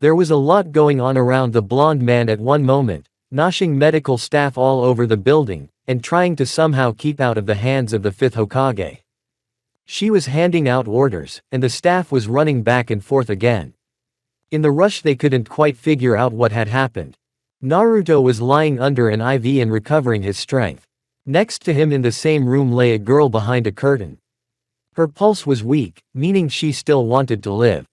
There was a lot going on around the blonde man at one moment, noshing medical staff all over the building, and trying to somehow keep out of the hands of the fifth Hokage. She was handing out orders, and the staff was running back and forth again. In the rush they couldn't quite figure out what had happened. Naruto was lying under an IV and recovering his strength. Next to him in the same room lay a girl behind a curtain. Her pulse was weak, meaning she still wanted to live.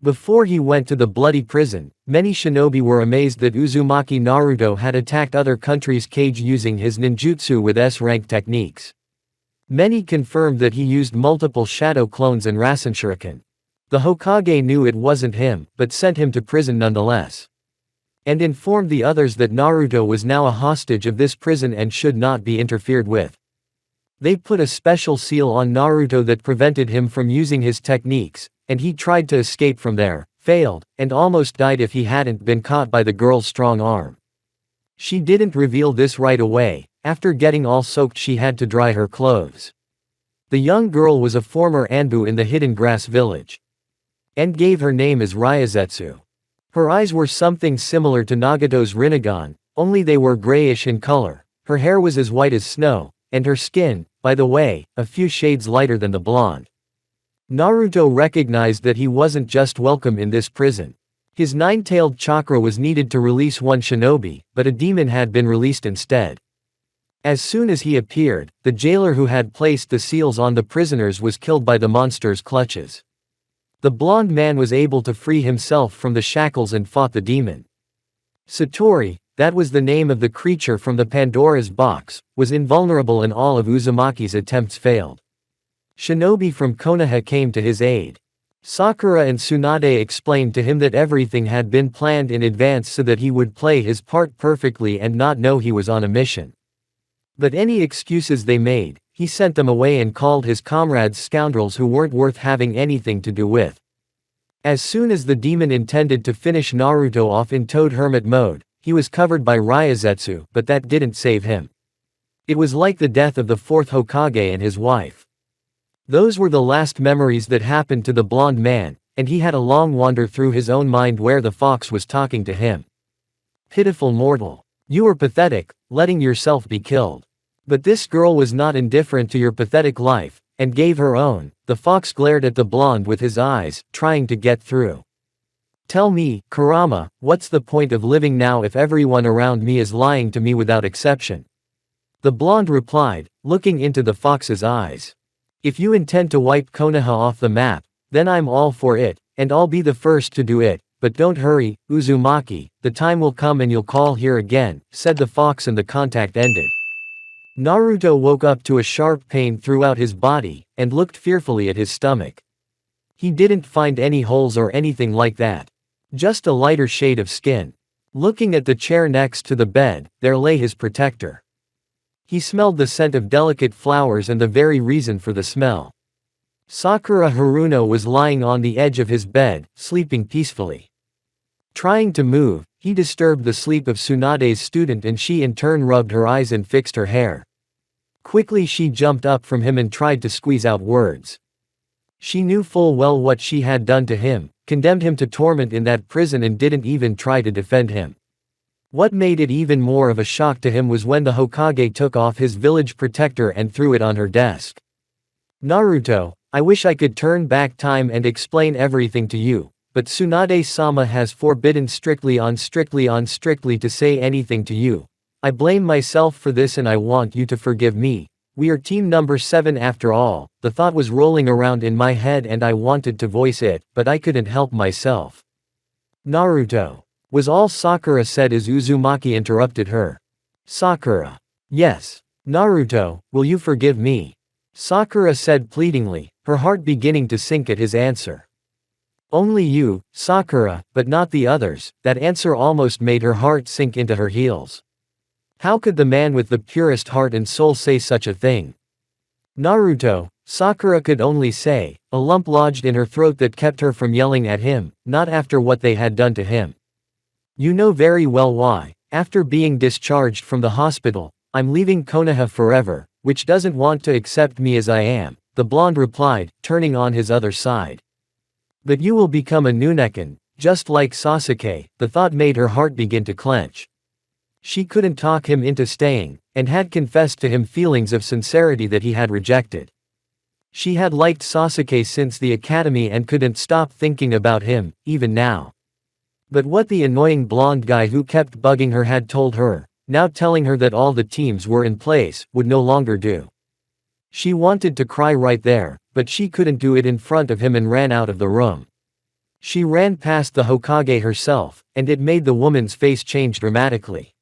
Before he went to the bloody prison, many shinobi were amazed that Uzumaki Naruto had attacked other countries' cage using his ninjutsu with S-rank techniques. Many confirmed that he used multiple shadow clones and Rasen Shuriken. The Hokage knew it wasn't him, but sent him to prison nonetheless. And informed the others that Naruto was now a hostage of this prison and should not be interfered with. They put a special seal on Naruto that prevented him from using his techniques, and he tried to escape from there, failed, and almost died if he hadn't been caught by the girl's strong arm. She didn't reveal this right away. After getting all soaked she had to dry her clothes. The young girl was a former Anbu in the Hidden Grass village. And gave her name as Ryazetsu. Her eyes were something similar to Nagato's Rinnegan, only they were grayish in color. Her hair was as white as snow, and her skin, by the way, a few shades lighter than the blonde. Naruto recognized that he wasn't just welcome in this prison. His nine-tailed chakra was needed to release one shinobi, but a demon had been released instead. As soon as he appeared, the jailer who had placed the seals on the prisoners was killed by the monster's clutches. The blonde man was able to free himself from the shackles and fought the demon. Satori, that was the name of the creature from the Pandora's box, was invulnerable and all of Uzumaki's attempts failed. Shinobi from Konoha came to his aid. Sakura and Tsunade explained to him that everything had been planned in advance so that he would play his part perfectly and not know he was on a mission. But any excuses they made, he sent them away and called his comrades scoundrels who weren't worth having anything to do with. As soon as the demon intended to finish Naruto off in Toad Hermit mode, he was covered by Ryazetsu, but that didn't save him. It was like the death of the fourth Hokage and his wife. Those were the last memories that happened to the blonde man, and he had a long wander through his own mind where the fox was talking to him. Pitiful mortal. You were pathetic, letting yourself be killed. But this girl was not indifferent to your pathetic life, and gave her own. The fox glared at the blonde with his eyes, trying to get through. Tell me, Kurama, what's the point of living now if everyone around me is lying to me without exception? The blonde replied, looking into the fox's eyes. If you intend to wipe Konoha off the map, then I'm all for it, and I'll be the first to do it, but don't hurry, Uzumaki, the time will come and you'll call here again, said the fox and the contact ended. Naruto woke up to a sharp pain throughout his body, and looked fearfully at his stomach. He didn't find any holes or anything like that. Just a lighter shade of skin. Looking at the chair next to the bed, there lay his protector. He smelled the scent of delicate flowers and the very reason for the smell. Sakura Haruno was lying on the edge of his bed, sleeping peacefully. Trying to move, he disturbed the sleep of Tsunade's student and she in turn rubbed her eyes and fixed her hair. Quickly she jumped up from him and tried to squeeze out words. She knew full well what she had done to him, condemned him to torment in that prison and didn't even try to defend him. What made it even more of a shock to him was when the Hokage took off his village protector and threw it on her desk. Naruto, I wish I could turn back time and explain everything to you, but Tsunade-sama has forbidden strictly to say anything to you. I blame myself for this and I want you to forgive me. We are team number 7 after all. The thought was rolling around in my head and I wanted to voice it, but I couldn't help myself. Naruto. Was all Sakura said as Uzumaki interrupted her. Sakura. Yes. Naruto, will you forgive me? Sakura said pleadingly, her heart beginning to sink at his answer. Only you, Sakura, but not the others. That answer almost made her heart sink into her heels. How could the man with the purest heart and soul say such a thing? Naruto, Sakura could only say, a lump lodged in her throat that kept her from yelling at him, not after what they had done to him. You know very well why. After being discharged from the hospital, I'm leaving Konoha forever, which doesn't want to accept me as I am, the blonde replied, turning on his other side. But you will become a Nunekin, Just like Sasuke, the thought made her heart begin to clench. She couldn't talk him into staying, and had confessed to him feelings of sincerity that he had rejected. She had liked Sasuke since the academy and couldn't stop thinking about him, even now. But what the annoying blonde guy who kept bugging her had told her, now telling her that all the teams were in place, would no longer do. She wanted to cry right there, but she couldn't do it in front of him and ran out of the room. She ran past the Hokage herself, and it made the woman's face change dramatically.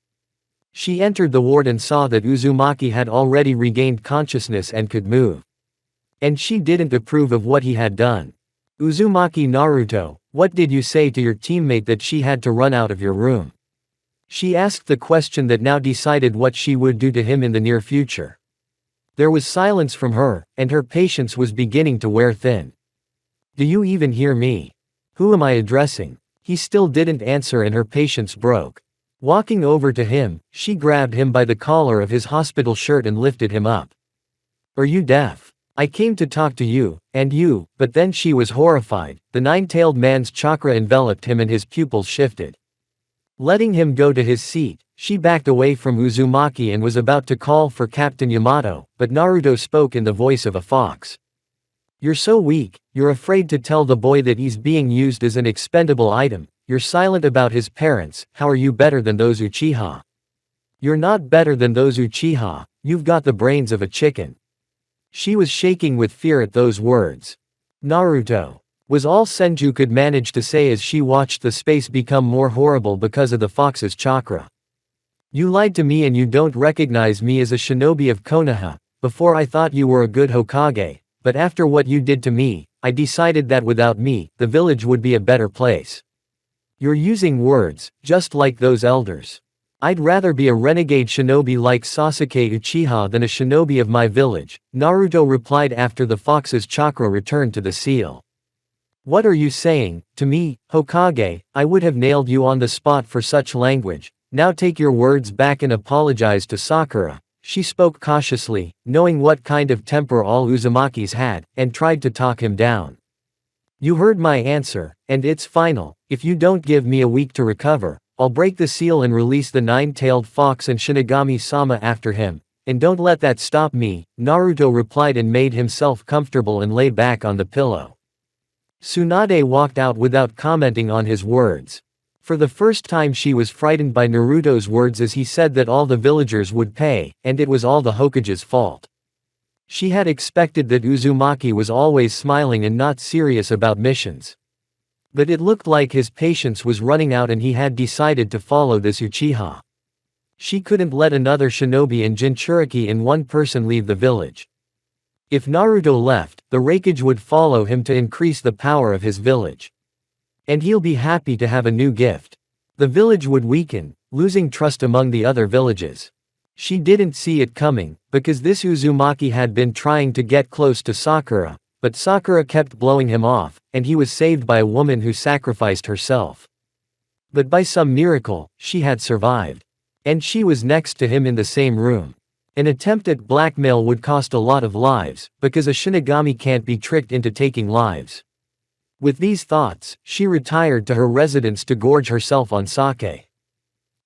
She entered the ward and saw that Uzumaki had already regained consciousness and could move. And she didn't approve of what he had done. "Uzumaki Naruto, what did you say to your teammate that she had to run out of your room?" She asked the question that now decided what she would do to him in the near future. There was silence from her, and her patience was beginning to wear thin. "Do you even hear me? Who am I addressing?" He still didn't answer and her patience broke. Walking over to him, she grabbed him by the collar of his hospital shirt and lifted him up. "Are you deaf? I came to talk to you, and you," but then she was horrified. The nine-tailed man's chakra enveloped him and his pupils shifted. Letting him go to his seat, she backed away from Uzumaki and was about to call for Captain Yamato, but Naruto spoke in the voice of a fox. "You're so weak, you're afraid to tell the boy that he's being used as an expendable item. You're silent about his parents. How are you better than those Uchiha? You're not better than those Uchiha, you've got the brains of a chicken." She was shaking with fear at those words. "Naruto," was all Senju could manage to say as she watched the space become more horrible because of the fox's chakra. "You lied to me and you don't recognize me as a shinobi of Konoha. Before I thought you were a good Hokage, but after what you did to me, I decided that without me, the village would be a better place. You're using words, just like those elders. I'd rather be a renegade shinobi like Sasuke Uchiha than a shinobi of my village," Naruto replied after the fox's chakra returned to the seal. "What are you saying to me, Hokage? I would have nailed you on the spot for such language. Now take your words back and apologize to Sakura." She spoke cautiously, knowing what kind of temper all Uzumaki's had, and tried to talk him down. "You heard my answer, and it's final. If you don't give me a week to recover, I'll break the seal and release the nine-tailed fox and Shinigami-sama after him. And don't let that stop me," Naruto replied and made himself comfortable and lay back on the pillow. Tsunade walked out without commenting on his words. For the first time she was frightened by Naruto's words as he said that all the villagers would pay, and it was all the Hokage's fault. She had expected that Uzumaki was always smiling and not serious about missions. But it looked like his patience was running out and he had decided to follow this Uchiha. She couldn't let another shinobi and Jinchuriki in one person leave the village. If Naruto left, the Raikage would follow him to increase the power of his village. And he'll be happy to have a new gift. The village would weaken, losing trust among the other villages. She didn't see it coming, because this Uzumaki had been trying to get close to Sakura, but Sakura kept blowing him off, and he was saved by a woman who sacrificed herself. But by some miracle, she had survived. And she was next to him in the same room. An attempt at blackmail would cost a lot of lives, because a Shinigami can't be tricked into taking lives. With these thoughts, she retired to her residence to gorge herself on sake.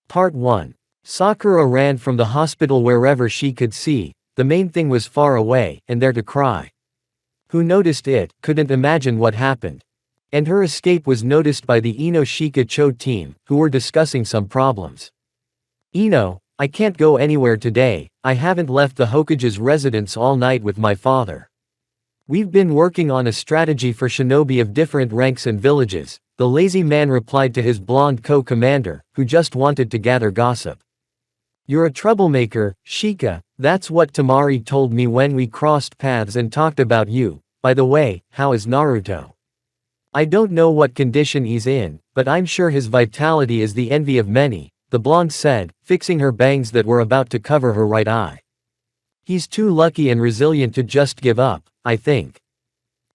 Part 1. Sakura ran from the hospital wherever she could see. The main thing was far away, and there to cry. Who noticed it, couldn't imagine what happened. And her escape was noticed by the Ino Shika-cho team, who were discussing some problems. "Ino, I can't go anywhere today. I haven't left the Hokage's residence all night with my father. We've been working on a strategy for shinobi of different ranks and villages," the lazy man replied to his blonde co-commander, who just wanted to gather gossip. "You're a troublemaker, Shika. That's what Tamari told me when we crossed paths and talked about you. By the way, how is Naruto? I don't know what condition he's in, but I'm sure his vitality is the envy of many," the blonde said, fixing her bangs that were about to cover her right eye. "He's too lucky and resilient to just give up, I think.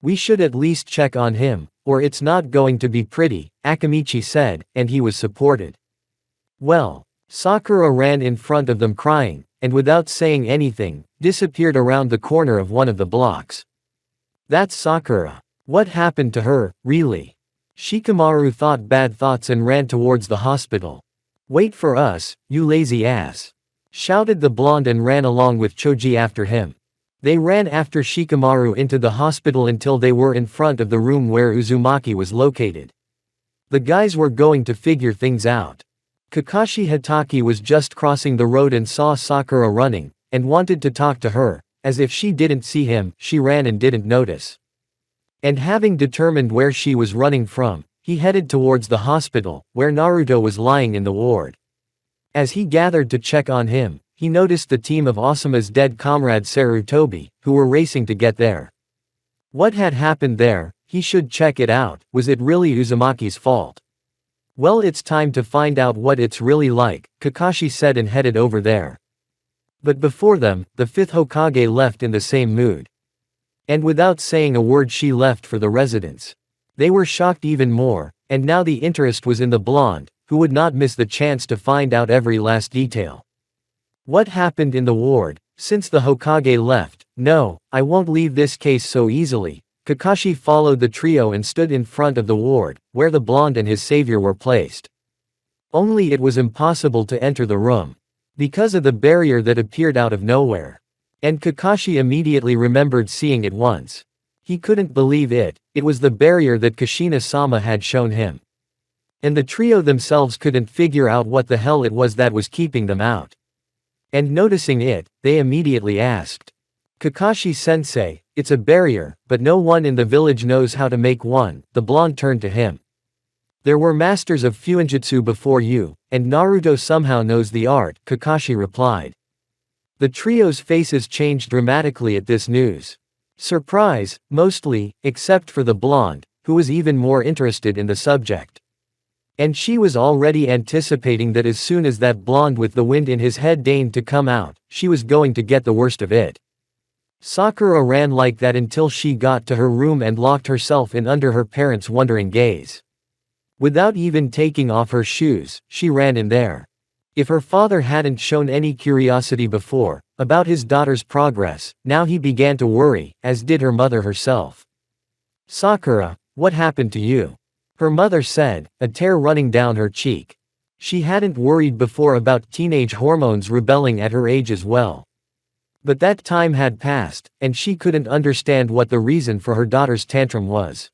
We should at least check on him, or it's not going to be pretty," Akamichi said, and he was supported. Well, Sakura ran in front of them crying, and without saying anything, disappeared around the corner of one of the blocks. "That's Sakura. What happened to her, really? Shikamaru thought bad thoughts and ran towards the hospital. "Wait for us, you lazy ass!" shouted the blonde and ran along with Choji after him. They ran after Shikamaru into the hospital until they were in front of the room where Uzumaki was located. The guys were going to figure things out. Kakashi Hatake was just crossing the road and saw Sakura running, and wanted to talk to her. As if she didn't see him, she ran and didn't notice. And having determined where she was running from, he headed towards the hospital, where Naruto was lying in the ward. As he gathered to check on him, he noticed the team of Osamu's dead comrade Sarutobi, who were racing to get there. What had happened there? He should check it out. Was it really Uzumaki's fault? Well, it's time to find out what it's really like, Kakashi said and headed over there. But before them, the fifth Hokage left in the same mood. And without saying a word she left for the residence. They were shocked even more, and now the interest was in the blonde, who would not miss the chance to find out every last detail. What happened in the ward, since the Hokage left? No, I won't leave this case so easily. Kakashi followed the trio and stood in front of the ward, where the blonde and his savior were placed. Only it was impossible to enter the room, because of the barrier that appeared out of nowhere. And Kakashi immediately remembered seeing it once. He couldn't believe it was the barrier that Kushina-sama had shown him. And the trio themselves couldn't figure out what the hell it was that was keeping them out. And noticing it, they immediately asked. Kakashi-sensei, it's a barrier, but no one in the village knows how to make one. The blonde turned to him. There were masters of Fuinjutsu before you, and Naruto somehow knows the art, Kakashi replied. The trio's faces changed dramatically at this news. Surprise, mostly, except for the blonde, who was even more interested in the subject. And she was already anticipating that as soon as that blonde with the wind in his head deigned to come out, she was going to get the worst of it. Sakura ran like that until she got to her room and locked herself in under her parents' wondering gaze. Without even taking off her shoes, she ran in there. If her father hadn't shown any curiosity before, about his daughter's progress, now he began to worry, as did her mother herself. Sakura, what happened to you? Her mother said, a tear running down her cheek. She hadn't worried before about teenage hormones rebelling at her age as well. But that time had passed, and she couldn't understand what the reason for her daughter's tantrum was.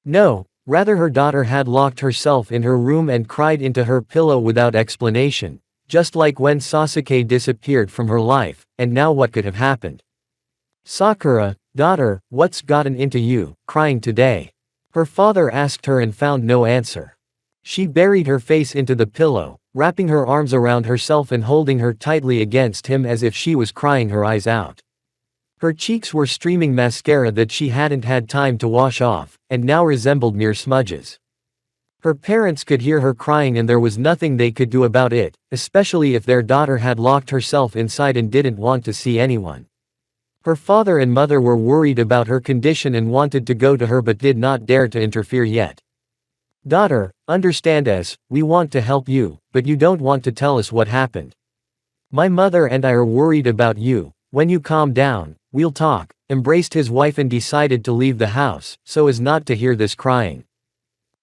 No. Rather, her daughter had locked herself in her room and cried into her pillow without explanation, just like when Sasuke disappeared from her life, and now what could have happened? Sakura, daughter, what's gotten into you, crying today? Her father asked her and found no answer. She buried her face into the pillow, wrapping her arms around herself and holding her tightly against him as if she was crying her eyes out. Her cheeks were streaming mascara that she hadn't had time to wash off, and now resembled mere smudges. Her parents could hear her crying and there was nothing they could do about it, especially if their daughter had locked herself inside and didn't want to see anyone. Her father and mother were worried about her condition and wanted to go to her but did not dare to interfere yet. Daughter, understand us, we want to help you, but you don't want to tell us what happened. My mother and I are worried about you. When you calm down, we'll talk, embraced his wife and decided to leave the house, so as not to hear this crying.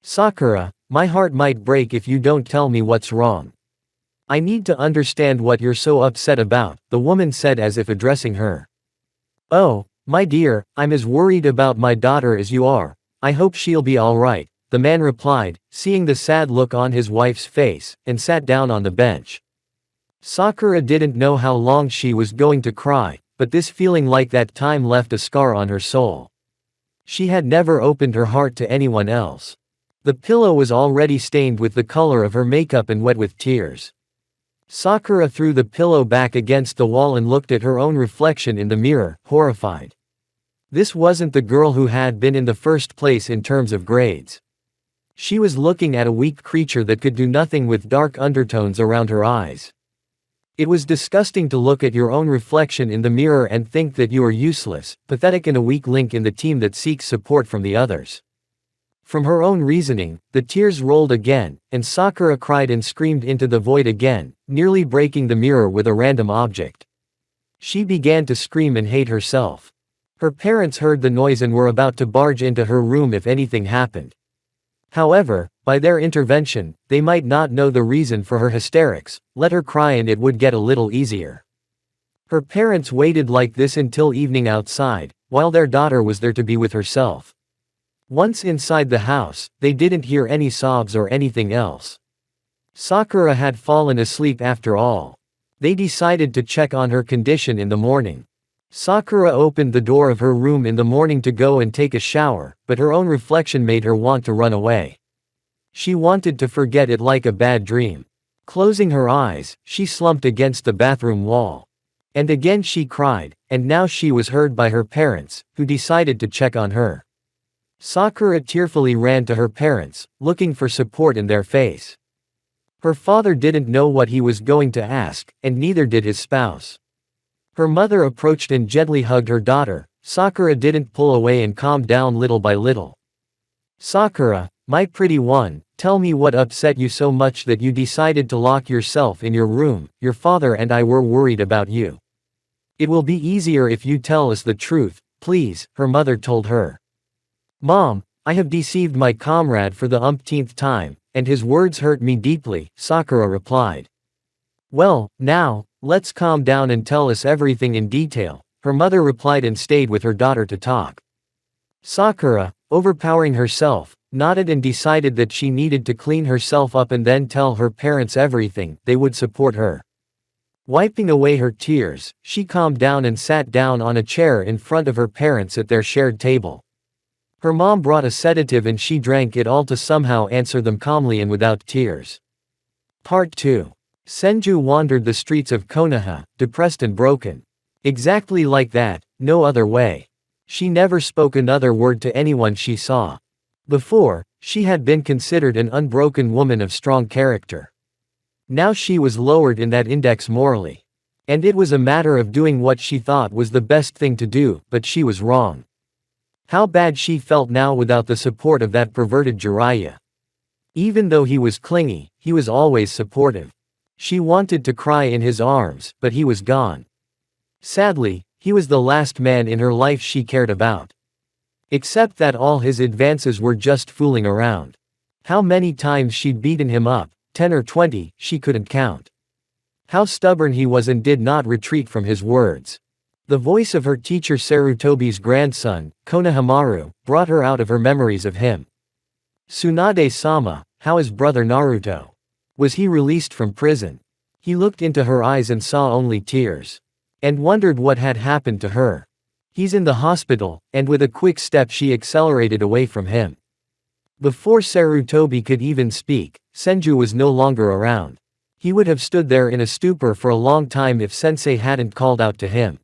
Sakura, my heart might break if you don't tell me what's wrong. I need to understand what you're so upset about, the woman said as if addressing her. Oh, my dear, I'm as worried about my daughter as you are. I hope she'll be alright, the man replied, seeing the sad look on his wife's face, and sat down on the bench. Sakura didn't know how long she was going to cry, but this feeling like that time left a scar on her soul. She had never opened her heart to anyone else. The pillow was already stained with the color of her makeup and wet with tears. Sakura threw the pillow back against the wall and looked at her own reflection in the mirror, horrified. This wasn't the girl who had been in the first place in terms of grades. She was looking at a weak creature that could do nothing with dark undertones around her eyes. It was disgusting to look at your own reflection in the mirror and think that you are useless, pathetic and a weak link in the team that seeks support from the others. From her own reasoning, the tears rolled again, and Sakura cried and screamed into the void again, nearly breaking the mirror with a random object. She began to scream and hate herself. Her parents heard the noise and were about to barge into her room if anything happened. However, by their intervention, they might not know the reason for her hysterics. Let her cry and it would get a little easier. Her parents waited like this until evening outside, while their daughter was there to be with herself. Once inside the house, they didn't hear any sobs or anything else. Sakura had fallen asleep after all. They decided to check on her condition in the morning. Sakura opened the door of her room in the morning to go and take a shower, but her own reflection made her want to run away. She wanted to forget it like a bad dream. Closing her eyes, she slumped against the bathroom wall. And again she cried, and now she was heard by her parents, who decided to check on her. Sakura tearfully ran to her parents, looking for support in their face. Her father didn't know what he was going to ask, and neither did his spouse. Her mother approached and gently hugged her daughter. Sakura didn't pull away and calmed down little by little. "Sakura, my pretty one, tell me what upset you so much that you decided to lock yourself in your room. Your father and I were worried about you. It will be easier if you tell us the truth, please," her mother told her. "Mom, I have deceived my comrade for the umpteenth time, and his words hurt me deeply," Sakura replied. "Well, now, let's calm down and tell us everything in detail," her mother replied and stayed with her daughter to talk. Sakura, overpowering herself, nodded and decided that she needed to clean herself up and then tell her parents everything. They would support her. Wiping away her tears, she calmed down and sat down on a chair in front of her parents at their shared table. Her mom brought a sedative and she drank it all to somehow answer them calmly and without tears. Part 2. Senju wandered the streets of Konoha, depressed and broken. Exactly like that, no other way. She never spoke another word to anyone she saw. Before, she had been considered an unbroken woman of strong character. Now she was lowered in that index morally. And it was a matter of doing what she thought was the best thing to do, but she was wrong. How bad she felt now without the support of that perverted Jiraiya. Even though he was clingy, he was always supportive. She wanted to cry in his arms, but he was gone. Sadly, he was the last man in her life she cared about. Except that all his advances were just fooling around. How many times she'd beaten him up, 10 or 20, she couldn't count. How stubborn he was and did not retreat from his words. The voice of her teacher Sarutobi's grandson, Konohamaru, brought her out of her memories of him. "Tsunade-sama, how is brother Naruto? Was he released from prison?" He looked into her eyes and saw only tears. And wondered what had happened to her. "He's in the hospital," and with a quick step she accelerated away from him. Before Sarutobi could even speak, Senju was no longer around. He would have stood there in a stupor for a long time if Sensei hadn't called out to him.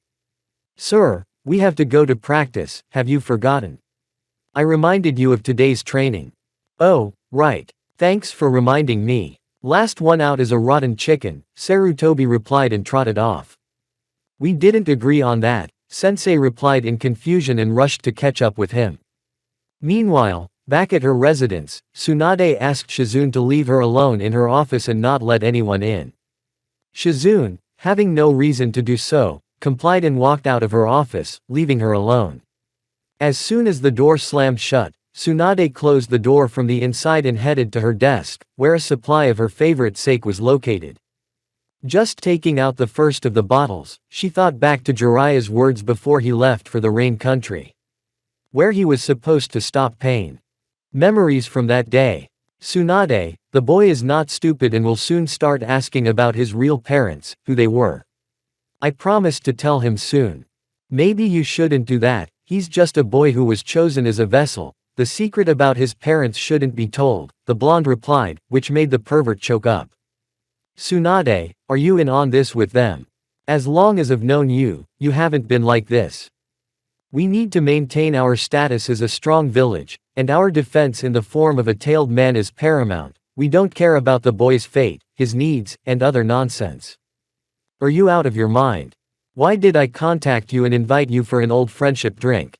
"Sir, we have to go to practice, have you forgotten? I reminded you of today's training." "Oh, right. Thanks for reminding me. Last one out is a rotten chicken," Sarutobi replied and trotted off. "We didn't agree on that," Sensei replied in confusion and rushed to catch up with him. Meanwhile, back at her residence, Tsunade asked Shizune to leave her alone in her office and not let anyone in. Shizune, having no reason to do so, complied and walked out of her office, leaving her alone. As soon as the door slammed shut, Tsunade closed the door from the inside and headed to her desk, where a supply of her favorite sake was located. Just taking out the first of the bottles, she thought back to Jiraiya's words before he left for the Rain Country, where he was supposed to stop pain. Memories from that day. "Tsunade, the boy is not stupid and will soon start asking about his real parents, who they were. I promised to tell him soon." "Maybe you shouldn't do that, he's just a boy who was chosen as a vessel. The secret about his parents shouldn't be told," the blonde replied, which made the pervert choke up. "Tsunade, are you in on this with them? As long as I've known you, you haven't been like this. We need to maintain our status as a strong village, and our defense in the form of a tailed man is paramount. We don't care about the boy's fate, his needs, and other nonsense. Are you out of your mind? Why did I contact you and invite you for an old friendship drink?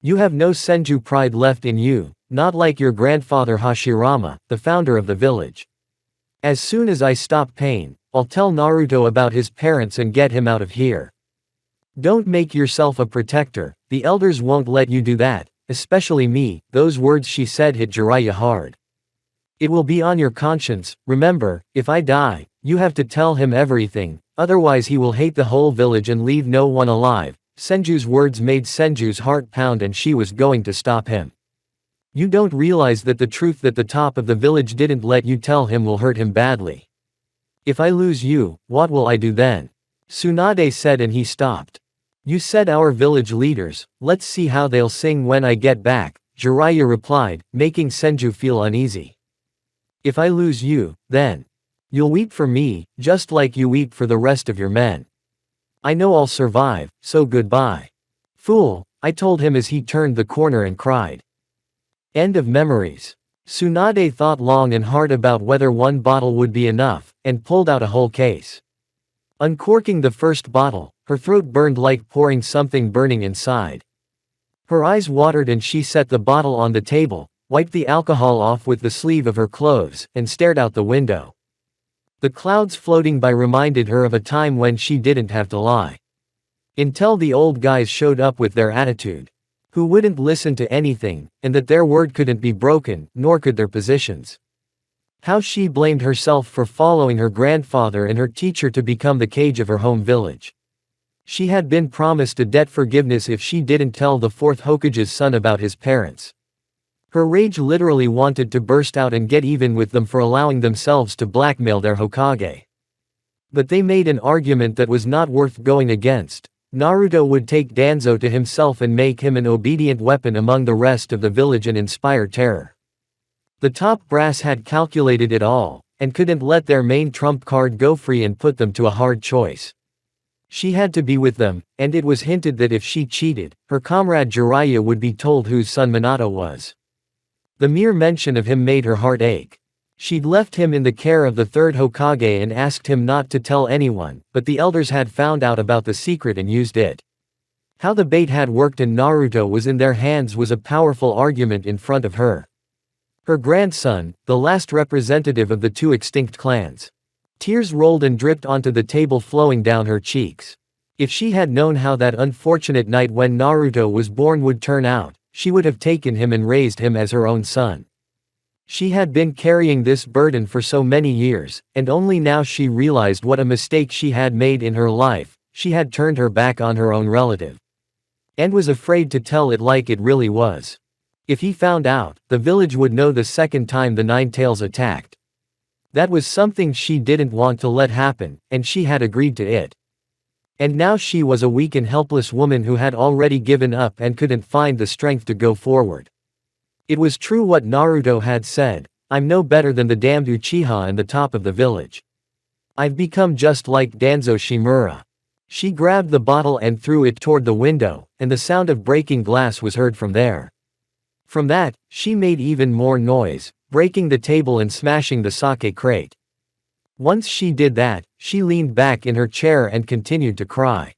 You have no Senju pride left in you, not like your grandfather Hashirama, the founder of the village. As soon as I stop pain, I'll tell Naruto about his parents and get him out of here. Don't make yourself a protector, the elders won't let you do that, especially me." Those words she said hit Jiraiya hard. "It will be on your conscience, remember, if I die, you have to tell him everything, otherwise he will hate the whole village and leave no one alive." Senju's words made Senju's heart pound and she was going to stop him. "You don't realize that the truth that the top of the village didn't let you tell him will hurt him badly. If I lose you, what will I do then?" Tsunade said and he stopped. "You said our village leaders, let's see how they'll sing when I get back," Jiraiya replied, making Senju feel uneasy. "If I lose you, then you'll weep for me, just like you weep for the rest of your men. I know I'll survive, so goodbye." "Fool," I told him as he turned the corner and cried. End of memories. Tsunade thought long and hard about whether one bottle would be enough, and pulled out a whole case. Uncorking the first bottle, her throat burned like pouring something burning inside. Her eyes watered and she set the bottle on the table, wiped the alcohol off with the sleeve of her clothes, and stared out the window. The clouds floating by reminded her of a time when she didn't have to lie. Until the old guys showed up with their attitude. Who wouldn't listen to anything, and that their word couldn't be broken, nor could their positions. How she blamed herself for following her grandfather and her teacher to become the cage of her home village. She had been promised a debt forgiveness if she didn't tell the fourth Hokage's son about his parents. Her rage literally wanted to burst out and get even with them for allowing themselves to blackmail their Hokage. But they made an argument that was not worth going against. Naruto would take Danzo to himself and make him an obedient weapon among the rest of the village and inspire terror. The top brass had calculated it all, and couldn't let their main trump card go free and put them to a hard choice. She had to be with them, and it was hinted that if she cheated, her comrade Jiraiya would be told whose son Minato was. The mere mention of him made her heart ache. She'd left him in the care of the third Hokage and asked him not to tell anyone, but the elders had found out about the secret and used it. How the bait had worked and Naruto was in their hands was a powerful argument in front of her. Her grandson, the last representative of the two extinct clans. Tears rolled and dripped onto the table, flowing down her cheeks. If she had known how that unfortunate night when Naruto was born would turn out, she would have taken him and raised him as her own son. She had been carrying this burden for so many years, and only now she realized what a mistake she had made in her life. She had turned her back on her own relative. And was afraid to tell it like it really was. If he found out, the village would know the second time the Nine Tails attacked. That was something she didn't want to let happen, and she had agreed to it. And now she was a weak and helpless woman who had already given up and couldn't find the strength to go forward. It was true what Naruto had said, "I'm no better than the damned Uchiha and the top of the village. I've become just like Danzo Shimura." She grabbed the bottle and threw it toward the window, and the sound of breaking glass was heard from there. From that, she made even more noise, breaking the table and smashing the sake crate. Once she did that, she leaned back in her chair and continued to cry.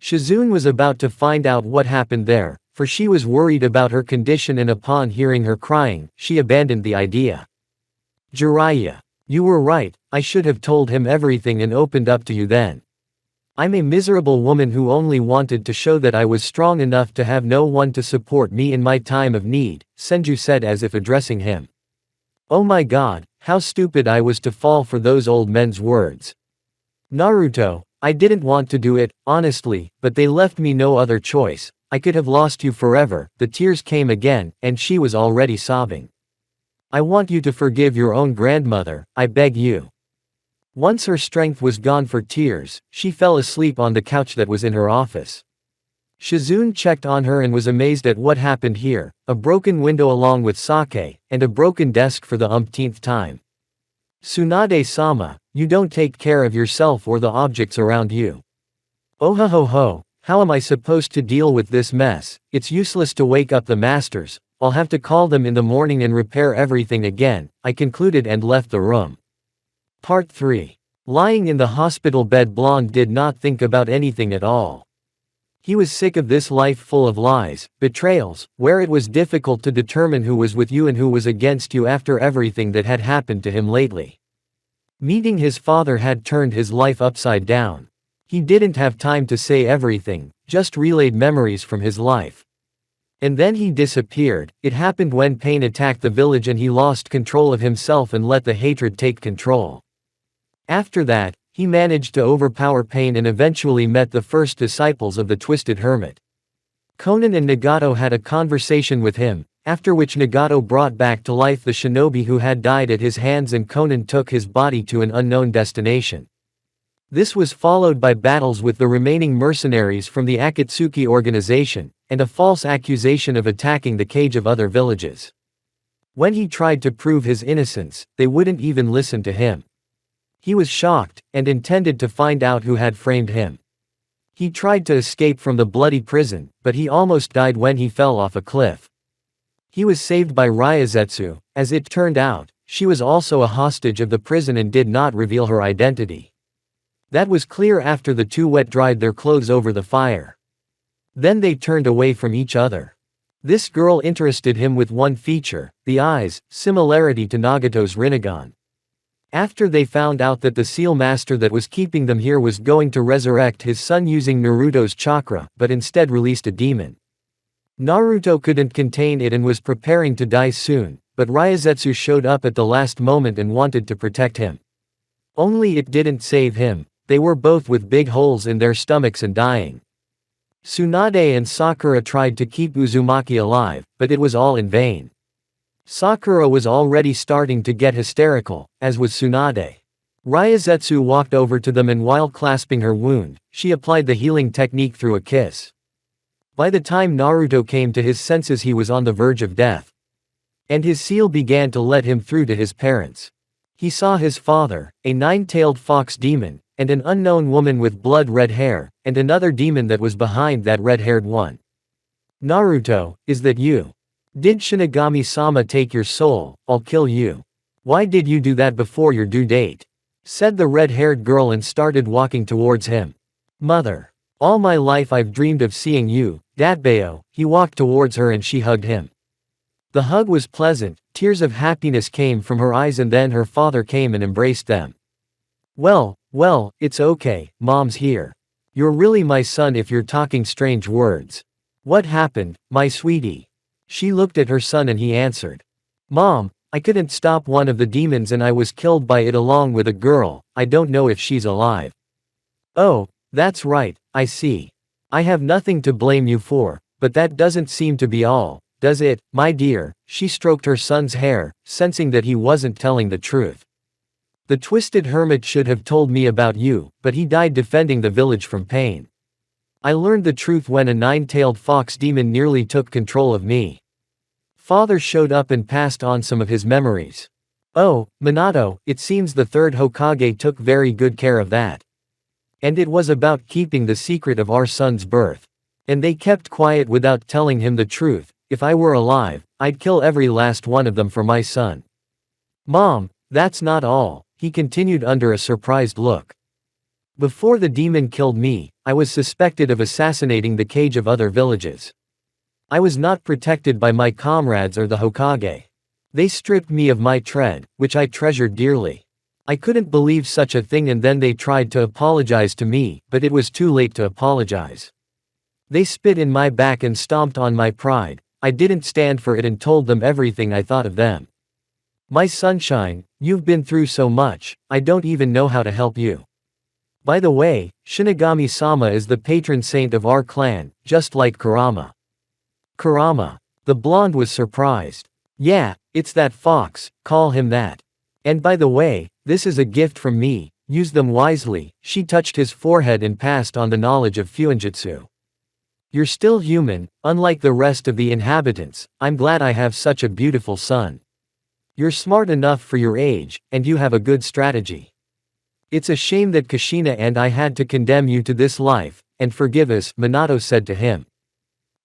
Shizune was about to find out what happened there, for she was worried about her condition, and upon hearing her crying, she abandoned the idea. "Jiraiya, you were right, I should have told him everything and opened up to you then. I'm a miserable woman who only wanted to show that I was strong enough to have no one to support me in my time of need," Senju said as if addressing him. "Oh my god, how stupid I was to fall for those old men's words. Naruto, I didn't want to do it, honestly, but they left me no other choice. I could have lost you forever." The tears came again, and she was already sobbing. "I want you to forgive your own grandmother, I beg you." Once her strength was gone for tears, she fell asleep on the couch that was in her office. Shizune checked on her and was amazed at what happened here, a broken window along with sake, and a broken desk for the umpteenth time. "Tsunade-sama, you don't take care of yourself or the objects around you. Oh ho ho ho. How am I supposed to deal with this mess? It's useless to wake up the masters, I'll have to call them in the morning and repair everything again," I concluded and left the room. Part 3. Lying in the hospital bed, Blonde did not think about anything at all. He was sick of this life full of lies, betrayals, where it was difficult to determine who was with you and who was against you after everything that had happened to him lately. Meeting his father had turned his life upside down. He didn't have time to say everything, just relayed memories from his life. And then he disappeared. It happened when pain attacked the village and he lost control of himself and let the hatred take control. After that, he managed to overpower pain and eventually met the first disciples of the Twisted Hermit. Conan and Nagato had a conversation with him, after which Nagato brought back to life the shinobi who had died at his hands and Conan took his body to an unknown destination. This was followed by battles with the remaining mercenaries from the Akatsuki organization, and a false accusation of attacking the cage of other villages. When he tried to prove his innocence, they wouldn't even listen to him. He was shocked, and intended to find out who had framed him. He tried to escape from the bloody prison, but he almost died when he fell off a cliff. He was saved by Ryazetsu. As it turned out, she was also a hostage of the prison and did not reveal her identity. That was clear after the two wet-dried their clothes over the fire. Then they turned away from each other. This girl interested him with one feature, the eyes, similarity to Nagato's Rinnegan. After they found out that the seal master that was keeping them here was going to resurrect his son using Naruto's chakra, but instead released a demon. Naruto couldn't contain it and was preparing to die soon, but Ryazetsu showed up at the last moment and wanted to protect him. Only it didn't save him. They were both with big holes in their stomachs and dying. Tsunade and Sakura tried to keep Uzumaki alive, but it was all in vain. Sakura was already starting to get hysterical, as was Tsunade. Ryazetsu walked over to them and while clasping her wound, she applied the healing technique through a kiss. By the time Naruto came to his senses he was on the verge of death. And his seal began to let him through to his parents. He saw his father, a nine-tailed fox demon, and an unknown woman with blood-red hair, and another demon that was behind that red-haired one. Naruto, is that you? Did Shinigami-sama take your soul? I'll kill you. Why did you do that before your due date? Said the red-haired girl and started walking towards him. Mother. All my life I've dreamed of seeing you, Datbeo. He walked towards her and she hugged him. The hug was pleasant, tears of happiness came from her eyes and then her father came and embraced them. Well, it's okay, Mom's here. You're really my son if you're talking strange words. What happened, my sweetie? She looked at her son and he answered. Mom, I couldn't stop one of the demons and I was killed by it along with a girl, I don't know if she's alive. Oh, that's right, I see. I have nothing to blame you for, but that doesn't seem to be all, does it, my dear? She stroked her son's hair, sensing that he wasn't telling the truth. The Twisted Hermit should have told me about you, but he died defending the village from pain. I learned the truth when a nine-tailed fox demon nearly took control of me. Father showed up and passed on some of his memories. Oh, Minato, it seems the third Hokage took very good care of that. And it was about keeping the secret of our son's birth. And they kept quiet without telling him the truth. If I were alive, I'd kill every last one of them for my son. Mom, that's not all, he continued under a surprised look. Before the demon killed me, I was suspected of assassinating the cage of other villages. I was not protected by my comrades or the Hokage. They stripped me of my tread, which I treasured dearly. I couldn't believe such a thing and then they tried to apologize to me, but it was too late to apologize. They spit in my back and stomped on my pride. I didn't stand for it and told them everything I thought of them. My sunshine, you've been through so much, I don't even know how to help you. By the way, Shinigami-sama is the patron saint of our clan, just like Kurama. Kurama. The blonde was surprised. Yeah, it's that fox, call him that. And by the way, this is a gift from me, use them wisely. She touched his forehead and passed on the knowledge of Fuinjutsu. You're still human, unlike the rest of the inhabitants. I'm glad I have such a beautiful son. You're smart enough for your age, and you have a good strategy. It's a shame that Kushina and I had to condemn you to this life, and forgive us, Minato said to him.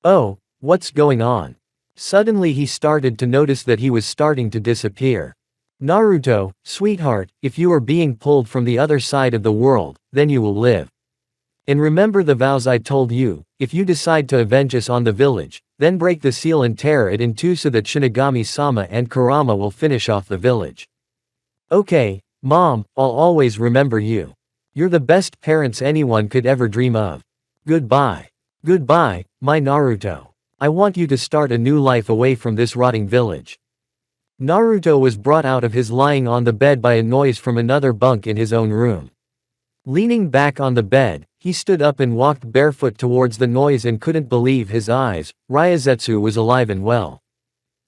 Oh, what's going on? Suddenly he started to notice that he was starting to disappear. Naruto, sweetheart, if you are being pulled from the other side of the world, then you will live. And remember the vows I told you, if you decide to avenge us on the village, then break the seal and tear it in two so that Shinigami-sama and Kurama will finish off the village. Okay, Mom, I'll always remember you. You're the best parents anyone could ever dream of. Goodbye. Goodbye, my Naruto. I want you to start a new life away from this rotting village. Naruto was brought out of his lying on the bed by a noise from another bunk in his own room. Leaning back on the bed, he stood up and walked barefoot towards the noise and couldn't believe his eyes. Ryazetsu was alive and well.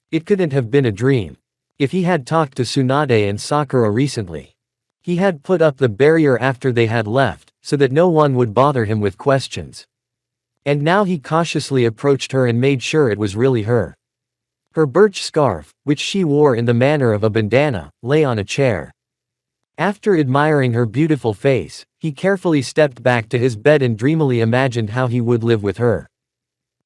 It couldn't have been a dream. If he had talked to Tsunade and Sakura recently. He had put up the barrier after they had left, so that no one would bother him with questions. And now he cautiously approached her and made sure it was really her. Her birch scarf, which she wore in the manner of a bandana, lay on a chair. After admiring her beautiful face, he carefully stepped back to his bed and dreamily imagined how he would live with her.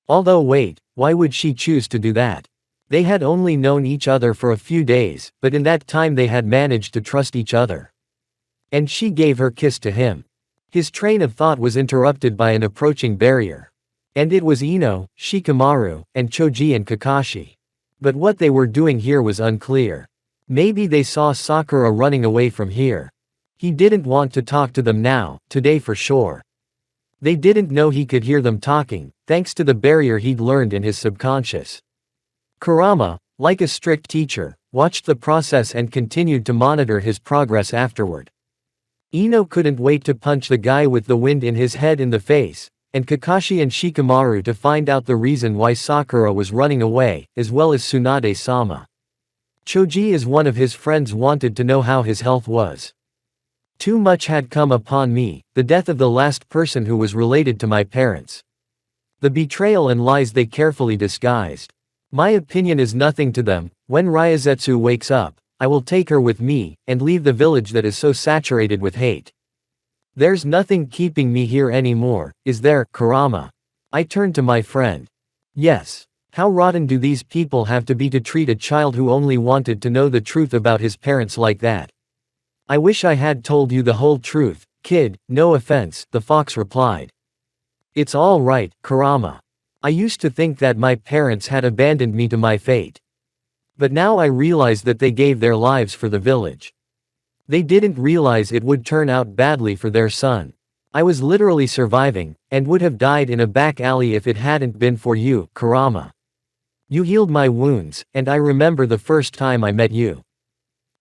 Although wait, why would she choose to do that? They had only known each other for a few days, but in that time they had managed to trust each other. And she gave her kiss to him. His train of thought was interrupted by an approaching barrier. And it was Ino, Shikamaru, and Choji and Kakashi. But what they were doing here was unclear. Maybe they saw Sakura running away from here. He didn't want to talk to them now, today for sure. They didn't know he could hear them talking, thanks to the barrier he'd learned in his subconscious. Kurama, like a strict teacher, watched the process and continued to monitor his progress afterward. Ino couldn't wait to punch the guy with the wind in his head in the face, and Kakashi and Shikamaru to find out the reason why Sakura was running away, as well as Tsunade-sama. Choji as one of his friends wanted to know how his health was. Too much had come upon me, the death of the last person who was related to my parents. The betrayal and lies they carefully disguised. My opinion is nothing to them. When Ryazetsu wakes up, I will take her with me, and leave the village that is so saturated with hate. There's nothing keeping me here anymore, is there, Kurama? I turned to my friend. Yes. How rotten do these people have to be to treat a child who only wanted to know the truth about his parents like that? I wish I had told you the whole truth, kid, no offense, the fox replied. It's all right, Kurama. I used to think that my parents had abandoned me to my fate. But now I realize that they gave their lives for the village. They didn't realize it would turn out badly for their son. I was literally surviving, and would have died in a back alley if it hadn't been for you, Kurama. You healed my wounds, and I remember the first time I met you.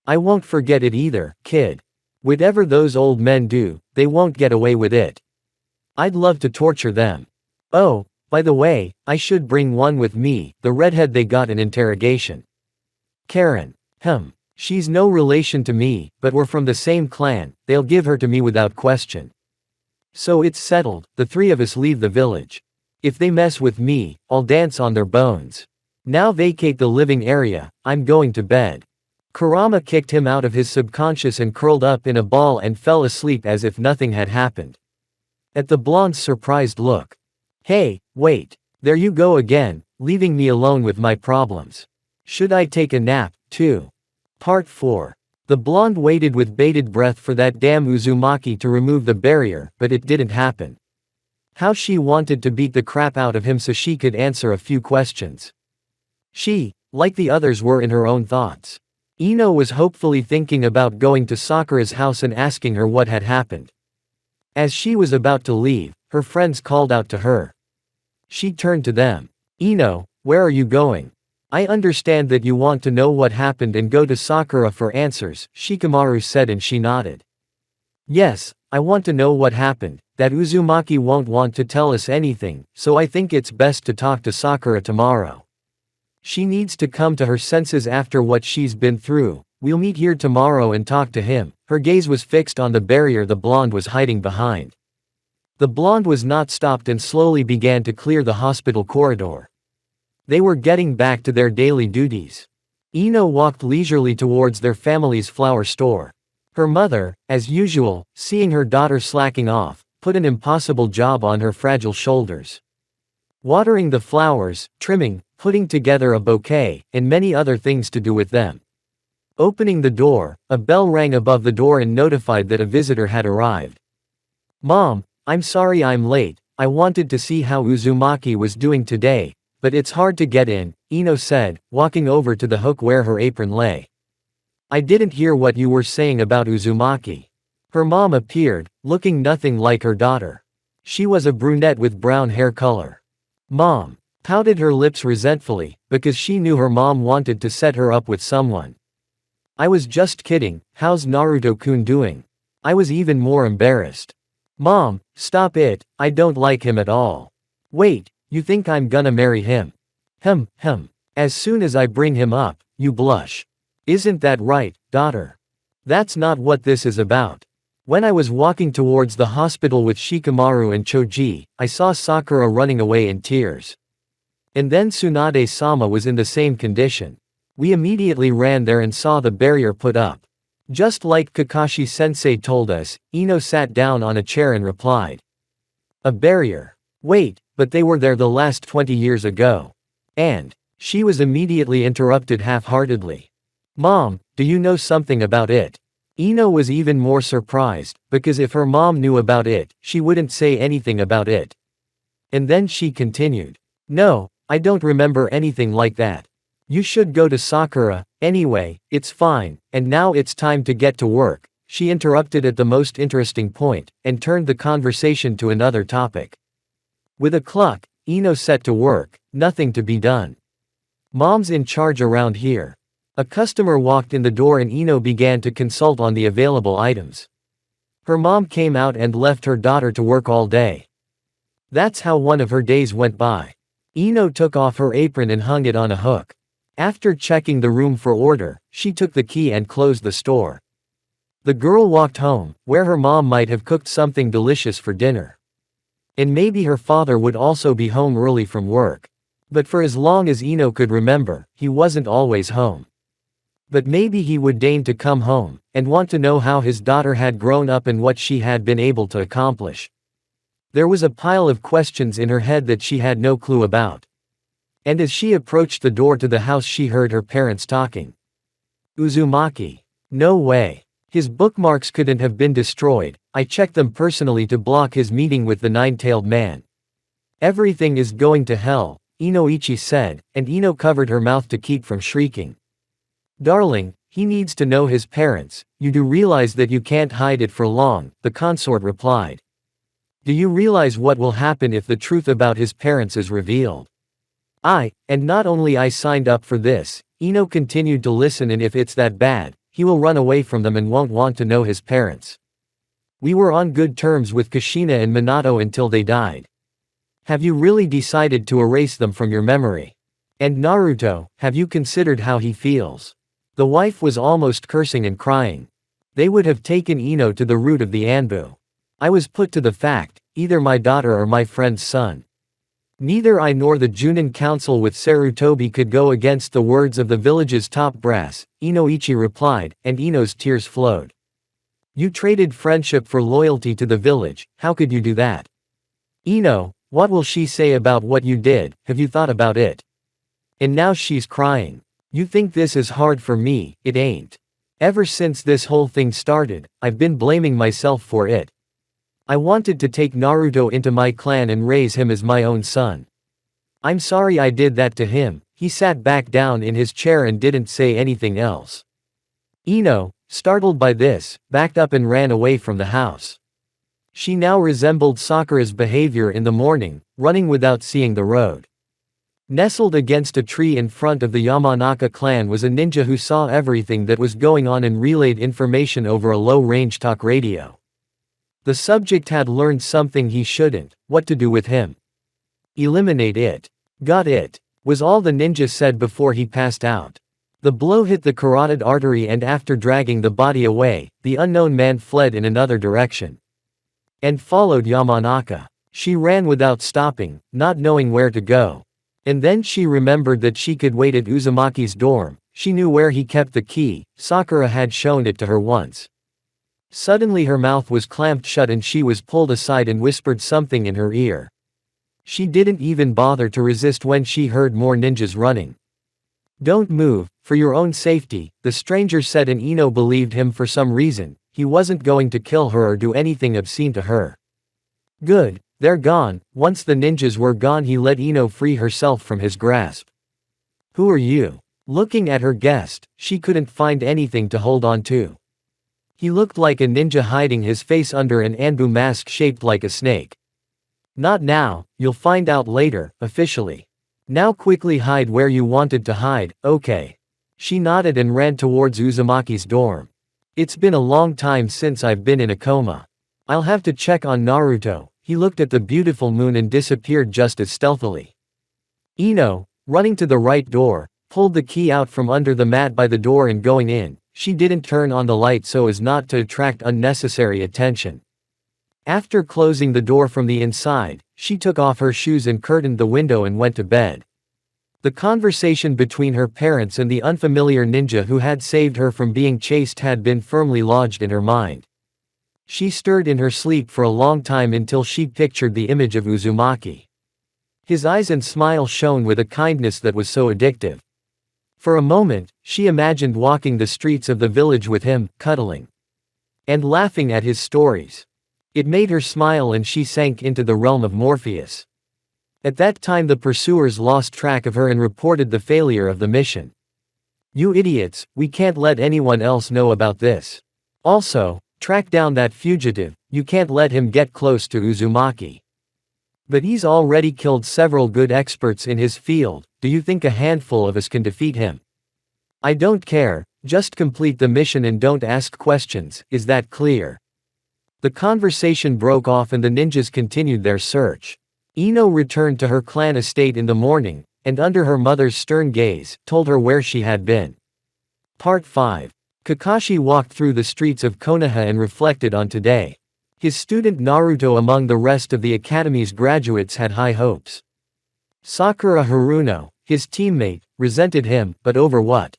I won't forget it either, kid. Whatever those old men do, they won't get away with it. I'd love to torture them. Oh, by the way, I should bring one with me, the redhead they got in interrogation. Karen. She's no relation to me, but we're from the same clan, they'll give her to me without question. So it's settled, the three of us leave the village. If they mess with me, I'll dance on their bones. Now vacate the living area, I'm going to bed. Kurama kicked him out of his subconscious and curled up in a ball and fell asleep as if nothing had happened. At the blonde's surprised look. Hey, wait. There you go again, leaving me alone with my problems. Should I take a nap, too? Part 4. The blonde waited with bated breath for that damn Uzumaki to remove the barrier, but it didn't happen. How she wanted to beat the crap out of him so she could answer a few questions. She, like the others, were in her own thoughts. Ino was hopefully thinking about going to Sakura's house and asking her what had happened. As she was about to leave, her friends called out to her. She turned to them. Ino, where are you going? I understand that you want to know what happened and go to Sakura for answers, Shikamaru said, and she nodded. Yes, I want to know what happened. That Uzumaki won't want to tell us anything, so I think it's best to talk to Sakura tomorrow. She needs to come to her senses after what she's been through. We'll meet here tomorrow and talk to him. Her gaze was fixed on the barrier the blonde was hiding behind. The blonde was not stopped and slowly began to clear the hospital corridor. They were getting back to their daily duties. Ino walked leisurely towards their family's flower store. Her mother, as usual, seeing her daughter slacking off, put an impossible job on her fragile shoulders. Watering the flowers, trimming, putting together a bouquet, and many other things to do with them. Opening the door, a bell rang above the door and notified that a visitor had arrived. Mom, I'm sorry I'm late, I wanted to see how Uzumaki was doing today, but it's hard to get in, Ino said, walking over to the hook where her apron lay. I didn't hear what you were saying about Uzumaki. Her mom appeared, looking nothing like her daughter. She was a brunette with brown hair color. Mom. pouted her lips resentfully, because she knew her mom wanted to set her up with someone. I was just kidding, how's Naruto-kun doing? I was even more embarrassed. Mom, stop it, I don't like him at all. Wait, you think I'm gonna marry him? As soon as I bring him up, you blush. Isn't that right, daughter? That's not what this is about. When I was walking towards the hospital with Shikamaru and Choji, I saw Sakura running away in tears. And then Tsunade-sama was in the same condition. We immediately ran there and saw the barrier put up. Just like Kakashi-sensei told us, Ino sat down on a chair and replied. A barrier. Wait, but they were there the last 20 years ago. And she was immediately interrupted half-heartedly. Mom, do you know something about it? Ino was even more surprised, because if her mom knew about it, she wouldn't say anything about it. And then she continued. No, I don't remember anything like that. You should go to Sakura, anyway, it's fine, and now it's time to get to work. She interrupted at the most interesting point, and turned the conversation to another topic. With a cluck, Ino set to work, nothing to be done. Mom's in charge around here. A customer walked in the door and Ino began to consult on the available items. Her mom came out and left her daughter to work all day. That's how one of her days went by. Ino took off her apron and hung it on a hook. After checking the room for order, she took the key and closed the store. The girl walked home, where her mom might have cooked something delicious for dinner. And maybe her father would also be home early from work. But for as long as Ino could remember, he wasn't always home. But maybe he would deign to come home, and want to know how his daughter had grown up and what she had been able to accomplish. There was a pile of questions in her head that she had no clue about. And as she approached the door to the house she heard her parents talking. Uzumaki. No way. His bookmarks couldn't have been destroyed, I checked them personally to block his meeting with the nine-tailed man. Everything is going to hell, Inoichi said, and Ino covered her mouth to keep from shrieking. Darling, he needs to know his parents, you do realize that you can't hide it for long, the consort replied. Do you realize what will happen if the truth about his parents is revealed? And not only I signed up for this, Ino continued to listen, and if it's that bad, he will run away from them and won't want to know his parents. We were on good terms with Kushina and Minato until they died. Have you really decided to erase them from your memory? And Naruto, have you considered how he feels? The wife was almost cursing and crying. They would have taken Ino to the root of the Anbu. I was put to the fact, either my daughter or my friend's son. Neither I nor the Junin Council with Sarutobi could go against the words of the village's top brass, Inoichi replied, and Ino's tears flowed. You traded friendship for loyalty to the village, how could you do that? Ino, what will she say about what you did, have you thought about it? And now she's crying. You think this is hard for me, it ain't. Ever since this whole thing started, I've been blaming myself for it. I wanted to take Naruto into my clan and raise him as my own son. I'm sorry I did that to him. He sat back down in his chair and didn't say anything else. Ino, startled by this, backed up and ran away from the house. She now resembled Sakura's behavior in the morning, running without seeing the road. Nestled against a tree in front of the Yamanaka clan was a ninja who saw everything that was going on and relayed information over a low-range talk radio. The subject had learned something he shouldn't, what to do with him. Eliminate it. Got it, was all the ninja said before he passed out. The blow hit the carotid artery and after dragging the body away, the unknown man fled in another direction. And followed Yamanaka. She ran without stopping, not knowing where to go. And then she remembered that she could wait at Uzumaki's dorm, she knew where he kept the key, Sakura had shown it to her once. Suddenly her mouth was clamped shut and she was pulled aside and whispered something in her ear. She didn't even bother to resist when she heard more ninjas running. Don't move, for your own safety, the stranger said, and Ino believed him for some reason, he wasn't going to kill her or do anything obscene to her. Good, they're gone. Once the ninjas were gone he let Ino free herself from his grasp. Who are you? Looking at her guest, she couldn't find anything to hold on to. He looked like a ninja hiding his face under an Anbu mask shaped like a snake. Not now, you'll find out later, officially. Now quickly hide where you wanted to hide, okay. She nodded and ran towards Uzumaki's dorm. It's been a long time since I've been in a coma. I'll have to check on Naruto. He looked at the beautiful moon and disappeared just as stealthily. Ino, running to the right door, pulled the key out from under the mat by the door and going in. She didn't turn on the light so as not to attract unnecessary attention. After closing the door from the inside, she took off her shoes and curtained the window and went to bed. The conversation between her parents and the unfamiliar ninja who had saved her from being chased had been firmly lodged in her mind. She stirred in her sleep for a long time until she pictured the image of Uzumaki. His eyes and smile shone with a kindness that was so addictive. For a moment, she imagined walking the streets of the village with him, cuddling and laughing at his stories. It made her smile and she sank into the realm of Morpheus. At that time the pursuers lost track of her and reported the failure of the mission. You idiots, we can't let anyone else know about this. Also, track down that fugitive, you can't let him get close to Uzumaki. But he's already killed several good experts in his field, do you think a handful of us can defeat him? I don't care, just complete the mission and don't ask questions, is that clear? The conversation broke off and the ninjas continued their search. Ino returned to her clan estate in the morning, and under her mother's stern gaze, told her where she had been. Part 5. Kakashi walked through the streets of Konoha and reflected on today. His student Naruto among the rest of the academy's graduates had high hopes. Sakura Haruno, his teammate, resented him, but over what?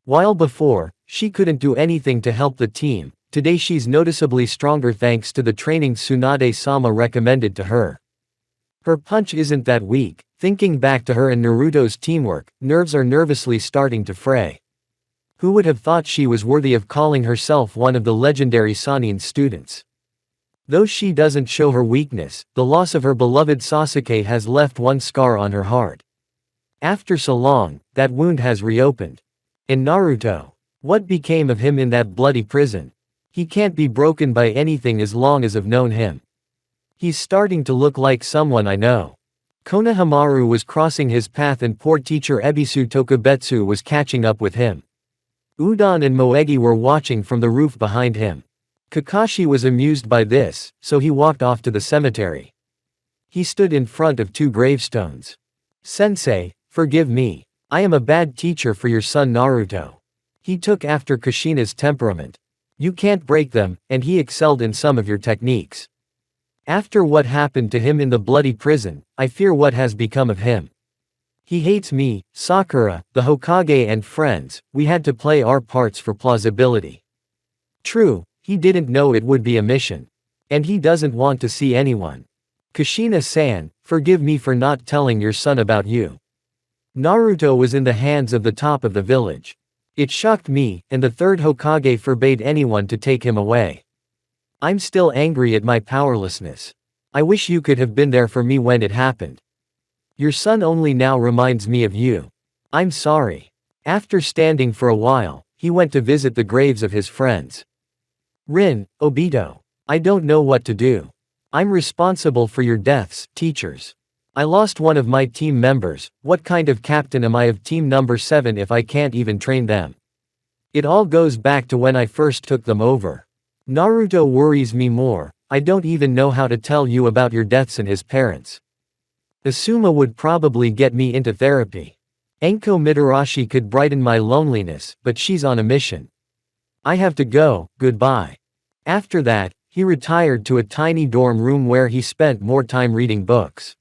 While before, she couldn't do anything to help the team, today she's noticeably stronger thanks to the training Tsunade-sama recommended to her. Her punch isn't that weak. Thinking back to her and Naruto's teamwork, nerves are nervously starting to fray. Who would have thought she was worthy of calling herself one of the legendary Sannin students? Though she doesn't show her weakness, the loss of her beloved Sasuke has left one scar on her heart. After so long, that wound has reopened. And Naruto? What became of him in that bloody prison? He can't be broken by anything as long as I've known him. He's starting to look like someone I know. Konohamaru was crossing his path and poor teacher Ebisu Tokubetsu was catching up with him. Udon and Moegi were watching from the roof behind him. Kakashi was amused by this, so he walked off to the cemetery. He stood in front of 2 gravestones. Sensei, forgive me. I am a bad teacher for your son Naruto. He took after Kushina's temperament. You can't break them, and he excelled in some of your techniques. After what happened to him in the bloody prison, I fear what has become of him. He hates me, Sakura, the Hokage and friends. We had to play our parts for plausibility. True, he didn't know it would be a mission. And he doesn't want to see anyone. Kushina-san, forgive me for not telling your son about you. Naruto was in the hands of the top of the village. It shocked me, and the 3rd Hokage forbade anyone to take him away. I'm still angry at my powerlessness. I wish you could have been there for me when it happened. Your son only now reminds me of you. I'm sorry. After standing for a while, he went to visit the graves of his friends. Rin, Obito. I don't know what to do. I'm responsible for your deaths, teachers. I lost one of my team members. What kind of captain am I of team number 7 if I can't even train them? It all goes back to when I first took them over. Naruto worries me more. I don't even know how to tell you about your deaths and his parents. Asuma would probably get me into therapy. Enko Mitarashi could brighten my loneliness, but she's on a mission. I have to go, goodbye. After that, he retired to a tiny dorm room where he spent more time reading books.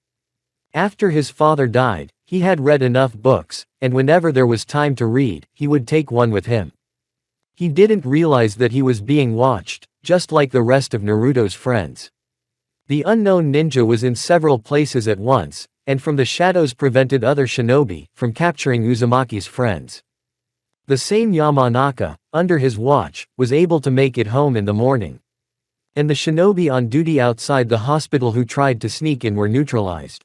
After his father died, he had read enough books, and whenever there was time to read, he would take one with him. He didn't realize that he was being watched, just like the rest of Naruto's friends. The unknown ninja was in several places at once, and from the shadows prevented other shinobi from capturing Uzumaki's friends. The same Yamanaka, under his watch, was able to make it home in the morning. And the shinobi on duty outside the hospital who tried to sneak in were neutralized.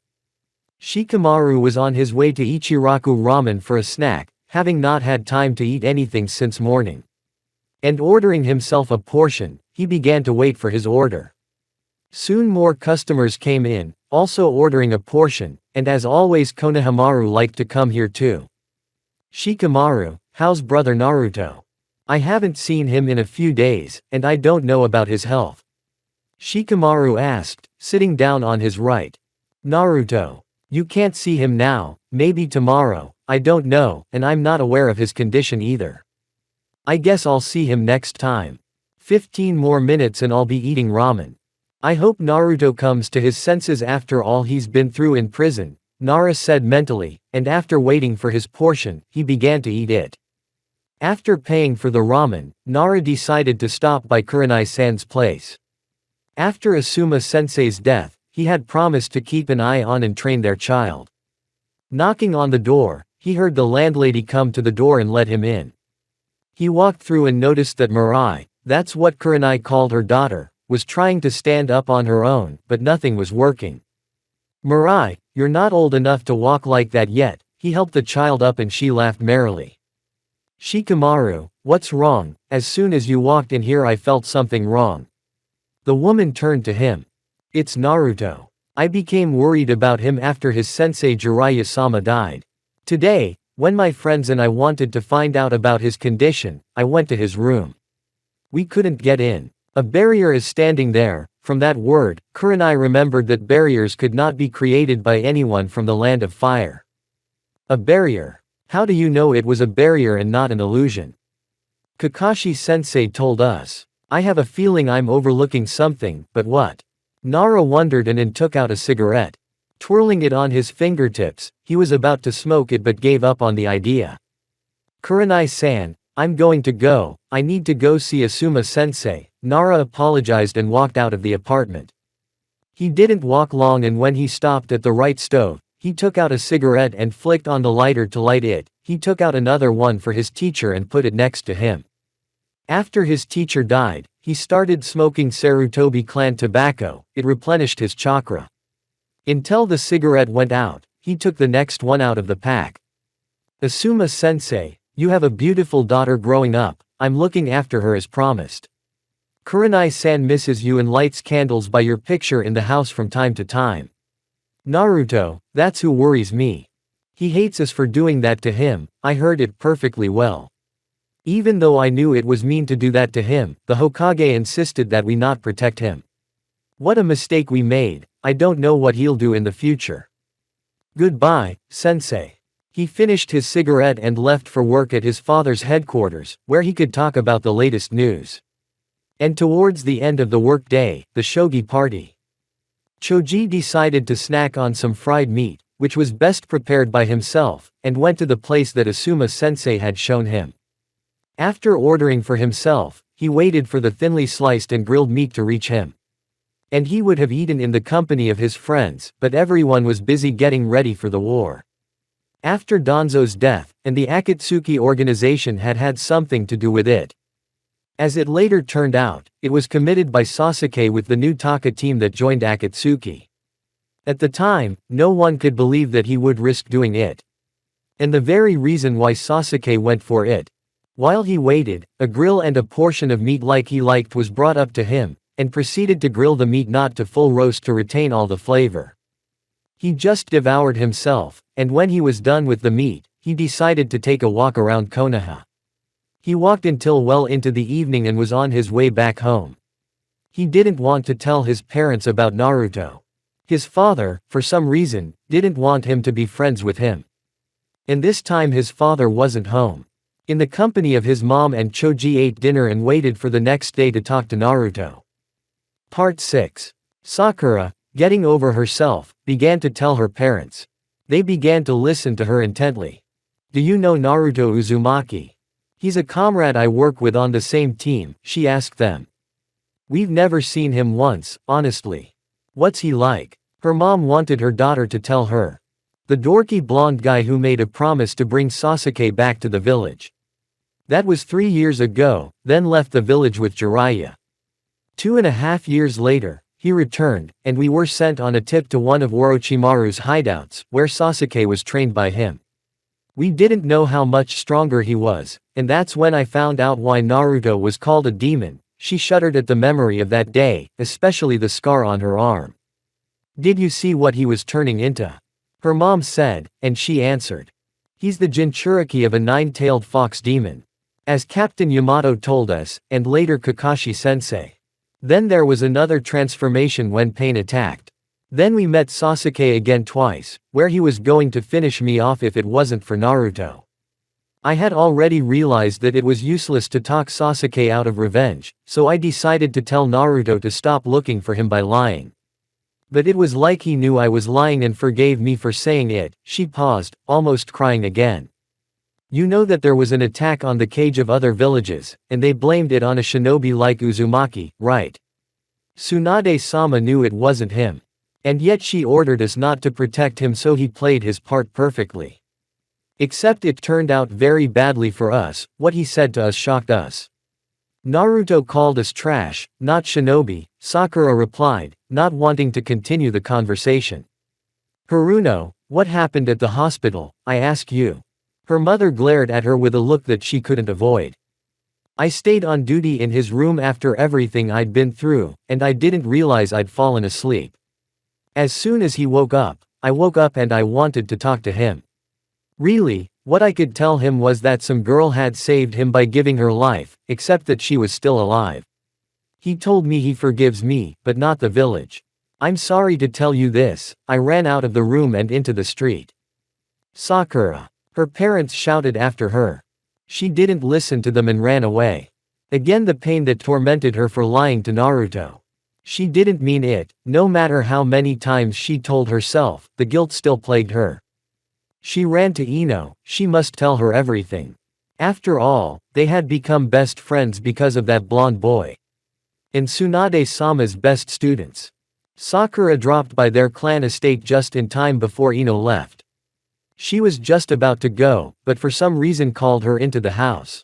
Shikamaru was on his way to Ichiraku Ramen for a snack, having not had time to eat anything since morning. And ordering himself a portion, he began to wait for his order. Soon more customers came in, also ordering a portion, and as always Konohamaru liked to come here too. "Shikamaru, how's brother Naruto? I haven't seen him in a few days, and I don't know about his health." Shikamaru asked, sitting down on his right. "Naruto. You can't see him now, maybe tomorrow, I don't know, and I'm not aware of his condition either. I guess I'll see him next time. 15 more minutes and I'll be eating ramen. I hope Naruto comes to his senses after all he's been through in prison," Nara said mentally, and after waiting for his portion, he began to eat it. After paying for the ramen, Nara decided to stop by Kurenai-san's place. After Asuma-sensei's death, he had promised to keep an eye on and train their child. Knocking on the door, he heard the landlady come to the door and let him in. He walked through and noticed that Mirai, that's what Kurenai called her daughter, was trying to stand up on her own, but nothing was working. "Mirai, you're not old enough to walk like that yet," he helped the child up and she laughed merrily. "Shikamaru, what's wrong? As soon as you walked in here I felt something wrong." The woman turned to him. "It's Naruto. I became worried about him after his sensei Jiraiya-sama died. Today, when my friends and I wanted to find out about his condition, I went to his room. We couldn't get in. A barrier is standing there." From that word, Kurenai remembered that barriers could not be created by anyone from the land of fire. "A barrier? How do you know it was a barrier and not an illusion?" "Kakashi-sensei told us. I have a feeling I'm overlooking something, but what?" Nara wondered and took out a cigarette. Twirling it on his fingertips, he was about to smoke it but gave up on the idea. "Kurenai-san, I'm going to go, I need to go see Asuma-sensei," Nara apologized and walked out of the apartment. He didn't walk long and when he stopped at the right stove, he took out a cigarette and flicked on the lighter to light it. He took out another one for his teacher and put it next to him. After his teacher died, he started smoking Sarutobi clan tobacco. It replenished his chakra. Until the cigarette went out, he took the next one out of the pack. "Asuma-sensei, you have a beautiful daughter growing up, I'm looking after her as promised. Kurenai-san misses you and lights candles by your picture in the house from time to time. Naruto, that's who worries me. He hates us for doing that to him, I heard it perfectly well. Even though I knew it was mean to do that to him, the Hokage insisted that we not protect him. What a mistake we made, I don't know what he'll do in the future. Goodbye, sensei." He finished his cigarette and left for work at his father's headquarters, where he could talk about the latest news. And towards the end of the work day, the shogi party. Choji decided to snack on some fried meat, which was best prepared by himself, and went to the place that Asuma-sensei had shown him. After ordering for himself, he waited for the thinly sliced and grilled meat to reach him. And he would have eaten in the company of his friends, but everyone was busy getting ready for the war. After Danzo's death, and the Akatsuki organization had had something to do with it. As it later turned out, it was committed by Sasuke with the new Taka team that joined Akatsuki. At the time, no one could believe that he would risk doing it. And the very reason why Sasuke went for it. While he waited, a grill and a portion of meat like he liked was brought up to him, and proceeded to grill the meat not to full roast to retain all the flavor. He just devoured himself, and when he was done with the meat, he decided to take a walk around Konoha. He walked until well into the evening and was on his way back home. He didn't want to tell his parents about Naruto. His father, for some reason, didn't want him to be friends with him. And this time his father wasn't home. In the company of his mom and Choji ate dinner and waited for the next day to talk to Naruto. Part 6. Sakura, getting over herself, began to tell her parents. They began to listen to her intently. "Do you know Naruto Uzumaki? He's a comrade I work with on the same team," she asked them. "We've never seen him once, honestly. What's he like?" Her mom wanted her daughter to tell her. "The dorky blonde guy who made a promise to bring Sasuke back to the village. That was 3 years ago, then left the village with Jiraiya. 2.5 years later, he returned, and we were sent on a tip to one of Orochimaru's hideouts, where Sasuke was trained by him. We didn't know how much stronger he was, and that's when I found out why Naruto was called a demon. She shuddered at the memory of that day, especially the scar on her arm. Did you see what he was turning into? Her mom said, and she answered. He's the Jinchuriki of a nine-tailed fox demon. As Captain Yamato told us, and later Kakashi-sensei. Then there was another transformation when Pain attacked. Then we met Sasuke again twice, where he was going to finish me off if it wasn't for Naruto. I had already realized that it was useless to talk Sasuke out of revenge, so I decided to tell Naruto to stop looking for him by lying. But it was like he knew I was lying and forgave me for saying it. She paused, almost crying again. You know that there was an attack on the cage of other villages, and they blamed it on a shinobi like Uzumaki, right? Tsunade-sama knew it wasn't him. And yet she ordered us not to protect him, so he played his part perfectly. Except it turned out very badly for us. What he said to us shocked us. Naruto called us trash, not shinobi, Sakura replied, not wanting to continue the conversation. Haruno, what happened at the hospital, I ask you. Her mother glared at her with a look that she couldn't avoid. I stayed on duty in his room after everything I'd been through, and I didn't realize I'd fallen asleep. As soon as he woke up, I woke up and I wanted to talk to him. Really, what I could tell him was that some girl had saved him by giving her life, except that she was still alive. He told me he forgives me, but not the village. I'm sorry to tell you this. I ran out of the room and into the street. Sakura. Her parents shouted after her. She didn't listen to them and ran away. Again the pain that tormented her for lying to Naruto. She didn't mean it. No matter how many times she told herself, the guilt still plagued her. She ran to Ino. She must tell her everything. After all, they had become best friends because of that blonde boy. And Tsunade-sama's best students. Sakura dropped by their clan estate just in time before Ino left. She was just about to go, but for some reason called her into the house.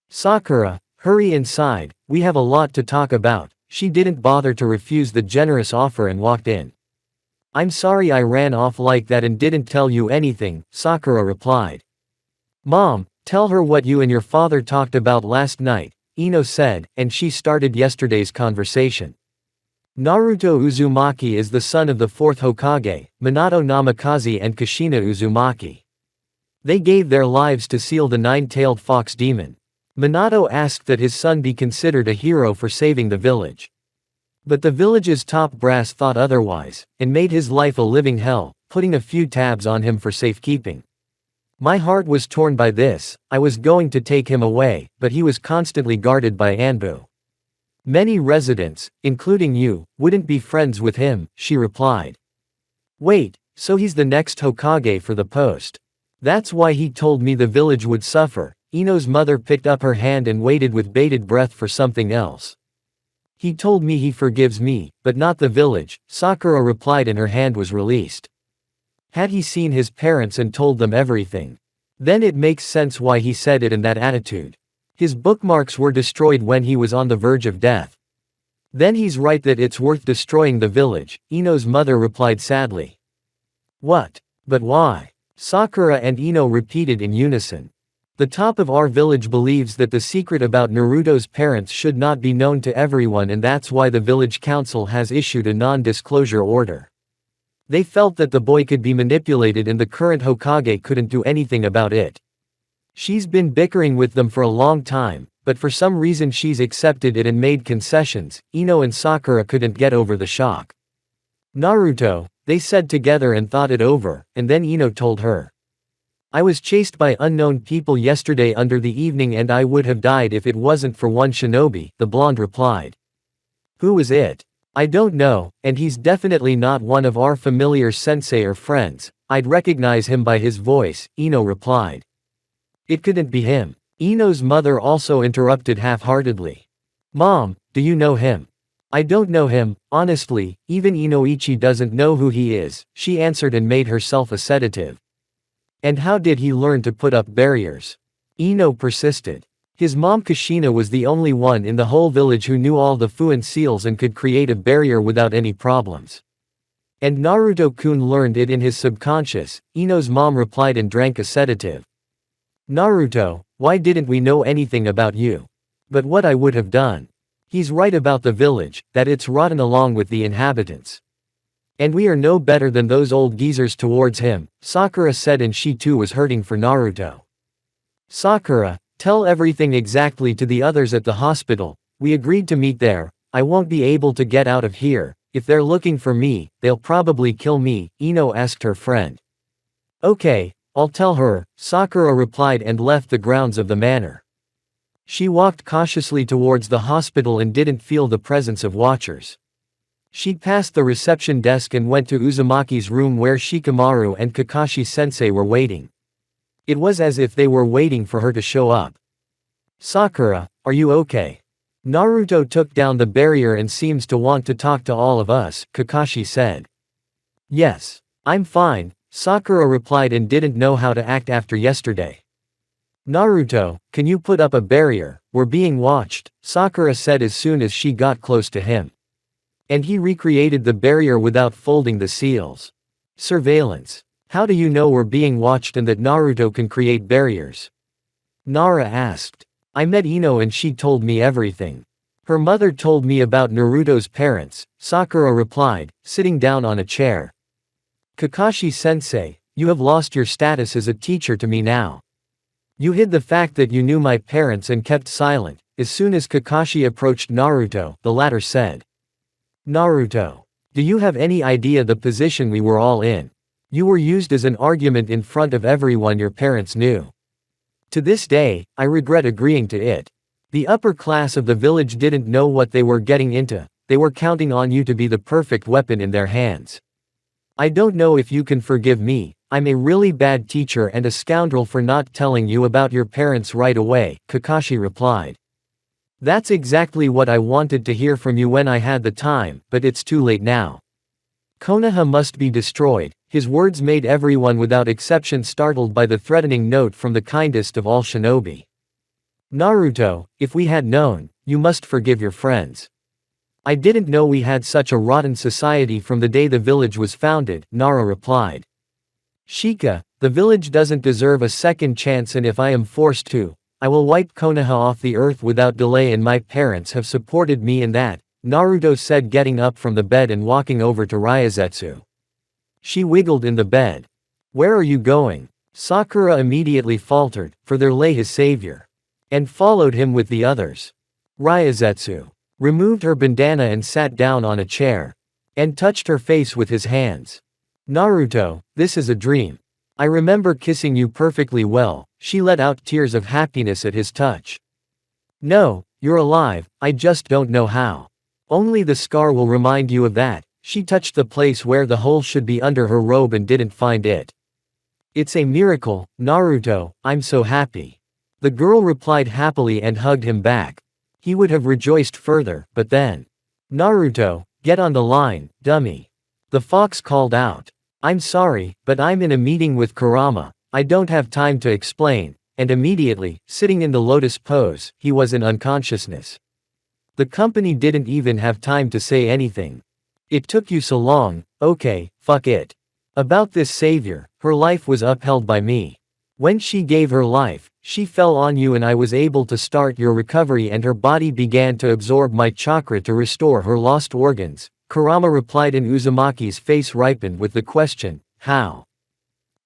Sakura, hurry inside, we have a lot to talk about. She didn't bother to refuse the generous offer and walked in. I'm sorry I ran off like that and didn't tell you anything, Sakura replied. Mom, tell her what you and your father talked about last night, Ino said, and she started yesterday's conversation. Naruto Uzumaki is the son of the fourth Hokage, Minato Namikaze and Kushina Uzumaki. They gave their lives to seal the nine-tailed fox demon. Minato asked that his son be considered a hero for saving the village. But the village's top brass thought otherwise, and made his life a living hell, putting a few tabs on him for safekeeping. My heart was torn by this. I was going to take him away, but he was constantly guarded by Anbu. Many residents, including you, wouldn't be friends with him, she replied. Wait, so he's the next Hokage for the post. That's why he told me the village would suffer. Ino's mother picked up her hand and waited with bated breath for something else. He told me he forgives me, but not the village, Sakura replied, and her hand was released. Had he seen his parents and told them everything? Then it makes sense why he said it in that attitude. His bookmarks were destroyed when he was on the verge of death. Then he's right that it's worth destroying the village, Ino's mother replied sadly. What? But why? Sakura and Ino repeated in unison. The top of our village believes that the secret about Naruto's parents should not be known to everyone, and that's why the village council has issued a non-disclosure order. They felt that the boy could be manipulated and the current Hokage couldn't do anything about it. She's been bickering with them for a long time, but for some reason she's accepted it and made concessions. Ino and Sakura couldn't get over the shock. Naruto, they said together and thought it over, and then Ino told her. I was chased by unknown people yesterday under the evening and I would have died if it wasn't for one shinobi, the blonde replied. Who was it? I don't know, and he's definitely not one of our familiar sensei or friends. I'd recognize him by his voice, Ino replied. It couldn't be him. Ino's mother also interrupted half-heartedly. Mom, do you know him? I don't know him, honestly, even Inoichi doesn't know who he is, she answered and made herself a sedative. And how did he learn to put up barriers? Ino persisted. His mom Kushina was the only one in the whole village who knew all the Fuin seals and could create a barrier without any problems. And Naruto-kun learned it in his subconscious, Ino's mom replied and drank a sedative. Naruto, why didn't we know anything about you? But what I would have done. He's right about the village, that it's rotten along with the inhabitants. And we are no better than those old geezers towards him, Sakura said, and she too was hurting for Naruto. Sakura, tell everything exactly to the others at the hospital. We agreed to meet there. I won't be able to get out of here. If they're looking for me, they'll probably kill me, Ino asked her friend. Okay, I'll tell her, Sakura replied and left the grounds of the manor. She walked cautiously towards the hospital and didn't feel the presence of watchers. She passed the reception desk and went to Uzumaki's room where Shikamaru and Kakashi-sensei were waiting. It was as if they were waiting for her to show up. Sakura, are you okay? Naruto took down the barrier and seems to want to talk to all of us, Kakashi said. Yes. I'm fine, Sakura replied and didn't know how to act after yesterday. Naruto, can you put up a barrier? We're being watched, Sakura said as soon as she got close to him. And he recreated the barrier without folding the seals. Surveillance. How do you know we're being watched and that Naruto can create barriers? Nara asked. I met Ino and she told me everything. Her mother told me about Naruto's parents, Sakura replied, sitting down on a chair. Kakashi-sensei, you have lost your status as a teacher to me now. You hid the fact that you knew my parents and kept silent. As soon as Kakashi approached Naruto, the latter said. Naruto. Do you have any idea the position we were all in? You were used as an argument in front of everyone your parents knew. To this day, I regret agreeing to it. The upper class of the village didn't know what they were getting into. They were counting on you to be the perfect weapon in their hands. I don't know if you can forgive me. I'm a really bad teacher and a scoundrel for not telling you about your parents right away, Kakashi replied. That's exactly what I wanted to hear from you when I had the time, but it's too late now. Konoha must be destroyed. His words made everyone without exception startled by the threatening note from the kindest of all shinobi. Naruto, if we had known, you must forgive your friends. I didn't know we had such a rotten society from the day the village was founded, Nara replied. Shika, the village doesn't deserve a second chance, and if I am forced to, I will wipe Konoha off the earth without delay, and my parents have supported me in that, Naruto said, getting up from the bed and walking over to Ryazetsu. She wiggled in the bed. Where are you going? Sakura immediately faltered, for there lay his savior. And followed him with the others. Ryazetsu removed her bandana and sat down on a chair. And touched her face with his hands. Naruto, this is a dream. I remember kissing you perfectly well. She let out tears of happiness at his touch. No, you're alive, I just don't know how. Only the scar will remind you of that. She touched the place where the hole should be under her robe and didn't find it. It's a miracle, Naruto, I'm so happy. The girl replied happily and hugged him back. He would have rejoiced further, but then. Naruto, get on the line, dummy. The fox called out. I'm sorry, but I'm in a meeting with Kurama. I don't have time to explain, and immediately, sitting in the lotus pose, he was in unconsciousness. The company didn't even have time to say anything. It took you so long, okay, fuck it. About this savior, her life was upheld by me. When she gave her life, she fell on you and I was able to start your recovery and her body began to absorb my chakra to restore her lost organs, Kurama replied, and Uzumaki's face ripened with the question, how?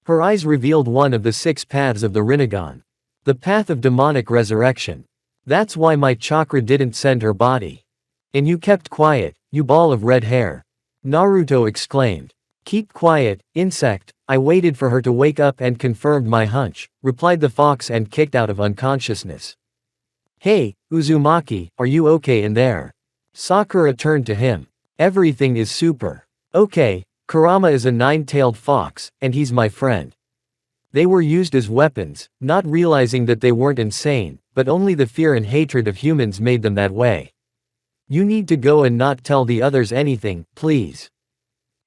Her eyes revealed one of the 6 paths of the Rinnegan. The path of demonic resurrection. That's why my chakra didn't send her body. And you kept quiet, you ball of red hair. Naruto exclaimed. Keep quiet, insect, I waited for her to wake up and confirmed my hunch, replied the fox and kicked out of unconsciousness. Hey, Uzumaki, are you okay in there? Sakura turned to him. Everything is super. Okay, Kurama is a 9-tailed fox, and he's my friend. They were used as weapons, not realizing that they weren't insane, but only the fear and hatred of humans made them that way. You need to go and not tell the others anything, please.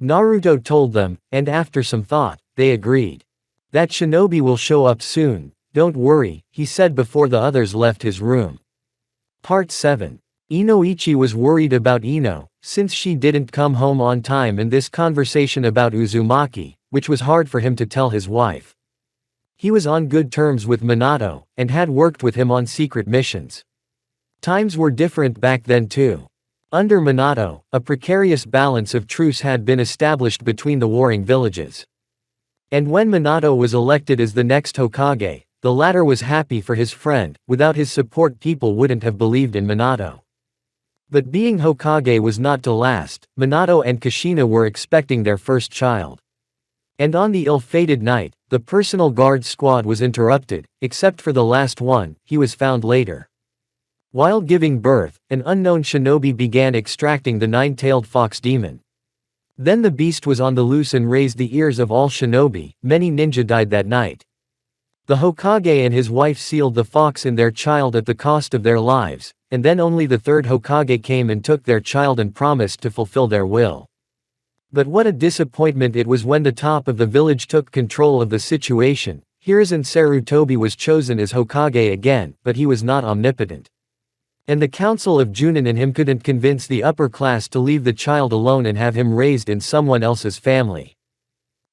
Naruto told them, and after some thought, they agreed. That shinobi will show up soon, don't worry, he said before the others left his room. Part 7. Inoichi was worried about Ino, since she didn't come home on time, and this conversation about Uzumaki, which was hard for him to tell his wife. He was on good terms with Minato, and had worked with him on secret missions. Times were different back then too. Under Minato, a precarious balance of truce had been established between the warring villages. And when Minato was elected as the next Hokage, the latter was happy for his friend. Without his support, people wouldn't have believed in Minato. But being Hokage was not to last. Minato and Kushina were expecting their first child. And on the ill-fated night, the personal guard squad was interrupted, except for the last one. He was found later. While giving birth, an unknown shinobi began extracting the nine-tailed fox demon. Then the beast was on the loose and raised the ears of all shinobi. Many ninja died that night. The Hokage and his wife sealed the fox in their child at the cost of their lives, and then only the third Hokage came and took their child and promised to fulfill their will. But what a disappointment it was when the top of the village took control of the situation. Hiruzen Sarutobi was chosen as Hokage again, but he was not omnipotent. And the council of Junin and him couldn't convince the upper class to leave the child alone and have him raised in someone else's family.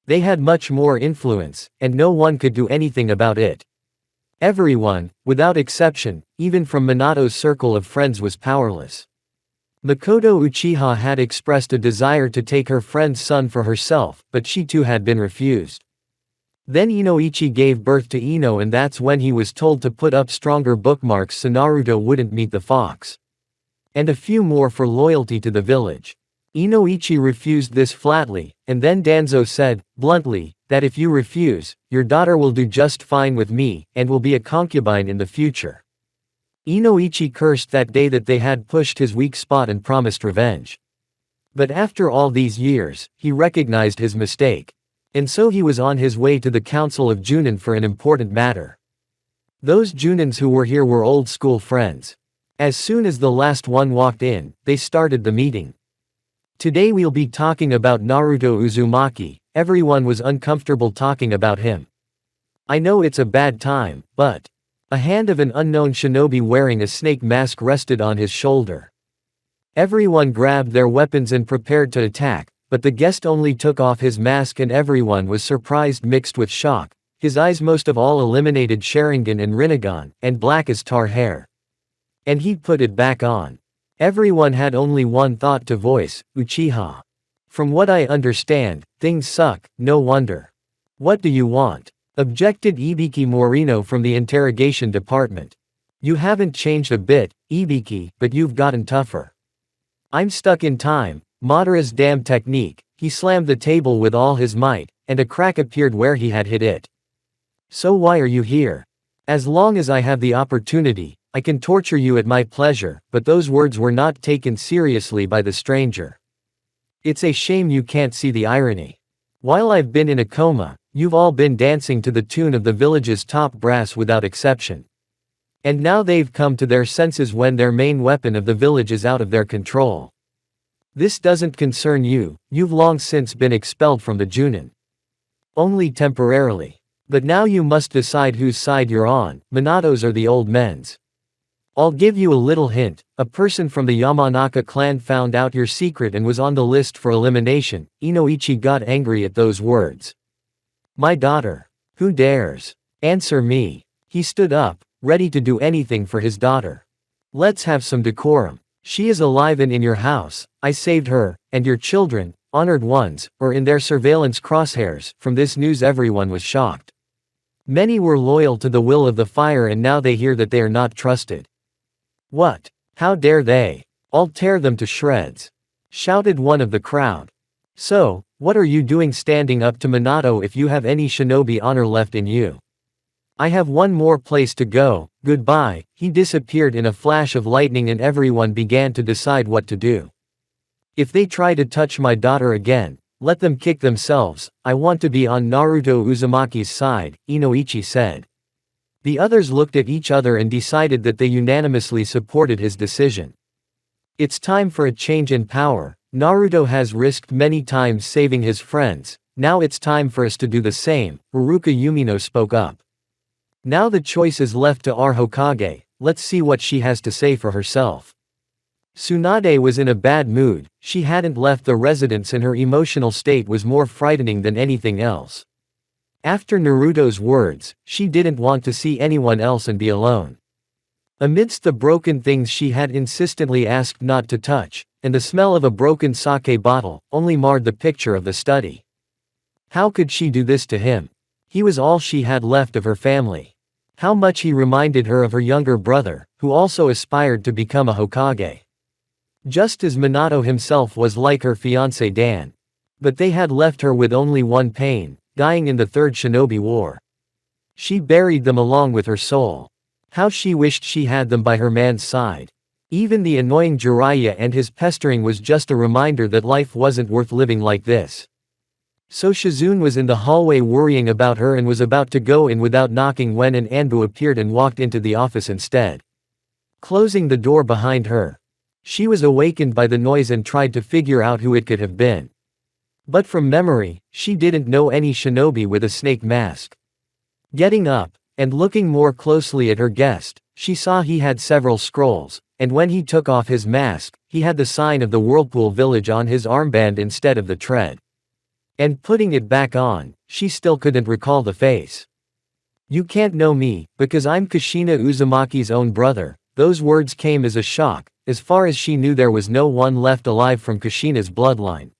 They had much more influence, and no one could do anything about it. Everyone, without exception, even from Minato's circle of friends, was powerless. Makoto Uchiha had expressed a desire to take her friend's son for herself, but she too had been refused. Then Inoichi gave birth to Ino, and that's when he was told to put up stronger bookmarks so Naruto wouldn't meet the fox. And a few more for loyalty to the village. Inoichi refused this flatly, and then Danzo said, bluntly, that if you refuse, your daughter will do just fine with me, and will be a concubine in the future. Inoichi cursed that day that they had pushed his weak spot and promised revenge. But after all these years, he recognized his mistake. And so he was on his way to the Council of Junin for an important matter. Those Junins who were here were old school friends. As soon as the last one walked in, they started the meeting. Today we'll be talking about Naruto Uzumaki. Everyone was uncomfortable talking about him. I know it's a bad time, but... A hand of an unknown shinobi wearing a snake mask rested on his shoulder. Everyone grabbed their weapons and prepared to attack, but the guest only took off his mask and everyone was surprised mixed with shock. His eyes most of all eliminated Sharingan and Rinnegan, and black as tar hair. And he put it back on. Everyone had only one thought to voice, Uchiha. From what I understand, things suck, no wonder. What do you want? Objected Ibiki Morino from the interrogation department. You haven't changed a bit, Ibiki, but you've gotten tougher. I'm stuck in time. Madara's damn technique. He slammed the table with all his might, and a crack appeared where he had hit it. So why are you here? As long as I have the opportunity, I can torture you at my pleasure, but those words were not taken seriously by the stranger. It's a shame you can't see the irony. While I've been in a coma, you've all been dancing to the tune of the village's top brass without exception. And now they've come to their senses when their main weapon of the village is out of their control. This doesn't concern you, you've long since been expelled from the Junin. Only temporarily. But now you must decide whose side you're on, Minato's or the old men's. I'll give you a little hint. A person from the Yamanaka clan found out your secret and was on the list for elimination. Inoichi got angry at those words. My daughter. Who dares? Answer me. He stood up, ready to do anything for his daughter. Let's have some decorum. She is alive and in your house. I saved her, and your children, honored ones, or in their surveillance crosshairs. From this news everyone was shocked. Many were loyal to the will of the fire and now they hear that they are not trusted. What? How dare they? I'll tear them to shreds. Shouted one of the crowd. So, what are you doing standing up to Minato if you have any shinobi honor left in you? I have one more place to go, goodbye. He disappeared in a flash of lightning and everyone began to decide what to do. If they try to touch my daughter again, let them kick themselves. I want to be on Naruto Uzumaki's side, Inoichi said. The others looked at each other and decided that they unanimously supported his decision. It's time for a change in power. Naruto has risked many times saving his friends. Now it's time for us to do the same, Haruka Yumino spoke up. Now the choice is left to our Hokage. Let's see what she has to say for herself. Tsunade was in a bad mood. She hadn't left the residence and her emotional state was more frightening than anything else. After Naruto's words, she didn't want to see anyone else and be alone. Amidst the broken things she had insistently asked not to touch, and the smell of a broken sake bottle, only marred the picture of the study. How could she do this to him? He was all she had left of her family. How much he reminded her of her younger brother, who also aspired to become a Hokage. Just as Minato himself was like her fiancé Dan. But they had left her with only one pain, dying in the Third Shinobi War. She buried them along with her soul. How she wished she had them by her man's side. Even the annoying Jiraiya and his pestering was just a reminder that life wasn't worth living like this. So Shizune was in the hallway worrying about her and was about to go in without knocking when an Anbu appeared and walked into the office instead. Closing the door behind her. She was awakened by the noise and tried to figure out who it could have been. But from memory, she didn't know any shinobi with a snake mask. Getting up, and looking more closely at her guest, she saw he had several scrolls, and when he took off his mask, he had the sign of the Whirlpool Village on his armband instead of the tread. And putting it back on, she still couldn't recall the face. "You can't know me, because I'm Kushina Uzumaki's own brother." Those words came as a shock. As far as she knew there was no one left alive from Kushina's bloodline.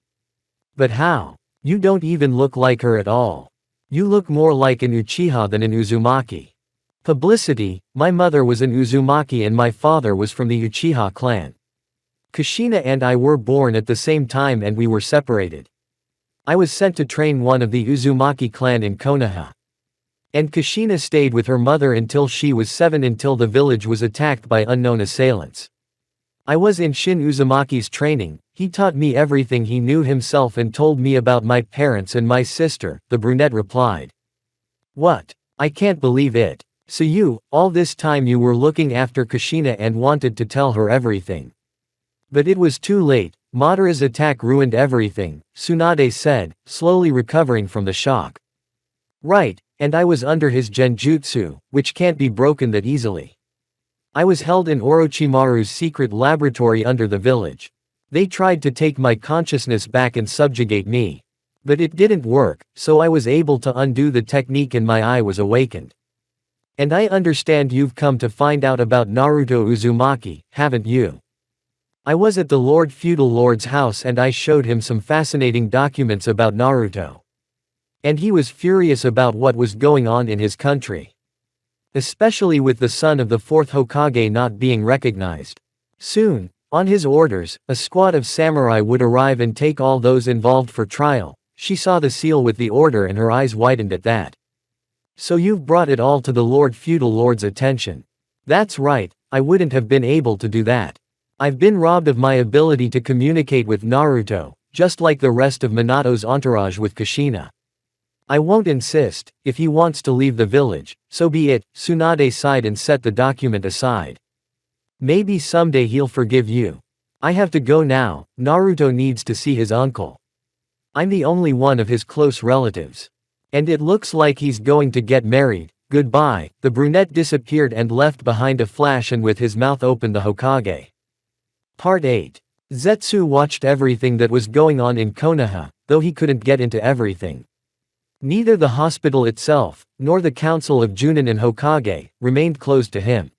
But how? You don't even look like her at all. You look more like an Uchiha than an Uzumaki. Publicity: my mother was an Uzumaki and my father was from the Uchiha clan. Kushina and I were born at the same time and we were separated. I was sent to train one of the Uzumaki clan in Konoha. And Kushina stayed with her mother until she was 7 until the village was attacked by unknown assailants. I was in Shin Uzumaki's training. He taught me everything he knew himself and told me about my parents and my sister, the brunette replied. What? I can't believe it. So all this time you were looking after Kushina and wanted to tell her everything. But it was too late. Madara's attack ruined everything, Tsunade said, slowly recovering from the shock. Right, and I was under his genjutsu, which can't be broken that easily. I was held in Orochimaru's secret laboratory under the village. They tried to take my consciousness back and subjugate me. But it didn't work, so I was able to undo the technique and my eye was awakened. And I understand you've come to find out about Naruto Uzumaki, haven't you? I was at the Lord Feudal Lord's house and I showed him some fascinating documents about Naruto. And he was furious about what was going on in his country. Especially with the son of the 4th Hokage not being recognized. Soon, on his orders, a squad of samurai would arrive and take all those involved for trial. She saw the seal with the order and her eyes widened at that. So you've brought it all to the Lord Feudal Lord's attention. That's right, I wouldn't have been able to do that. I've been robbed of my ability to communicate with Naruto, just like the rest of Minato's entourage with Kushina. I won't insist. If he wants to leave the village, so be it. Tsunade sighed and set the document aside. Maybe someday he'll forgive you. I have to go now. Naruto needs to see his uncle. I'm the only one of his close relatives. And it looks like he's going to get married. Goodbye. The brunette disappeared and left behind a flash and with his mouth open the Hokage. Part 8. Zetsu watched everything that was going on in Konoha, though he couldn't get into everything. Neither the hospital itself, nor the council of Junin and Hokage, remained closed to him.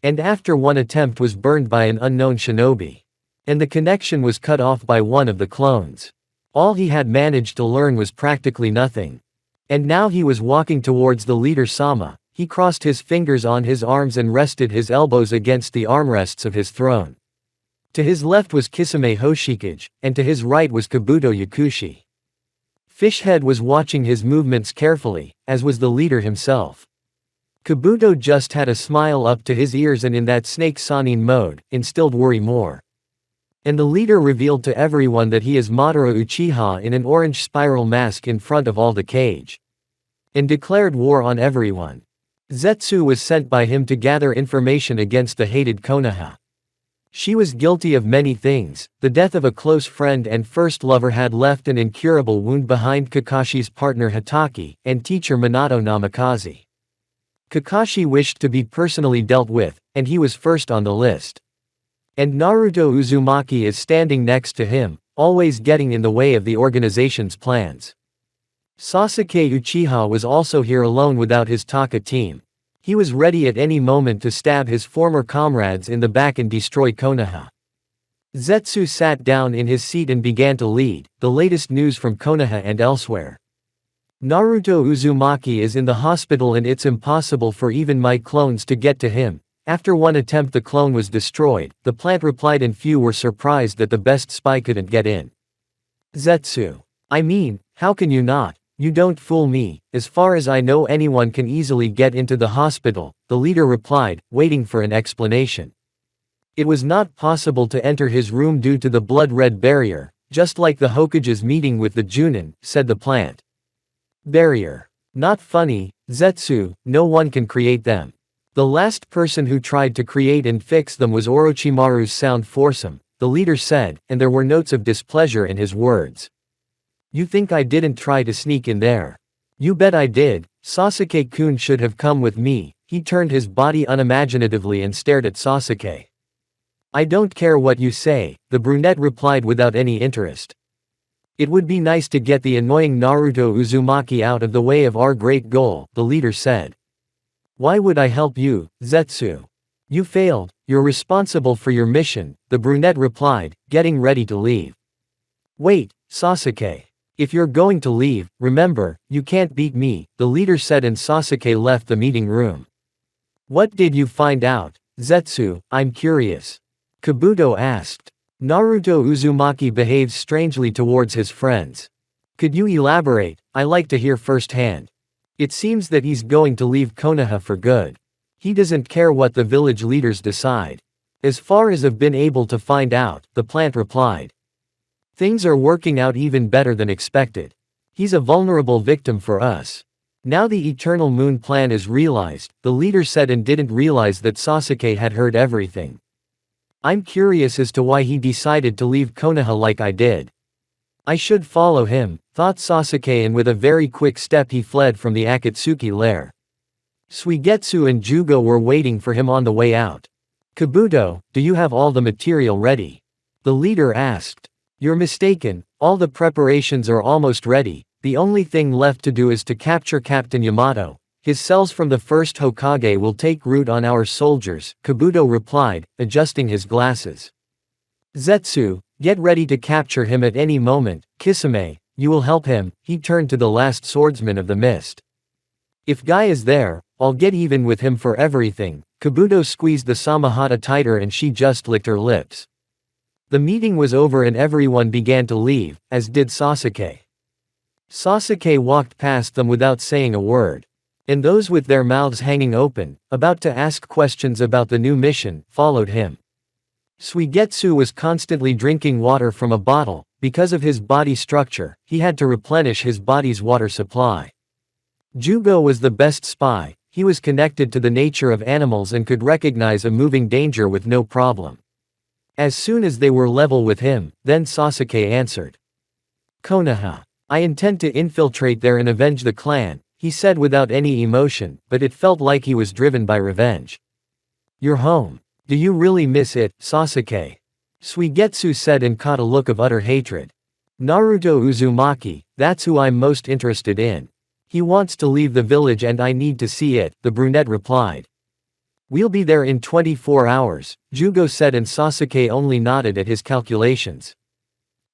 And after one attempt was burned by an unknown shinobi. And the connection was cut off by one of the clones. All he had managed to learn was practically nothing. And now he was walking towards the leader Sama. He crossed his fingers on his arms and rested his elbows against the armrests of his throne. To his left was Kisame Hoshikage, and to his right was Kabuto Yakushi. Fishhead was watching his movements carefully, as was the leader himself. Kabuto just had a smile up to his ears and in that snake Sanin mode, instilled worry more. And the leader revealed to everyone that he is Madara Uchiha in an orange spiral mask in front of all the cage. And declared war on everyone. Zetsu was sent by him to gather information against the hated Konoha. She was guilty of many things. The death of a close friend and first lover had left an incurable wound behind Kakashi's partner Hitaki, and teacher Minato Namikaze. Kakashi wished to be personally dealt with, and he was first on the list. And Naruto Uzumaki is standing next to him, always getting in the way of the organization's plans. Sasuke Uchiha was also here alone without his Taka team. He was ready at any moment to stab his former comrades in the back and destroy Konoha. Zetsu sat down in his seat and began to lead, the latest news from Konoha and elsewhere. Naruto Uzumaki is in the hospital and it's impossible for even my clones to get to him. After one attempt the clone was destroyed, the plant replied, and few were surprised that the best spy couldn't get in. Zetsu. I mean, how can you not? You don't fool me. As far as I know anyone can easily get into the hospital, the leader replied, waiting for an explanation. It was not possible to enter his room due to the blood-red barrier, just like the Hokage's meeting with the Junin, said the plant. Barrier. Not funny, Zetsu, no one can create them. The last person who tried to create and fix them was Orochimaru's sound foursome, the leader said, and there were notes of displeasure in his words. You think I didn't try to sneak in there? You bet I did. Sasuke-kun should have come with me. He turned his body unimaginatively and stared at Sasuke. I don't care what you say, the brunette replied without any interest. It would be nice to get the annoying Naruto Uzumaki out of the way of our great goal, the leader said. Why would I help you, Zetsu? You failed, you're responsible for your mission, the brunette replied, getting ready to leave. Wait, Sasuke. If you're going to leave, remember, you can't beat me, the leader said, and Sasuke left the meeting room. What did you find out, Zetsu? I'm curious. Kabuto asked. Naruto Uzumaki behaves strangely towards his friends. Could you elaborate? I like to hear firsthand. It seems that he's going to leave Konoha for good. He doesn't care what the village leaders decide. As far as I've been able to find out, the plant replied. Things are working out even better than expected. He's a vulnerable victim for us. Now the Eternal Moon plan is realized, the leader said, and didn't realize that Sasuke had heard everything. I'm curious as to why he decided to leave Konoha like I did. I should follow him, thought Sasuke, and with a very quick step he fled from the Akatsuki lair. Suigetsu and Jugo were waiting for him on the way out. Kabuto, do you have all the material ready? The leader asked. You're mistaken, all the preparations are almost ready, the only thing left to do is to capture Captain Yamato. His cells from the first Hokage will take root on our soldiers, Kabuto replied, adjusting his glasses. Zetsu, get ready to capture him at any moment. Kisame, you will help him, he turned to the last swordsman of the mist. If Guy is there, I'll get even with him for everything. Kabuto squeezed the Samahata tighter and she just licked her lips. The meeting was over and everyone began to leave, as did Sasuke. Sasuke walked past them without saying a word. And those with their mouths hanging open, about to ask questions about the new mission, followed him. Suigetsu was constantly drinking water from a bottle. Because of his body structure, he had to replenish his body's water supply. Jugo was the best spy. He was connected to the nature of animals and could recognize a moving danger with no problem. As soon as they were level with him, then Sasuke answered. Konoha. I intend to infiltrate there and avenge the clan, he said without any emotion, but it felt like he was driven by revenge. You're home. Do you really miss it, Sasuke? Suigetsu said and caught a look of utter hatred. Naruto Uzumaki, that's who I'm most interested in. He wants to leave the village and I need to see it, the brunette replied. We'll be there in 24 hours, Jugo said, and Sasuke only nodded at his calculations.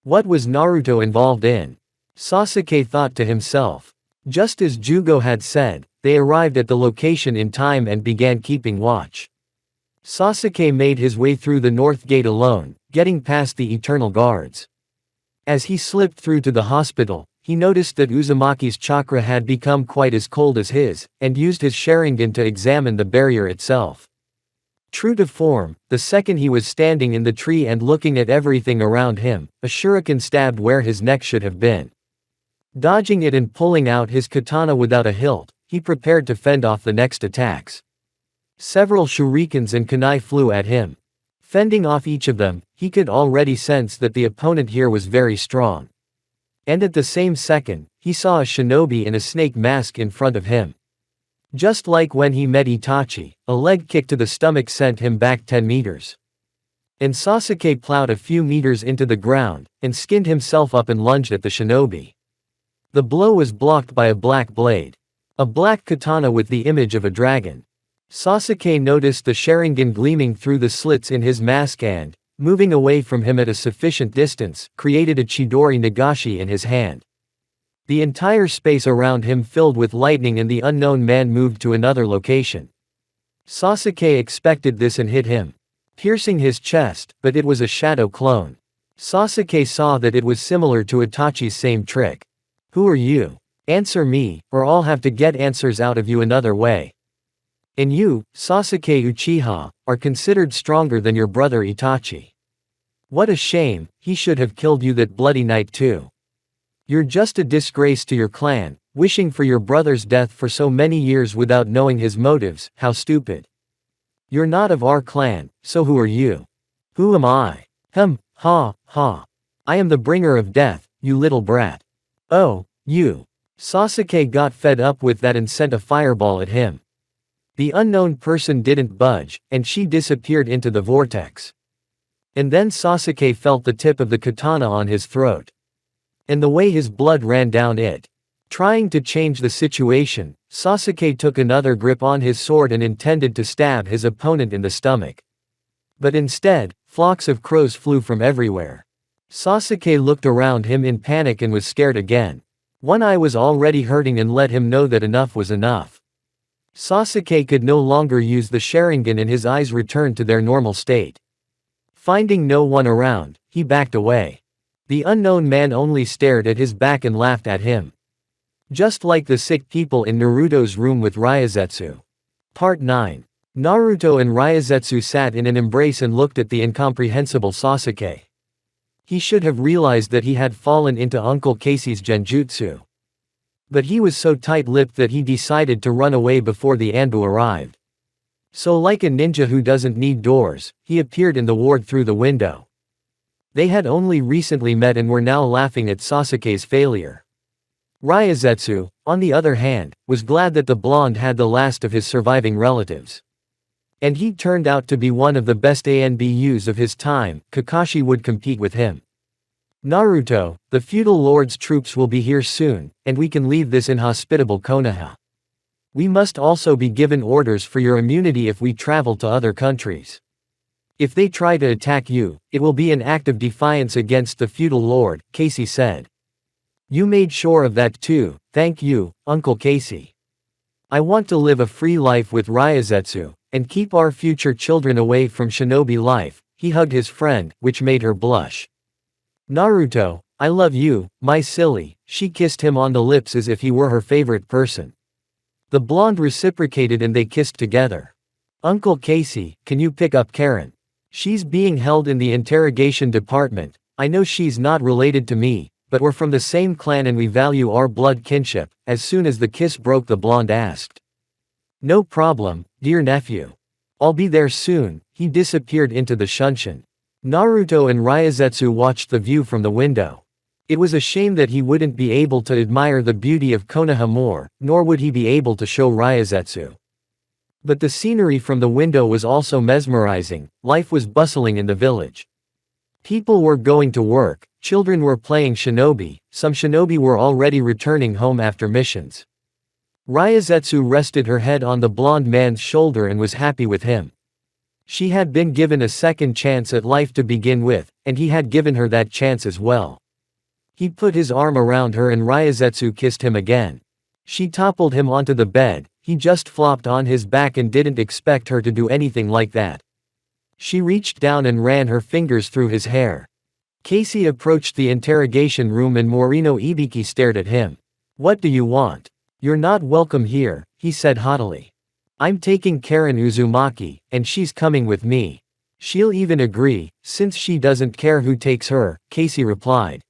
What was Naruto involved in? Sasuke thought to himself. Just as Jugo had said, they arrived at the location in time and began keeping watch. Sasuke made his way through the north gate alone, getting past the eternal guards. As he slipped through to the hospital, he noticed that Uzumaki's chakra had become quite as cold as his, and used his Sharingan to examine the barrier itself. True to form, the second he was standing in the tree and looking at everything around him, a shuriken stabbed where his neck should have been. Dodging it and pulling out his katana without a hilt, he prepared to fend off the next attacks. Several shurikens and kunai flew at him. Fending off each of them, he could already sense that the opponent here was very strong. And at the same second, he saw a shinobi in a snake mask in front of him. Just like when he met Itachi, a leg kick to the stomach sent him back 10 meters. And Sasuke plowed a few meters into the ground, and skinned himself up and lunged at the shinobi. The blow was blocked by a black blade. A black katana with the image of a dragon. Sasuke noticed the Sharingan gleaming through the slits in his mask and, moving away from him at a sufficient distance, created a Chidori Nagashi in his hand. The entire space around him filled with lightning and the unknown man moved to another location. Sasuke expected this and hit him, piercing his chest, but it was a shadow clone. Sasuke saw that it was similar to Itachi's same trick. Who are you? Answer me, or I'll have to get answers out of you another way. And you, Sasuke Uchiha, are considered stronger than your brother Itachi. What a shame, he should have killed you that bloody night too. You're just a disgrace to your clan, wishing for your brother's death for so many years without knowing his motives, how stupid. You're not of our clan, so who are you? Who am I? Ha. I am the bringer of death, you little brat. Oh, you. Sasuke got fed up with that and sent a fireball at him. The unknown person didn't budge, and she disappeared into the vortex. And then Sasuke felt the tip of the katana on his throat. And the way his blood ran down it. Trying to change the situation, Sasuke took another grip on his sword and intended to stab his opponent in the stomach. But instead, flocks of crows flew from everywhere. Sasuke looked around him in panic and was scared again. One eye was already hurting and let him know that enough was enough. Sasuke could no longer use the Sharingan and his eyes returned to their normal state. Finding no one around, he backed away. The unknown man only stared at his back and laughed at him. Just like the sick people in Naruto's room with Ryazetsu. Part 9. Naruto and Ryazetsu sat in an embrace and looked at the incomprehensible Sasuke. He should have realized that he had fallen into Uncle Casey's genjutsu. But he was so tight-lipped that he decided to run away before the Anbu arrived. So like a ninja who doesn't need doors, he appeared in the ward through the window. They had only recently met and were now laughing at Sasuke's failure. Ryazetsu, on the other hand, was glad that the blonde had the last of his surviving relatives. And he turned out to be one of the best ANBUs of his time. Kakashi would compete with him. Naruto, the feudal lord's troops will be here soon, and we can leave this inhospitable Konoha. We must also be given orders for your immunity if we travel to other countries. If they try to attack you, it will be an act of defiance against the feudal lord, Casey said. You made sure of that too, thank you, Uncle Casey. I want to live a free life with Ryazetsu, and keep our future children away from shinobi life. He hugged his friend, which made her blush. Naruto, I love you, my silly, she kissed him on the lips as if he were her favorite person. The blonde reciprocated and they kissed together. Uncle Casey, can you pick up Karen? She's being held in the interrogation department. I know she's not related to me, but we're from the same clan and we value our blood kinship. As soon as the kiss broke, the blonde asked. No problem, dear nephew. I'll be there soon. He disappeared into the shunshin. Naruto and Ryazetsu watched the view from the window. It was a shame that he wouldn't be able to admire the beauty of Konoha more, nor would he be able to show Ryazetsu. But the scenery from the window was also mesmerizing. Life was bustling in the village. People were going to work, children were playing shinobi, some shinobi were already returning home after missions. Ryazetsu rested her head on the blonde man's shoulder and was happy with him. She had been given a second chance at life to begin with, and he had given her that chance as well. He put his arm around her and Ryazetsu kissed him again. She toppled him onto the bed, he just flopped on his back and didn't expect her to do anything like that. She reached down and ran her fingers through his hair. Casey approached the interrogation room and Morino Ibiki stared at him. What do you want? You're not welcome here, he said haughtily. I'm taking Karen Uzumaki, and she's coming with me. She'll even agree, since she doesn't care who takes her, Casey replied.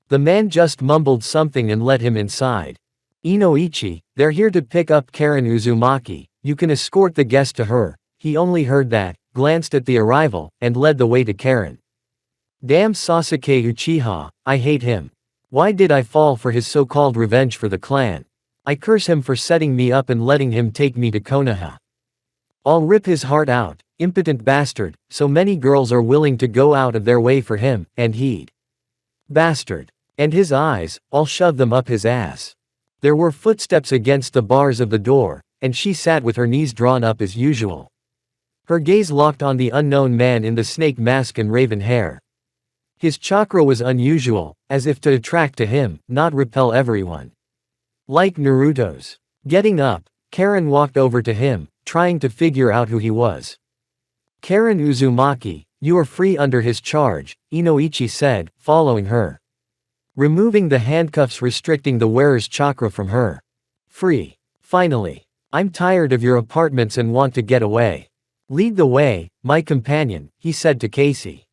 The man just mumbled something and let him inside. Inoichi, they're here to pick up Karen Uzumaki, you can escort the guest to her. He only heard that, glanced at the arrival, and led the way to Karen. Damn Sasuke Uchiha, I hate him. Why did I fall for his so-called revenge for the clan? I curse him for setting me up and letting him take me to Konoha. I'll rip his heart out, impotent bastard, so many girls are willing to go out of their way for him, and he'd. Bastard. And his eyes, I'll shove them up his ass. There were footsteps against the bars of the door, and she sat with her knees drawn up as usual. Her gaze locked on the unknown man in the snake mask and raven hair. His chakra was unusual, as if to attract to him, not repel everyone. Like Naruto's. Getting up, Karen walked over to him, trying to figure out who he was. Karen Uzumaki, you are free under his charge, Inoichi said, following her. Removing the handcuffs restricting the wearer's chakra from her. Free. Finally. I'm tired of your apartments and want to get away. Lead the way, my companion, he said to Casey.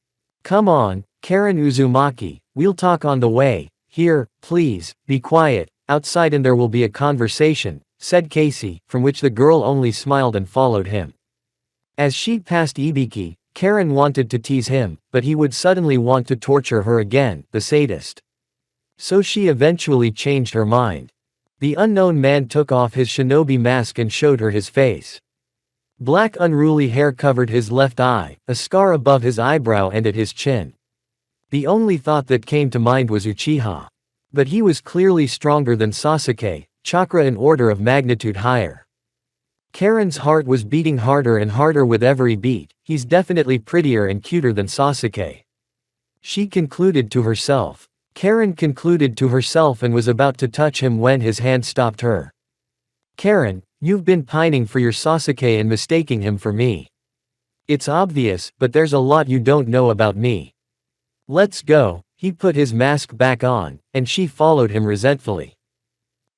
Come on, Karen Uzumaki, we'll talk on the way. Here, please, be quiet, outside and there will be a conversation, said Casey, from which the girl only smiled and followed him. As she passed Ibiki, Karen wanted to tease him, but he would suddenly want to torture her again, the sadist. So she eventually changed her mind. The unknown man took off his shinobi mask and showed her his face. Black unruly hair covered his left eye, a scar above his eyebrow and at his chin. The only thought that came to mind was Uchiha. But he was clearly stronger than Sasuke, chakra an order of magnitude higher. Karen's heart was beating harder and harder with every beat. He's definitely prettier and cuter than Sasuke. She concluded to herself. Karen concluded to herself and was about to touch him when his hand stopped her. Karen, you've been pining for your Sasuke and mistaking him for me. It's obvious, but there's a lot you don't know about me. Let's go. He put his mask back on, and she followed him resentfully.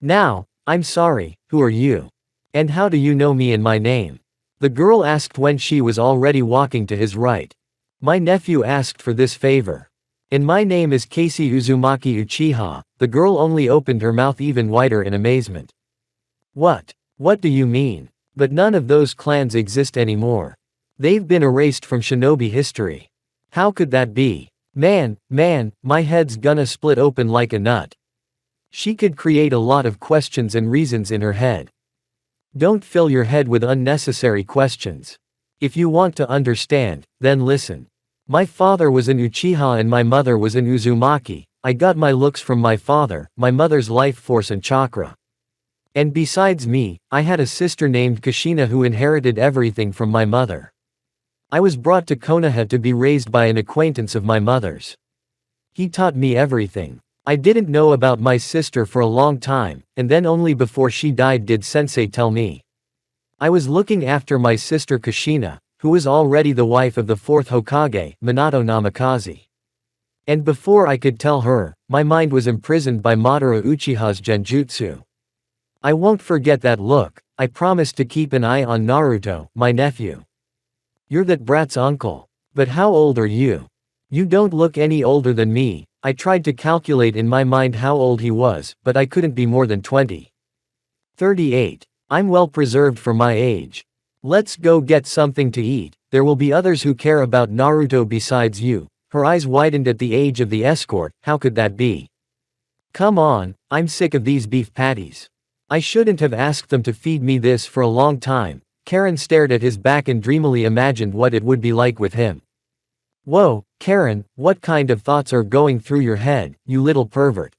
Now, I'm sorry, who are you? And how do you know me and my name? The girl asked when she was already walking to his right. My nephew asked for this favor. And my name is Casey Uzumaki Uchiha. The girl only opened her mouth even wider in amazement. What? What do you mean? But none of those clans exist anymore. They've been erased from shinobi history. How could that be? Man, my head's gonna split open like a nut. She could create a lot of questions and reasons in her head. Don't fill your head with unnecessary questions. If you want to understand, then listen. My father was an Uchiha and my mother was an Uzumaki. I got my looks from my father, my mother's life force and chakra. And besides me, I had a sister named Kushina who inherited everything from my mother. I was brought to Konoha to be raised by an acquaintance of my mother's. He taught me everything. I didn't know about my sister for a long time, and then only before she died did sensei tell me. I was looking after my sister Kushina, who was already the wife of the fourth Hokage, Minato Namikaze. And before I could tell her, my mind was imprisoned by Madara Uchiha's genjutsu. I won't forget that look. I promised to keep an eye on Naruto, my nephew. You're that brat's uncle. But how old are you? You don't look any older than me. I tried to calculate in my mind how old he was, but I couldn't be more than 20. 38. I'm well preserved for my age. Let's go get something to eat. There will be others who care about Naruto besides you. Her eyes widened at the age of the escort. How could that be? Come on, I'm sick of these beef patties. I shouldn't have asked them to feed me this for a long time. Karen stared at his back and dreamily imagined what it would be like with him. Whoa, Karen, what kind of thoughts are going through your head, you little pervert?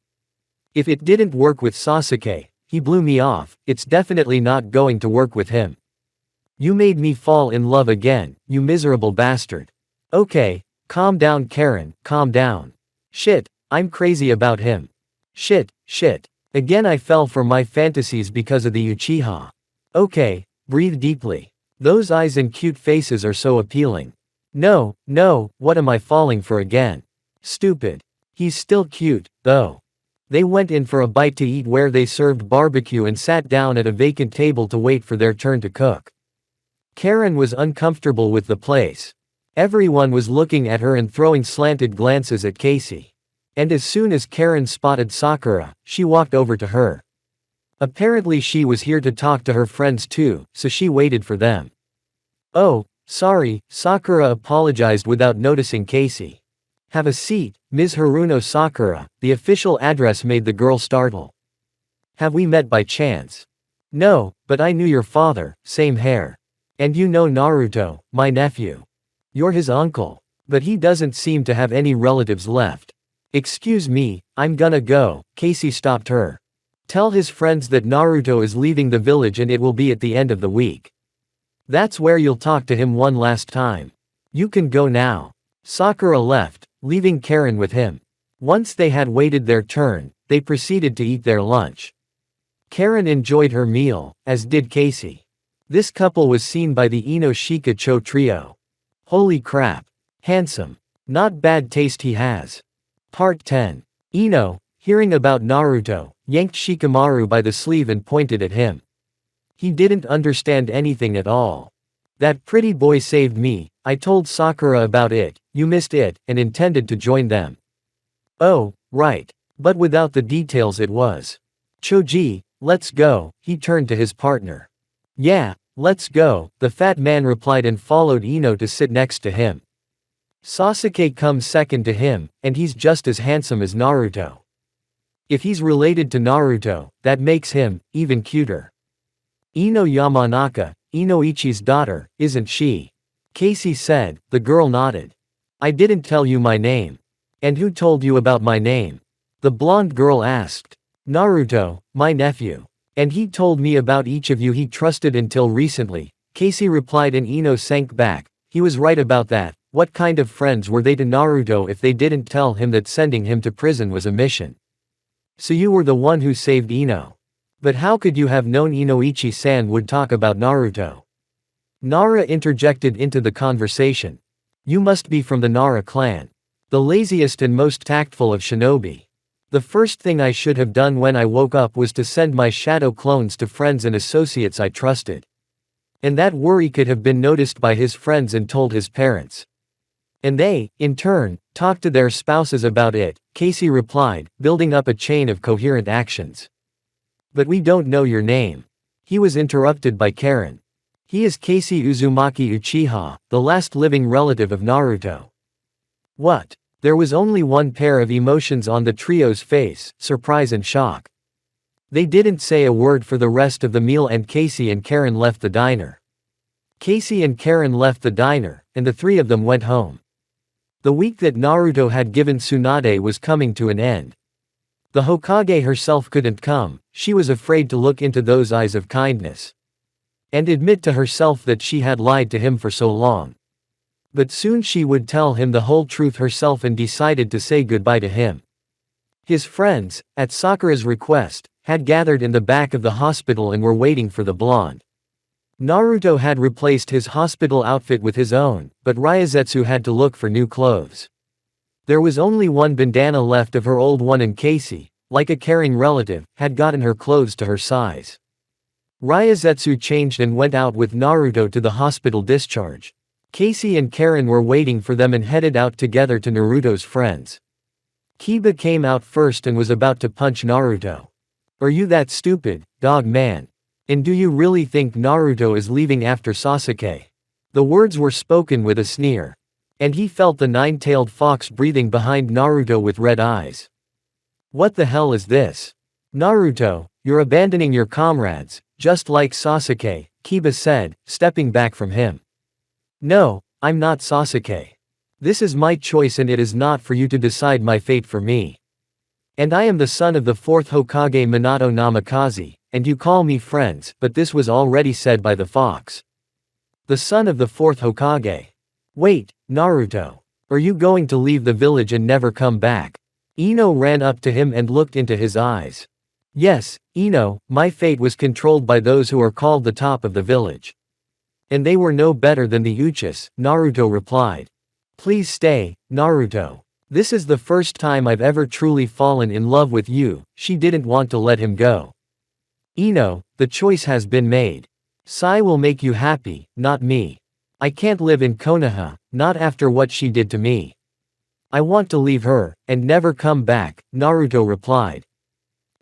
If it didn't work with Sasuke, he blew me off, it's definitely not going to work with him. You made me fall in love again, you miserable bastard. Okay, calm down Karen, calm down. Shit, I'm crazy about him. Shit. Again I fell for my fantasies because of the Uchiha. Okay, breathe deeply. Those eyes and cute faces are so appealing. No, what am I falling for again? Stupid. He's still cute, though. They went in for a bite to eat where they served barbecue and sat down at a vacant table to wait for their turn to cook. Karen was uncomfortable with the place. Everyone was looking at her and throwing slanted glances at Casey. And as soon as Karen spotted Sakura, she walked over to her. Apparently she was here to talk to her friends too, so she waited for them. Oh, sorry, Sakura apologized without noticing Casey. Have a seat, Ms. Haruno Sakura, the official address made the girl startle. Have we met by chance? No, but I knew your father, same hair. And you know Naruto, my nephew. You're his uncle. But he doesn't seem to have any relatives left. Excuse me, I'm gonna go, Casey stopped her. Tell his friends that Naruto is leaving the village and it will be at the end of the week. That's where you'll talk to him one last time. You can go now." Sakura left, leaving Karen with him. Once they had waited their turn, they proceeded to eat their lunch. Karen enjoyed her meal, as did Casey. This couple was seen by the Ino Shika-cho trio. Holy crap. Handsome. Not bad taste he has. Part 10. Ino, hearing about Naruto, yanked Shikamaru by the sleeve and pointed at him. He didn't understand anything at all. "That pretty boy saved me, I told Sakura about it, you missed it, and intended to join them." "Oh, right. But without the details it was." "Choji, let's go," he turned to his partner. "Yeah, let's go," the fat man replied and followed Ino to sit next to him. Sasuke comes second to him, and he's just as handsome as Naruto. If he's related to Naruto, that makes him even cuter. "Ino Yamanaka, Inoichi's daughter, isn't she?" Casey said. The girl nodded. "I didn't tell you my name." "And who told you about my name?" the blonde girl asked. "Naruto, my nephew. And he told me about each of you he trusted until recently," Casey replied, and Ino sank back. He was right about that. What kind of friends were they to Naruto if they didn't tell him that sending him to prison was a mission? "So you were the one who saved Ino. But how could you have known Inoichi-san would talk about Naruto?" Nara interjected into the conversation. "You must be from the Nara clan. The laziest and most tactful of shinobi. The first thing I should have done when I woke up was to send my shadow clones to friends and associates I trusted. And that worry could have been noticed by his friends and told his parents. And they, in turn, talked to their spouses about it," Casey replied, building up a chain of coherent actions. "But we don't know your name." He was interrupted by Karen. "He is Casey Uzumaki Uchiha, the last living relative of Naruto." What? There was only one pair of emotions on the trio's face, surprise and shock. They didn't say a word for the rest of the meal, and Casey and Karen left the diner. Casey and Karen left the diner, and the three of them went home. The week that Naruto had given Tsunade was coming to an end. The Hokage herself couldn't come, she was afraid to look into those eyes of kindness. And admit to herself that she had lied to him for so long. But soon she would tell him the whole truth herself and decided to say goodbye to him. His friends, at Sakura's request, had gathered in the back of the hospital and were waiting for the blonde. Naruto had replaced his hospital outfit with his own, but Ryazetsu had to look for new clothes. There was only one bandana left of her old one, and Casey, like a caring relative, had gotten her clothes to her size. Ryazetsu changed and went out with Naruto to the hospital discharge. Casey and Karen were waiting for them and headed out together to Naruto's friends. Kiba came out first and was about to punch Naruto. "Are you that stupid, dog man? And do you really think Naruto is leaving after Sasuke?" The words were spoken with a sneer. And he felt the nine-tailed fox breathing behind Naruto with red eyes. "What the hell is this? Naruto, you're abandoning your comrades, just like Sasuke," Kiba said, stepping back from him. "No, I'm not Sasuke. This is my choice and it is not for you to decide my fate for me. And I am the son of the fourth Hokage Minato Namikaze, and you call me friends, but this was already said by the fox. The son of the fourth Hokage. Wait, Naruto. Are you going to leave the village and never come back?" Ino ran up to him and looked into his eyes. "Yes, Ino, my fate was controlled by those who are called the top of the village. And they were no better than the Uchis," Naruto replied. "Please stay, Naruto. This is the first time I've ever truly fallen in love with you." She didn't want to let him go. "Ino, the choice has been made. Sai will make you happy, not me. I can't live in Konoha, not after what she did to me. I want to leave her, and never come back," Naruto replied.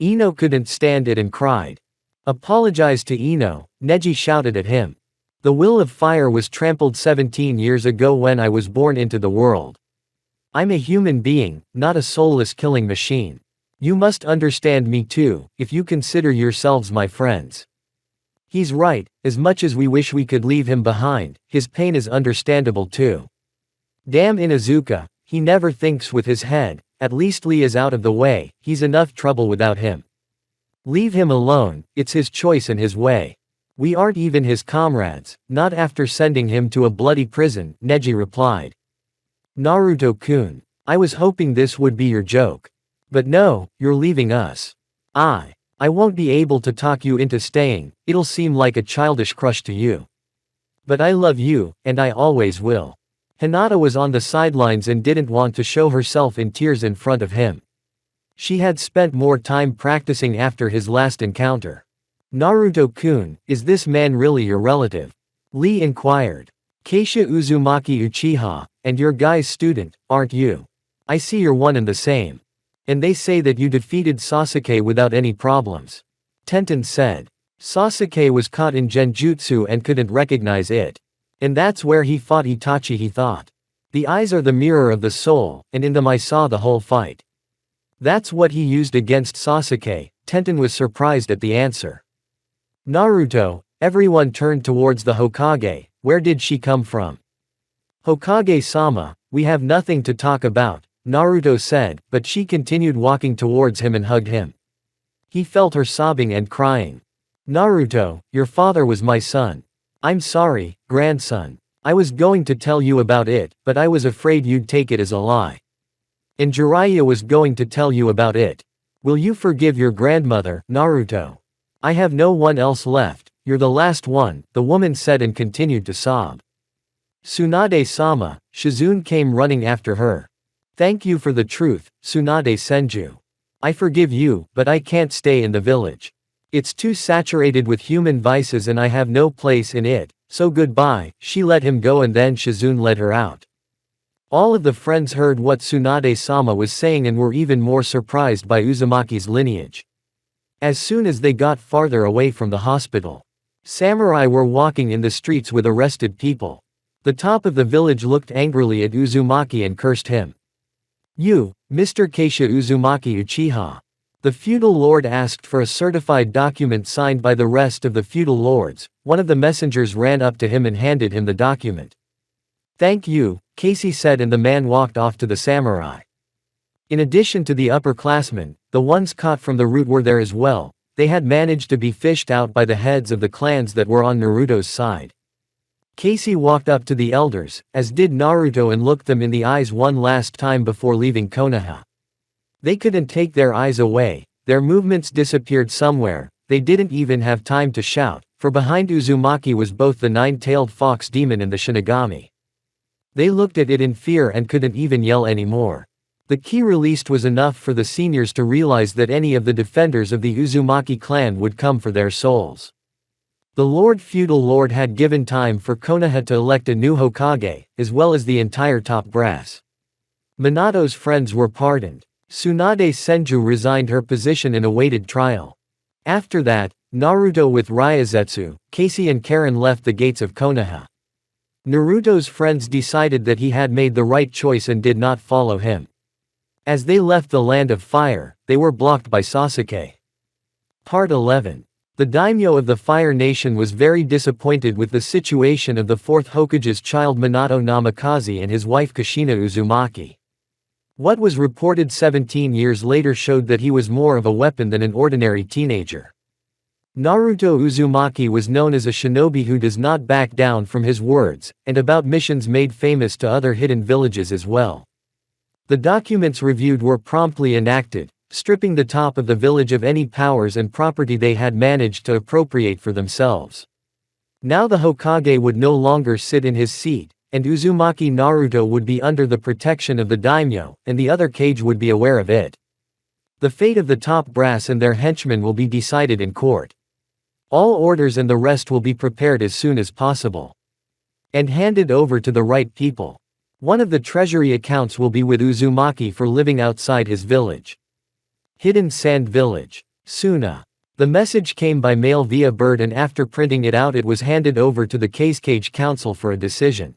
Ino couldn't stand it and cried. "Apologize to Ino," Neji shouted at him. "The will of fire was trampled 17 years ago when I was born into the world. I'm a human being, not a soulless killing machine. You must understand me too, if you consider yourselves my friends." He's right, as much as we wish we could leave him behind, his pain is understandable too. Damn Inuzuka, he never thinks with his head. At least Lee is out of the way, he's enough trouble without him. Leave him alone, it's his choice and his way. We aren't even his comrades, not after sending him to a bloody prison, Neji replied. Naruto-kun. I was hoping this would be your joke. But no, you're leaving us. I won't be able to talk you into staying, it'll seem like a childish crush to you. But I love you, and I always will. Hinata was on the sidelines and didn't want to show herself in tears in front of him. She had spent more time practicing after his last encounter. Naruto-kun, is this man really your relative? Lee inquired. Keisha Uzumaki Uchiha, and your guy's student, aren't you? I see you're one and the same. And they say that you defeated Sasuke without any problems. Tenten said. Sasuke was caught in genjutsu and couldn't recognize it. And that's where he fought Itachi, he thought. The eyes are the mirror of the soul, and in them I saw the whole fight. That's what he used against Sasuke. Tenten was surprised at the answer. Naruto, everyone turned towards the Hokage. Where did she come from? Hokage-sama, we have nothing to talk about, Naruto said, but she continued walking towards him and hugged him. He felt her sobbing and crying. Naruto, your father was my son. I'm sorry, grandson. I was going to tell you about it, but I was afraid you'd take it as a lie. And Jiraiya was going to tell you about it. Will you forgive your grandmother, Naruto? I have no one else left, you're the last one, the woman said and continued to sob. Tsunade-sama, Shizune came running after her. Thank you for the truth, Tsunade Senju. I forgive you, but I can't stay in the village. It's too saturated with human vices and I have no place in it, so goodbye. She let him go and then Shizune led her out. All of the friends heard what Tsunade-sama was saying and were even more surprised by Uzumaki's lineage. As soon as they got farther away from the hospital, samurai were walking in the streets with arrested people. The top of the village looked angrily at Uzumaki and cursed him. You, Mr. Keisha Uzumaki Uchiha. The feudal lord asked for a certified document signed by the rest of the feudal lords. One of the messengers ran up to him and handed him the document. Thank you, Casey said, and the man walked off to the samurai. In addition to the upperclassmen, the ones caught from the route were there as well. They had managed to be fished out by the heads of the clans that were on Naruto's side. Casey walked up to the elders, as did Naruto, and looked them in the eyes one last time before leaving Konoha. They couldn't take their eyes away, their movements disappeared somewhere, they didn't even have time to shout, for behind Uzumaki was both the nine-tailed fox demon and the Shinigami. They looked at it in fear and couldn't even yell anymore. The key released was enough for the seniors to realize that any of the defenders of the Uzumaki clan would come for their souls. The feudal lord had given time for Konoha to elect a new Hokage, as well as the entire top brass. Minato's friends were pardoned. Tsunade Senju resigned her position and awaited trial. After that, Naruto with Ryazetsu, Casey and Karen left the gates of Konoha. Naruto's friends decided that he had made the right choice and did not follow him. As they left the land of fire, they were blocked by Sasuke. Part 11. The daimyo of the Fire Nation was very disappointed with the situation of the 4th Hokage's child Minato Namikaze and his wife Kushina Uzumaki. What was reported 17 years later showed that he was more of a weapon than an ordinary teenager. Naruto Uzumaki was known as a shinobi who does not back down from his words, and about missions made famous to other hidden villages as well. The documents reviewed were promptly enacted, stripping the top of the village of any powers and property they had managed to appropriate for themselves. Now the Hokage would no longer sit in his seat, and Uzumaki Naruto would be under the protection of the daimyo, and the other kage would be aware of it. The fate of the top brass and their henchmen will be decided in court. All orders and the rest will be prepared as soon as possible. And handed over to the right people. One of the treasury accounts will be with Uzumaki for living outside his village. Hidden Sand Village. Suna. The message came by mail via bird, and after printing it out it was handed over to the Kage Council for a decision.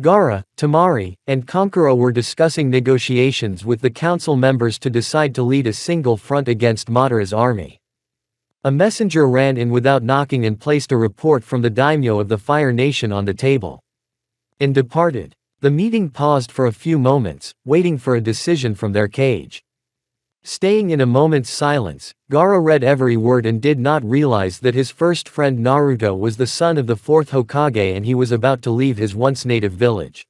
Gaara, Temari, and Kankuro were discussing negotiations with the council members to decide to lead a single front against Madara's army. A messenger ran in without knocking and placed a report from the daimyo of the Fire Nation on the table. And departed. The meeting paused for a few moments, waiting for a decision from their kage. Staying in a moment's silence, Gaara read every word and did not realize that his first friend Naruto was the son of the fourth Hokage and he was about to leave his once native village.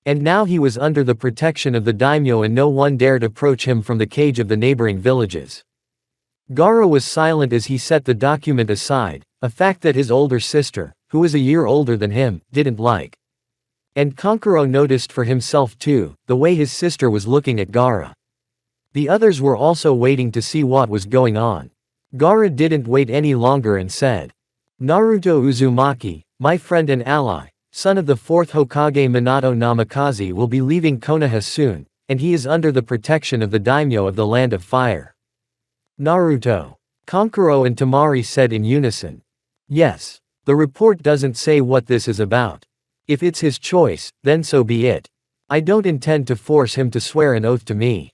And now he was under the protection of the daimyo and no one dared approach him from the cage of the neighboring villages. Gaara was silent as he set the document aside, a fact that his older sister, who was a year older than him, didn't like. And Kankuro noticed for himself too, the way his sister was looking at Gaara. The others were also waiting to see what was going on. Gaara didn't wait any longer and said, "Naruto Uzumaki, my friend and ally, son of the fourth Hokage Minato Namikaze will be leaving Konoha soon, and he is under the protection of the daimyo of the Land of Fire." Naruto. Kankuro and Temari said in unison. Yes. The report doesn't say what this is about. If it's his choice, then so be it. I don't intend to force him to swear an oath to me.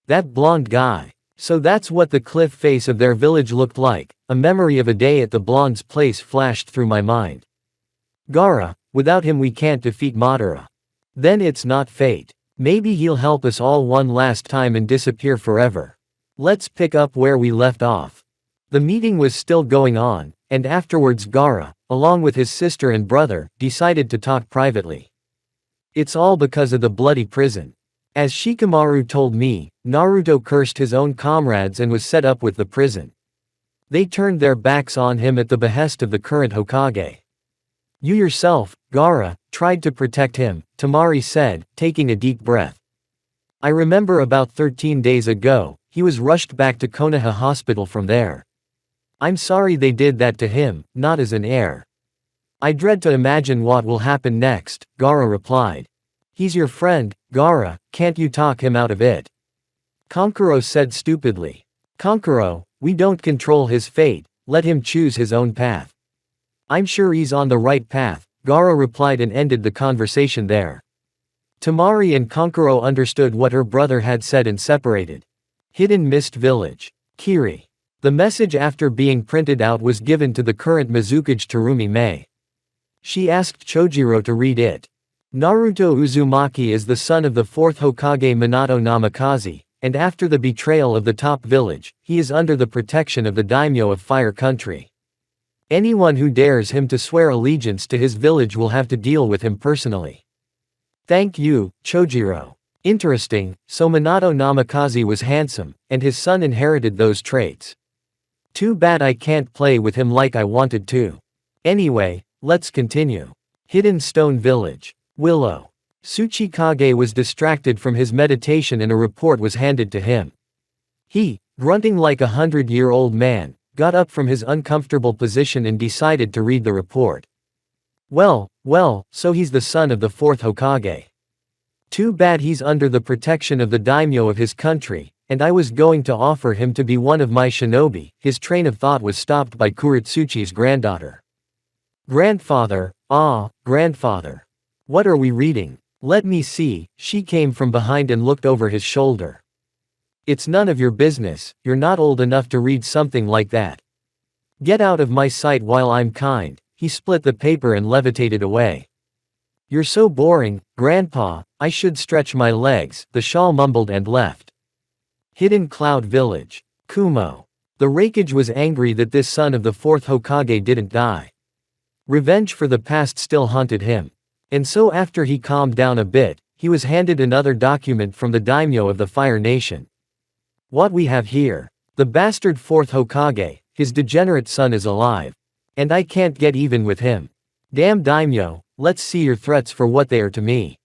That blonde guy. So that's what the cliff face of their village looked like. A memory of a day at the blonde's place flashed through my mind. Gaara, without him we can't defeat Madara. Then it's not fate. Maybe he'll help us all one last time and disappear forever. Let's pick up where we left off. The meeting was still going on, and afterwards Gaara, along with his sister and brother, decided to talk privately. It's all because of the bloody prison. As Shikamaru told me, Naruto cursed his own comrades and was set up with the prison. They turned their backs on him at the behest of the current Hokage. You yourself, Gaara, tried to protect him, Temari said, taking a deep breath. I remember about 13 days ago, he was rushed back to Konoha Hospital from there. I'm sorry they did that to him, not as an heir. I dread to imagine what will happen next, Gaara replied. He's your friend, Gaara, can't you talk him out of it? Kankuro said stupidly. Kankuro, we don't control his fate, let him choose his own path. I'm sure he's on the right path, Gaara replied and ended the conversation there. Temari and Kankuro understood what her brother had said and separated. Hidden Mist Village. Kiri. The message after being printed out was given to the current Mizukage Terumi Mei. She asked Chojiro to read it. Naruto Uzumaki is the son of the fourth Hokage Minato Namikaze, and after the betrayal of the top village, he is under the protection of the daimyo of Fire Country. Anyone who dares him to swear allegiance to his village will have to deal with him personally. Thank you, Chojiro. Interesting, so Minato Namikaze was handsome, and his son inherited those traits. Too bad I can't play with him like I wanted to. Anyway, let's continue. Hidden Stone Village. Willow. Tsuchikage was distracted from his meditation and a report was handed to him. He, grunting like a 100-year-old man, got up from his uncomfortable position and decided to read the report. Well, so he's the son of the fourth Hokage. Too bad he's under the protection of the daimyo of his country, and I was going to offer him to be one of my shinobi. His train of thought was stopped by Kuretsuchi's granddaughter. Grandfather, grandfather. What are we reading? Let me see. She came from behind and looked over his shoulder. It's none of your business, you're not old enough to read something like that. Get out of my sight while I'm kind. He split the paper and levitated away. You're so boring, Grandpa, I should stretch my legs, the shawl mumbled and left. Hidden Cloud Village. Kumo. The Raikage was angry that this son of the fourth Hokage didn't die. Revenge for the past still haunted him. And so after he calmed down a bit, he was handed another document from the daimyo of the Fire Nation. What we have here. The bastard fourth Hokage, his degenerate son is alive. And I can't get even with him. Damn daimyo, let's see your threats for what they are to me.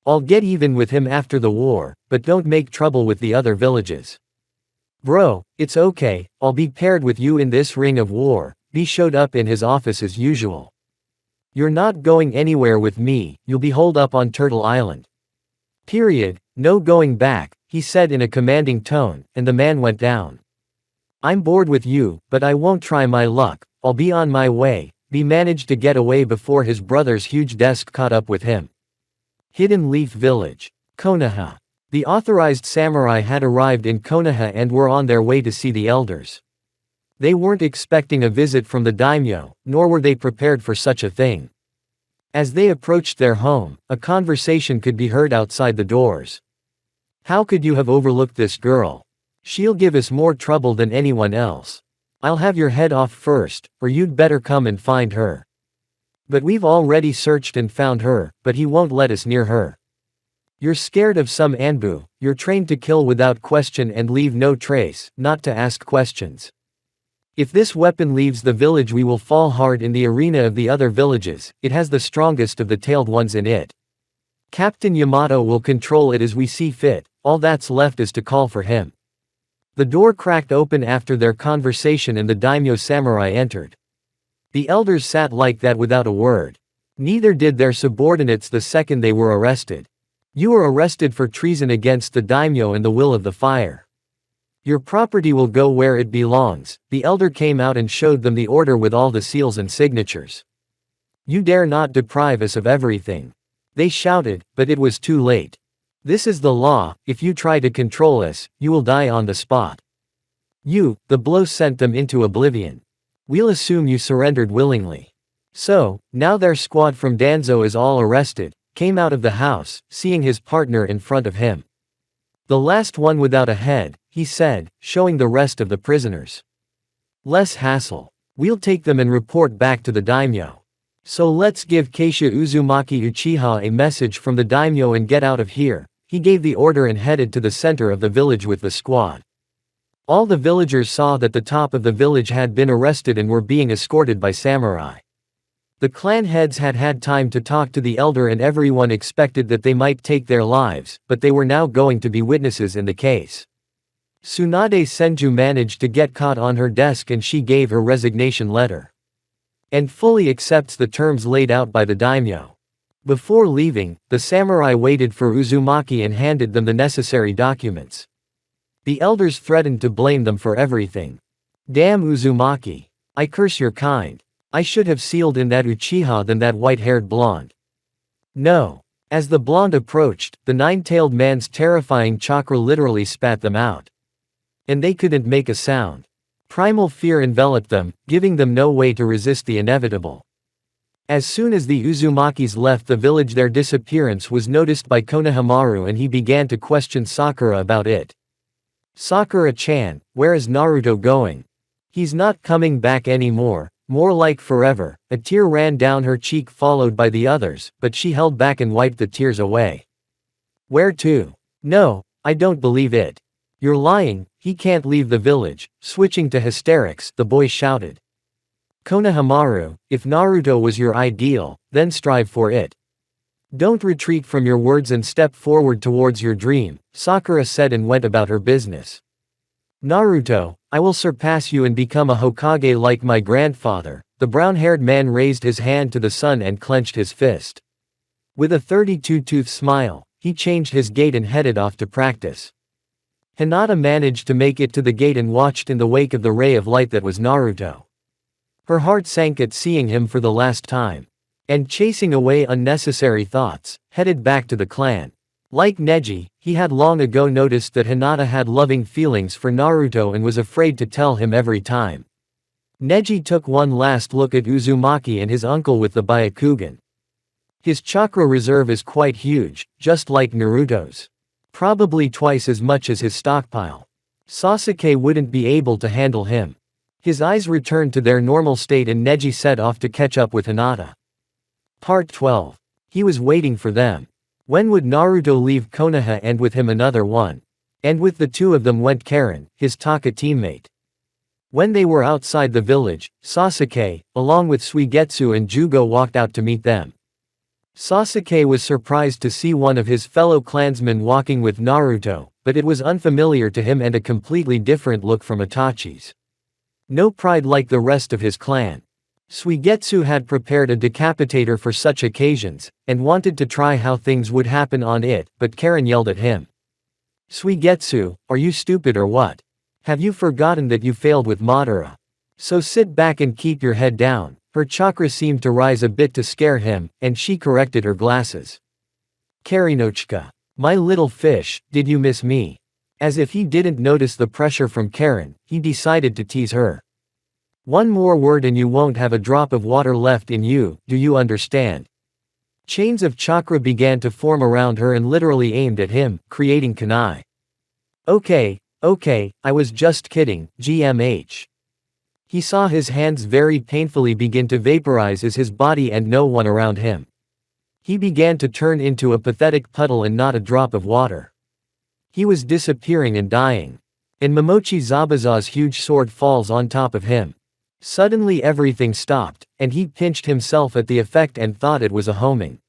I'll get even with him after the war, but don't make trouble with the other villages. Bro, it's okay, I'll be paired with you in this ring of war. B showed up in his office as usual. You're not going anywhere with me, you'll be holed up on Turtle Island. Period, no going back, he said in a commanding tone, and the man went down. I'm bored with you, but I won't try my luck, I'll be on my way. B managed to get away before his brother's huge desk caught up with him. Hidden Leaf Village. Konoha. The authorized samurai had arrived in Konoha and were on their way to see the elders. They weren't expecting a visit from the daimyo, nor were they prepared for such a thing. As they approached their home, a conversation could be heard outside the doors. How could you have overlooked this girl? She'll give us more trouble than anyone else. I'll have your head off first, or you'd better come and find her. But we've already searched and found her, but he won't let us near her. You're scared of some Anbu, you're trained to kill without question and leave no trace, not to ask questions. If this weapon leaves the village we will fall hard in the arena of the other villages, it has the strongest of the tailed ones in it. Captain Yamato will control it as we see fit, all that's left is to call for him. The door cracked open after their conversation and the daimyo samurai entered. The elders sat like that without a word. Neither did their subordinates the second they were arrested. You are arrested for treason against the daimyo and the will of the fire. Your property will go where it belongs. The elder came out and showed them the order with all the seals and signatures. You dare not deprive us of everything. They shouted, but it was too late. This is the law, if you try to control us, you will die on the spot. The blow sent them into oblivion. We'll assume you surrendered willingly. So, now their squad from Danzo is all arrested, came out of the house, seeing his partner in front of him. The last one without a head, he said, showing the rest of the prisoners. Less hassle. We'll take them and report back to the daimyo. So let's give Keisha Uzumaki Uchiha a message from the daimyo and get out of here. He gave the order and headed to the center of the village with the squad. All the villagers saw that the top of the village had been arrested and were being escorted by samurai. The clan heads had had time to talk to the elder and everyone expected that they might take their lives, but they were now going to be witnesses in the case. Tsunade Senju managed to get caught on her desk and she gave her resignation letter. And fully accepts the terms laid out by the daimyo. Before leaving, the samurai waited for Uzumaki and handed them the necessary documents. The elders threatened to blame them for everything. Damn Uzumaki. I curse your kind. I should have sealed in that Uchiha than that white-haired blonde. No. As the blonde approached, the nine-tailed man's terrifying chakra literally spat them out. And they couldn't make a sound. Primal fear enveloped them, giving them no way to resist the inevitable. As soon as the Uzumakis left the village their disappearance was noticed by Konohamaru and he began to question Sakura about it. Sakura-chan, where is Naruto going? He's not coming back anymore. More like forever. A tear ran down her cheek followed by the others, but she held back and wiped the tears away. Where to? No, I don't believe it. You're lying, he can't leave the village. Switching to hysterics, the boy shouted. Konohamaru, if Naruto was your ideal, then strive for it. Don't retreat from your words and step forward towards your dream, Sakura said and went about her business. Naruto, I will surpass you and become a Hokage like my grandfather. The brown-haired man raised his hand to the sun and clenched his fist. With a 32-tooth smile, he changed his gait and headed off to practice. Hinata managed to make it to the gate and watched in the wake of the ray of light that was Naruto. Her heart sank at seeing him for the last time. And chasing away unnecessary thoughts, headed back to the clan. Like Neji, he had long ago noticed that Hinata had loving feelings for Naruto and was afraid to tell him every time. Neji took one last look at Uzumaki and his uncle with the Byakugan. His chakra reserve is quite huge, just like Naruto's. Probably twice as much as his stockpile. Sasuke wouldn't be able to handle him. His eyes returned to their normal state and Neji set off to catch up with Hinata. Part 12. He was waiting for them. When would Naruto leave Konoha and with him another one? And with the two of them went Karen, his Taka teammate. When they were outside the village, Sasuke, along with Suigetsu and Jugo walked out to meet them. Sasuke was surprised to see one of his fellow clansmen walking with Naruto, but it was unfamiliar to him and a completely different look from Itachi's. No pride like the rest of his clan. Suigetsu had prepared a decapitator for such occasions, and wanted to try how things would happen on it, but Karen yelled at him. Suigetsu, are you stupid or what? Have you forgotten that you failed with Madara? So sit back and keep your head down. Her chakra seemed to rise a bit to scare him, and she corrected her glasses. Karinochka. My little fish, did you miss me? As if he didn't notice the pressure from Karen, he decided to tease her. One more word and you won't have a drop of water left in you, do you understand? Chains of chakra began to form around her and literally aimed at him, creating kunai. Okay, I was just kidding, GMH. He saw his hands very painfully begin to vaporize as his body and no one around him. He began to turn into a pathetic puddle and not a drop of water. He was disappearing and dying. And Momochi Zabuza's huge sword falls on top of him. Suddenly everything stopped, and he pinched himself at the effect and thought it was a homing.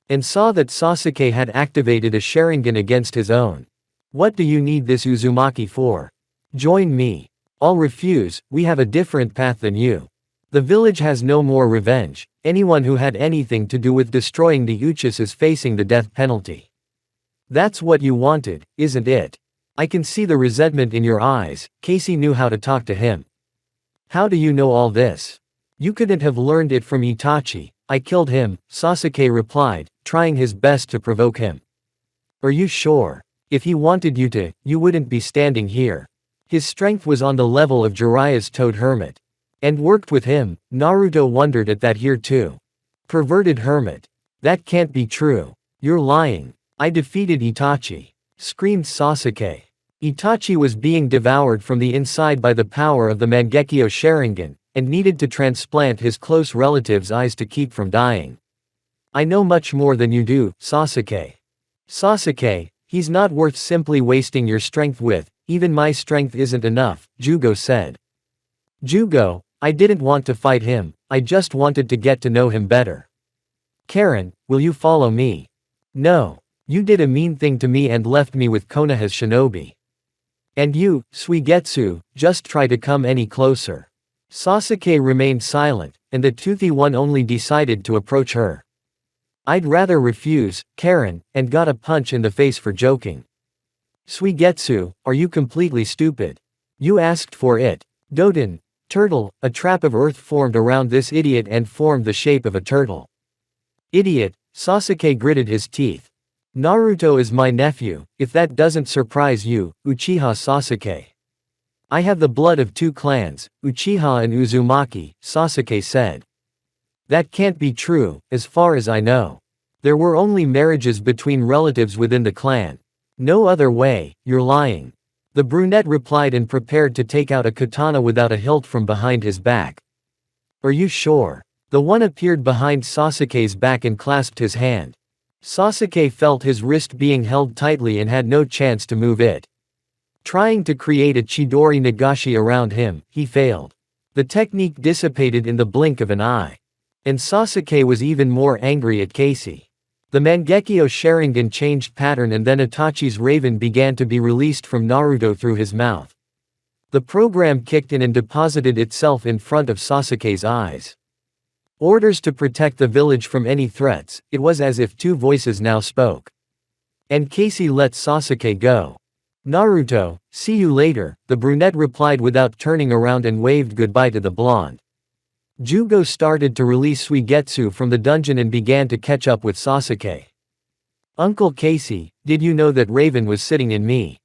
And saw that Sasuke had activated a Sharingan against his own. What do you need this Uzumaki for? Join me. I'll refuse, we have a different path than you. The village has no more revenge, anyone who had anything to do with destroying the Uchis is facing the death penalty. That's what you wanted, isn't it? I can see the resentment in your eyes. Casey knew how to talk to him. How do you know all this? You couldn't have learned it from Itachi. I killed him, Sasuke replied, trying his best to provoke him. Are you sure? If he wanted you to, you wouldn't be standing here. His strength was on the level of Jiraiya's Toad Hermit. And worked with him. Naruto wondered at that here too. Perverted hermit. That can't be true. You're lying. I defeated Itachi. Screamed Sasuke. Itachi was being devoured from the inside by the power of the Mangekyo Sharingan, and needed to transplant his close relative's eyes to keep from dying. I know much more than you do, Sasuke. Sasuke, he's not worth simply wasting your strength with, even my strength isn't enough, Jugo said. Jugo, I didn't want to fight him, I just wanted to get to know him better. Karen, will you follow me? No. You did a mean thing to me and left me with Konoha's shinobi. And you, Suigetsu, just try to come any closer. Sasuke remained silent, and the toothy one only decided to approach her. I'd rather refuse, Karen, and got a punch in the face for joking. Suigetsu, are you completely stupid? You asked for it. Doden, turtle, a trap of earth formed around this idiot and formed the shape of a turtle. Idiot, Sasuke gritted his teeth. Naruto is my nephew, if that doesn't surprise you, Uchiha Sasuke. I have the blood of two clans, Uchiha and Uzumaki, Sasuke said. That can't be true, as far as I know. There were only marriages between relatives within the clan. No other way, you're lying. The brunette replied and prepared to take out a katana without a hilt from behind his back. Are you sure? The one appeared behind Sasuke's back and clasped his hand. Sasuke felt his wrist being held tightly and had no chance to move it. Trying to create a Chidori Nagashi around him, he failed. The technique dissipated in the blink of an eye. And Sasuke was even more angry at Casey. The Mangekyo Sharingan changed pattern and then Itachi's raven began to be released from Naruto through his mouth. The program kicked in and deposited itself in front of Sasuke's eyes. Orders to protect the village from any threats, it was as if two voices now spoke. And Casey let Sasuke go. Naruto, see you later, the brunette replied without turning around and waved goodbye to the blonde. Jugo started to release Suigetsu from the dungeon and began to catch up with Sasuke. Uncle Casey, did you know that Raven was sitting in me?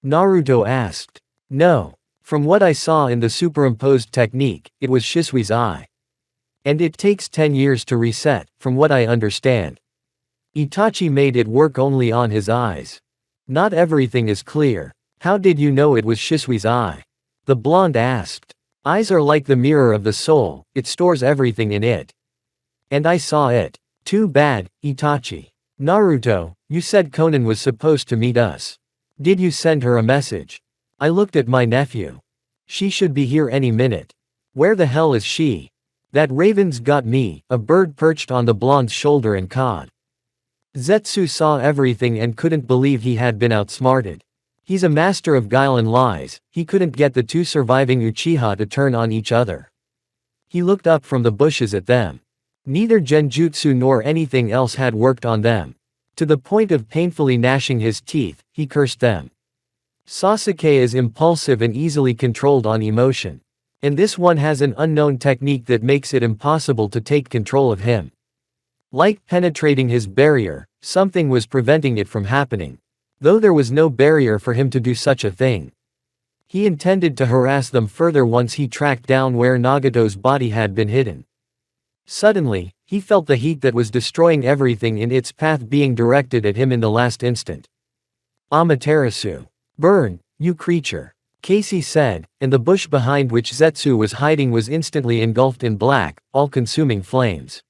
Naruto asked. No. From what I saw in the superimposed technique, it was Shisui's eye. And it takes 10 years to reset, from what I understand. Itachi made it work only on his eyes. Not everything is clear. How did you know it was Shisui's eye? The blonde asked. Eyes are like the mirror of the soul, it stores everything in it. And I saw it. Too bad, Itachi. Naruto, you said Konan was supposed to meet us. Did you send her a message? I looked at my nephew. She should be here any minute. Where the hell is she? That raven's got me, a bird perched on the blonde's shoulder and cawed. Zetsu saw everything and couldn't believe he had been outsmarted. He's a master of guile and lies, he couldn't get the two surviving Uchiha to turn on each other. He looked up from the bushes at them. Neither genjutsu nor anything else had worked on them. To the point of painfully gnashing his teeth, he cursed them. Sasuke is impulsive and easily controlled on emotion. And this one has an unknown technique that makes it impossible to take control of him. Like penetrating his barrier, something was preventing it from happening. Though there was no barrier for him to do such a thing. He intended to harass them further once he tracked down where Nagato's body had been hidden. Suddenly, He felt the heat that was destroying everything in its path being directed at him in the last instant. Amaterasu. Burn, you creature. Casey said, and the bush behind which Zetsu was hiding was instantly engulfed in black, all-consuming flames.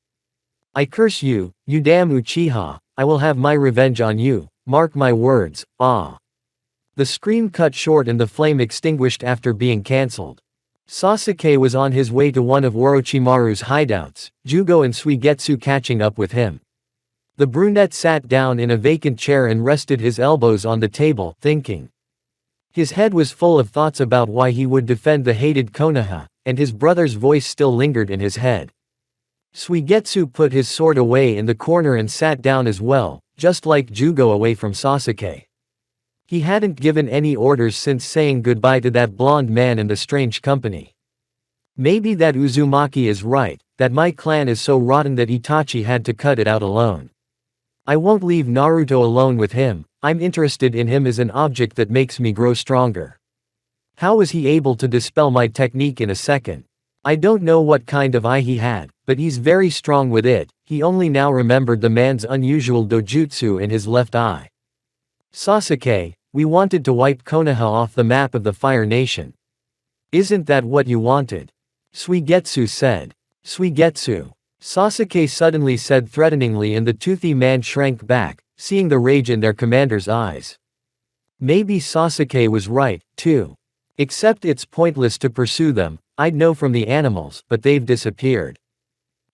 I curse you, you damn Uchiha, I will have my revenge on you, mark my words, ah. The scream cut short and the flame extinguished after being cancelled. Sasuke was on his way to one of Orochimaru's hideouts, Jugo and Suigetsu catching up with him. The brunette sat down in a vacant chair and rested his elbows on the table, thinking. His head was full of thoughts about why he would defend the hated Konoha, and his brother's voice still lingered in his head. Suigetsu put his sword away in the corner and sat down as well, just like Jugo away from Sasuke. He hadn't given any orders since saying goodbye to that blonde man and the strange company. Maybe that Uzumaki is right, that my clan is so rotten that Itachi had to cut it out alone. I won't leave Naruto alone with him, I'm interested in him as an object that makes me grow stronger. How was he able to dispel my technique in a second? I don't know what kind of eye he had, but he's very strong with it. He only now remembered the man's unusual dojutsu in his left eye. Sasuke, we wanted to wipe Konoha off the map of the Fire Nation. Isn't that what you wanted? Suigetsu said. Suigetsu. Sasuke suddenly said threateningly, and the toothy man shrank back, seeing the rage in their commander's eyes. Maybe Sasuke was right, too. Except it's pointless to pursue them, I'd know from the animals, but they've disappeared.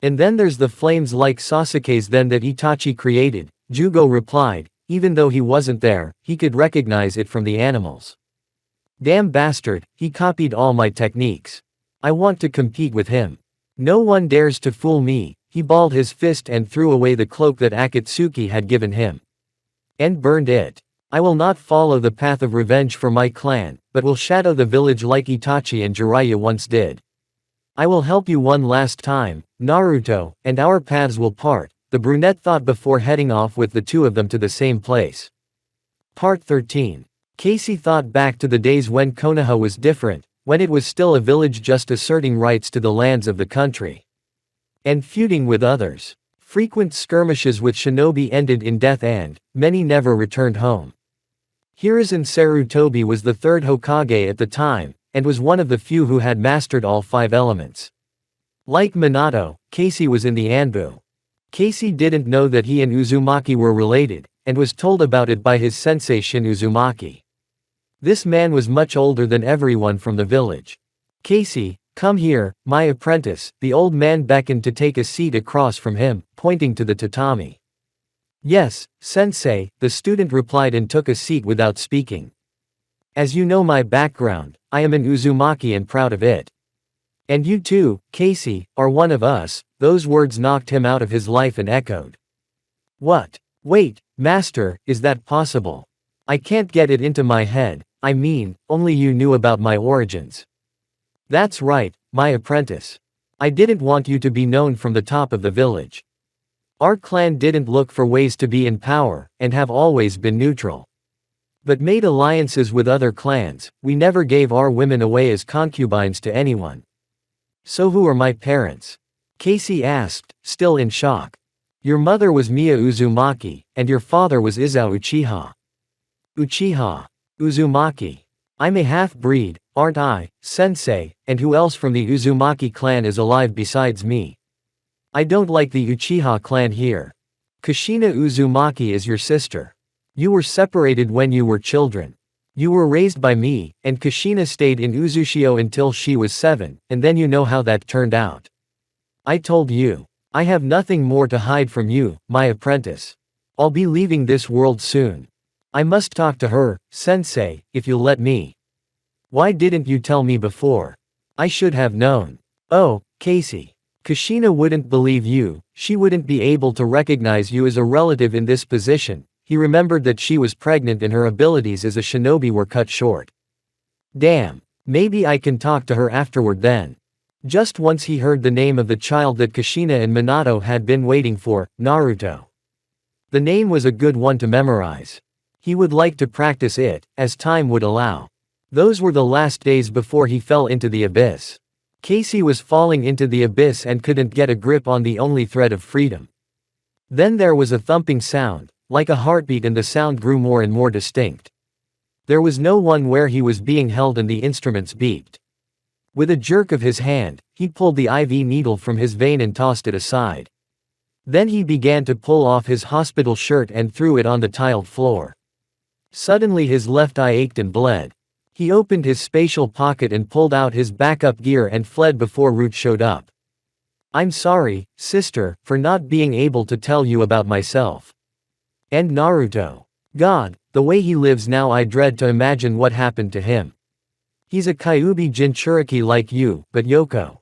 And then there's the flames like Sasuke's then that Itachi created, Jugo replied, even though he wasn't there, he could recognize it from the animals. Damn bastard, he copied all my techniques. I want to compete with him. No one dares to fool me. He balled his fist and threw away the cloak that Akatsuki had given him. And burned it. I will not follow the path of revenge for my clan, but will shadow the village like Itachi and Jiraiya once did. I will help you one last time, Naruto, and our paths will part, the brunette thought before heading off with the two of them to the same place. Part 13. Casey thought back to the days when Konoha was different, when it was still a village just asserting rights to the lands of the country. And feuding with others. Frequent skirmishes with shinobi ended in death and many never returned home. Hiruzen Sarutobi was the third Hokage at the time, and was one of the few who had mastered all 5 elements. Like Minato, Casey was in the Anbu. Casey didn't know that he and Uzumaki were related, and was told about it by his sensei Shin Uzumaki. This man was much older than everyone from the village. Casey, come here, my apprentice, the old man beckoned to take a seat across from him, pointing to the tatami. Yes, sensei, the student replied and took a seat without speaking. As you know my background, I am an Uzumaki and proud of it. And you too, Casey, are one of us. Those words knocked him out of his life and echoed. What? Wait, master, is that possible? I can't get it into my head, I mean, only you knew about my origins. That's right, my apprentice. I didn't want you to be known from the top of the village. Our clan didn't look for ways to be in power, and have always been neutral. But made alliances with other clans, we never gave our women away as concubines to anyone. So who are my parents? Casey asked, still in shock. Your mother was Miya Uzumaki, and your father was Isao Uchiha. Uchiha. Uzumaki. I'm a half-breed, aren't I, sensei, and who else from the Uzumaki clan is alive besides me? I don't like the Uchiha clan here. Kushina Uzumaki is your sister. You were separated when you were children. You were raised by me, and Kushina stayed in Uzushio until she was 7, and then you know how that turned out. I told you. I have nothing more to hide from you, my apprentice. I'll be leaving this world soon. I must talk to her, sensei, if you'll let me. Why didn't you tell me before? I should have known. Oh, Casey. Kushina wouldn't believe you, she wouldn't be able to recognize you as a relative in this position. He remembered that she was pregnant and her abilities as a shinobi were cut short. Damn, maybe I can talk to her afterward then. Just once he heard the name of the child that Kushina and Minato had been waiting for, Naruto. The name was a good one to memorize. He would like to practice it, as time would allow. Those were the last days before he fell into the abyss. Casey was falling into the abyss and couldn't get a grip on the only thread of freedom. Then there was a thumping sound, like a heartbeat, and the sound grew more and more distinct. There was no one where he was being held and the instruments beeped. With a jerk of his hand, he pulled the IV needle from his vein and tossed it aside. Then he began to pull off his hospital shirt and threw it on the tiled floor. Suddenly his left eye ached and bled. He opened his spatial pocket and pulled out his backup gear and fled before Root showed up. "I'm sorry, sister, for not being able to tell you about myself. And Naruto. God, the way he lives now, I dread to imagine what happened to him. He's a Kyuubi Jinchuriki like you, but Yoko.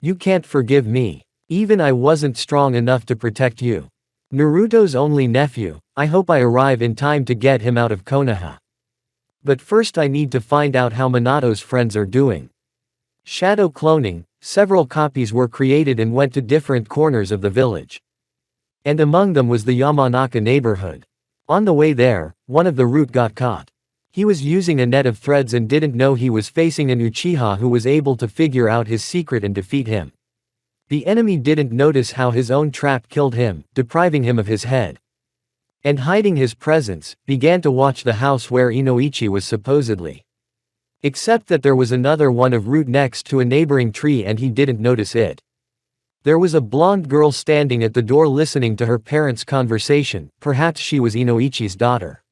You can't forgive me. Even I wasn't strong enough to protect you. Naruto's only nephew, I hope I arrive in time to get him out of Konoha. But first I need to find out how Minato's friends are doing." Shadow cloning, several copies were created and went to different corners of the village. And among them was the Yamanaka neighborhood. On the way there, one of the Root got caught. He was using a net of threads and didn't know he was facing an Uchiha who was able to figure out his secret and defeat him. The enemy didn't notice how his own trap killed him, depriving him of his head. And hiding his presence, began to watch the house where Inoichi was supposedly. Except that there was another one of Root next to a neighboring tree and he didn't notice it. There was a blonde girl standing at the door listening to her parents' conversation, perhaps she was Inoichi's daughter.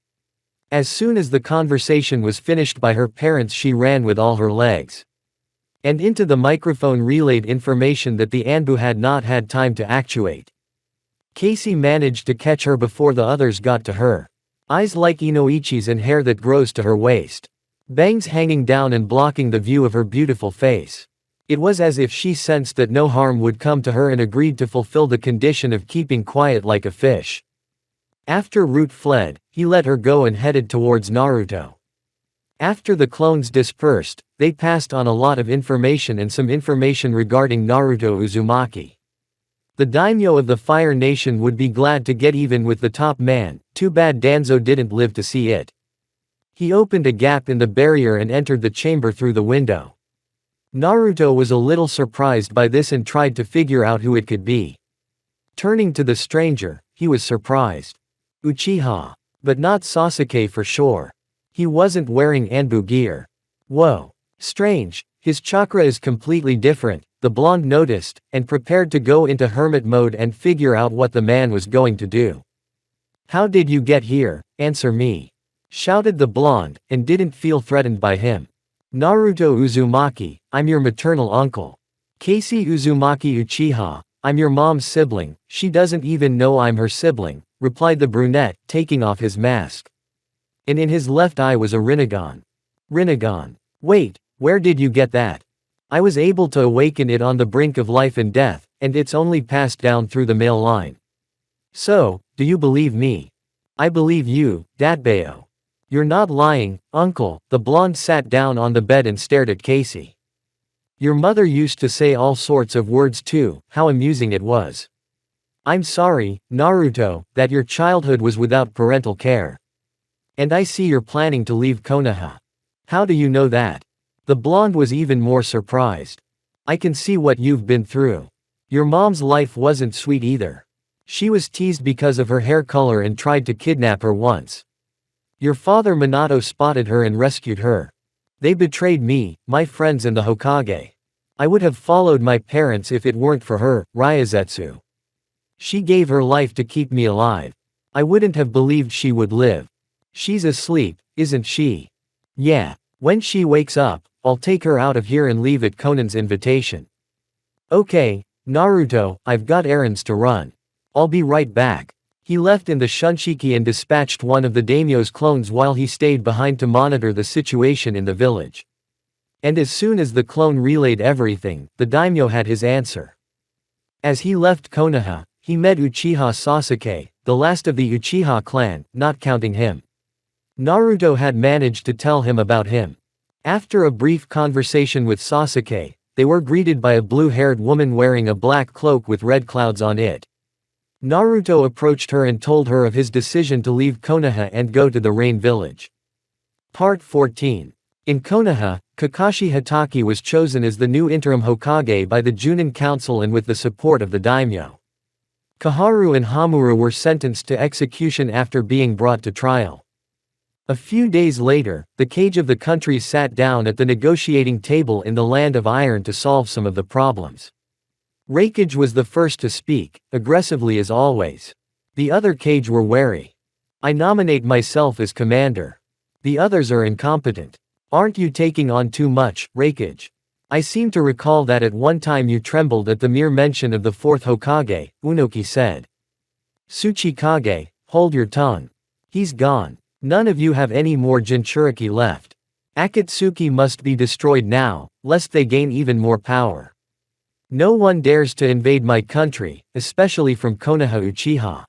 As soon as the conversation was finished by her parents, she ran with all her legs. And into the microphone relayed information that the Anbu had not had time to actuate. Casey managed to catch her before the others got to her. Eyes like Inoichi's and hair that grows to her waist. Bangs hanging down and blocking the view of her beautiful face. It was as if she sensed that no harm would come to her and agreed to fulfill the condition of keeping quiet like a fish. After Root fled, he let her go and headed towards Naruto. After the clones dispersed, they passed on a lot of information and some information regarding Naruto Uzumaki. The daimyo of the Fire Nation would be glad to get even with the top man, too bad Danzo didn't live to see it. He opened a gap in the barrier and entered the chamber through the window. Naruto was a little surprised by this and tried to figure out who it could be. Turning to the stranger, he was surprised. Uchiha. But not Sasuke for sure. He wasn't wearing Anbu gear. Whoa. Strange, his chakra is completely different, the blonde noticed, and prepared to go into hermit mode and figure out what the man was going to do. "How did you get here? Answer me," shouted the blonde, and didn't feel threatened by him. "Naruto Uzumaki, I'm your maternal uncle. Casey Uzumaki Uchiha, I'm your mom's sibling, she doesn't even know I'm her sibling," replied the brunette, taking off his mask. And in his left eye was a Rinnegan. Rinnegan. Wait, where did you get that? I was able to awaken it on the brink of life and death, and it's only passed down through the male line. So, do you believe me? I believe you, Datbeo. You're not lying, uncle. The blonde sat down on the bed and stared at Casey. Your mother used to say all sorts of words too, how amusing it was. I'm sorry, Naruto, that your childhood was without parental care. And I see you're planning to leave Konoha. How do you know that? The blonde was even more surprised. I can see what you've been through. Your mom's life wasn't sweet either. She was teased because of her hair color and tried to kidnap her once. Your father Minato spotted her and rescued her. They betrayed me, my friends and the Hokage. I would have followed my parents if it weren't for her, Ryazetsu. She gave her life to keep me alive. I wouldn't have believed she would live. She's asleep, isn't she? Yeah. When she wakes up, I'll take her out of here and leave at Conan's invitation. Okay, Naruto, I've got errands to run. I'll be right back. He left in the shunshiki and dispatched one of the daimyo's clones while he stayed behind to monitor the situation in the village. And as soon as the clone relayed everything, the daimyo had his answer. As he left Konoha, he met Uchiha Sasuke, the last of the Uchiha clan, not counting him. Naruto had managed to tell him about him. After a brief conversation with Sasuke, they were greeted by a blue-haired woman wearing a black cloak with red clouds on it. Naruto approached her and told her of his decision to leave Konoha and go to the Rain Village. Part 14. In Konoha, Kakashi Hatake was chosen as the new interim Hokage by the Junin Council and with the support of the daimyo. Kaharu and Hamura were sentenced to execution after being brought to trial. A few days later, the Kage of the country sat down at the negotiating table in the Land of Iron to solve some of the problems. Raikage was the first to speak, aggressively as always. The other Kage were wary. "I nominate myself as commander. The others are incompetent. Aren't you taking on too much, Raikage? I seem to recall that at one time you trembled at the mere mention of the fourth Hokage," Unoki said. "Tsuchikage, hold your tongue. He's gone. None of you have any more Jinchuriki left. Akatsuki must be destroyed now, lest they gain even more power. No one dares to invade my country, especially from Konoha Uchiha.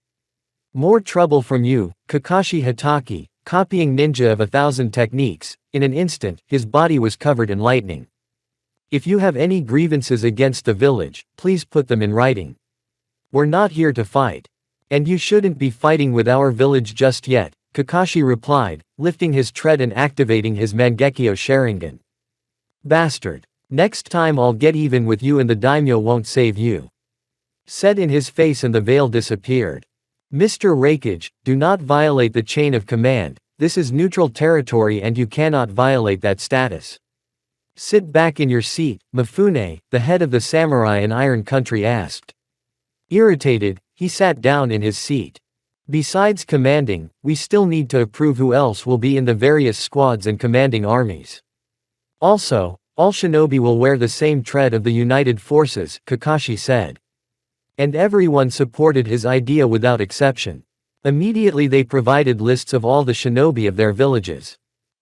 More trouble from you, Kakashi Hatake, copying ninja of 1,000 techniques." In an instant, his body was covered in lightning. "If you have any grievances against the village, please put them in writing. We're not here to fight. And you shouldn't be fighting with our village just yet," Kakashi replied, lifting his tread and activating his Mangekyo Sharingan. "Bastard. Next time I'll get even with you and the daimyo won't save you," said in his face, and the veil disappeared. "Mr. Raikage, do not violate the chain of command. This is neutral territory and you cannot violate that status. Sit back in your seat," Mifune, the head of the samurai in Iron Country, asked. Irritated, he sat down in his seat. "Besides commanding, we still need to approve who else will be in the various squads and commanding armies. Also, all shinobi will wear the same tread of the United Forces," Kakashi said. And everyone supported his idea without exception. Immediately they provided lists of all the shinobi of their villages.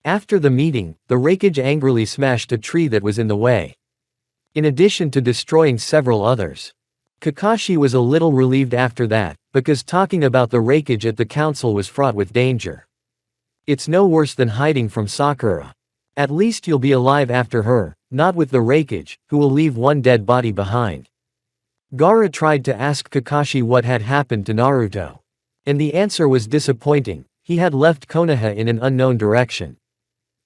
After the meeting, the Raikage angrily smashed a tree that was in the way, in addition to destroying several others. Kakashi was a little relieved after that, because talking about the Raikage at the council was fraught with danger. It's no worse than hiding from Sakura. At least you'll be alive after her, not with the Raikage, who will leave one dead body behind. Gaara tried to ask Kakashi what had happened to Naruto. And the answer was disappointing. He had left Konoha in an unknown direction.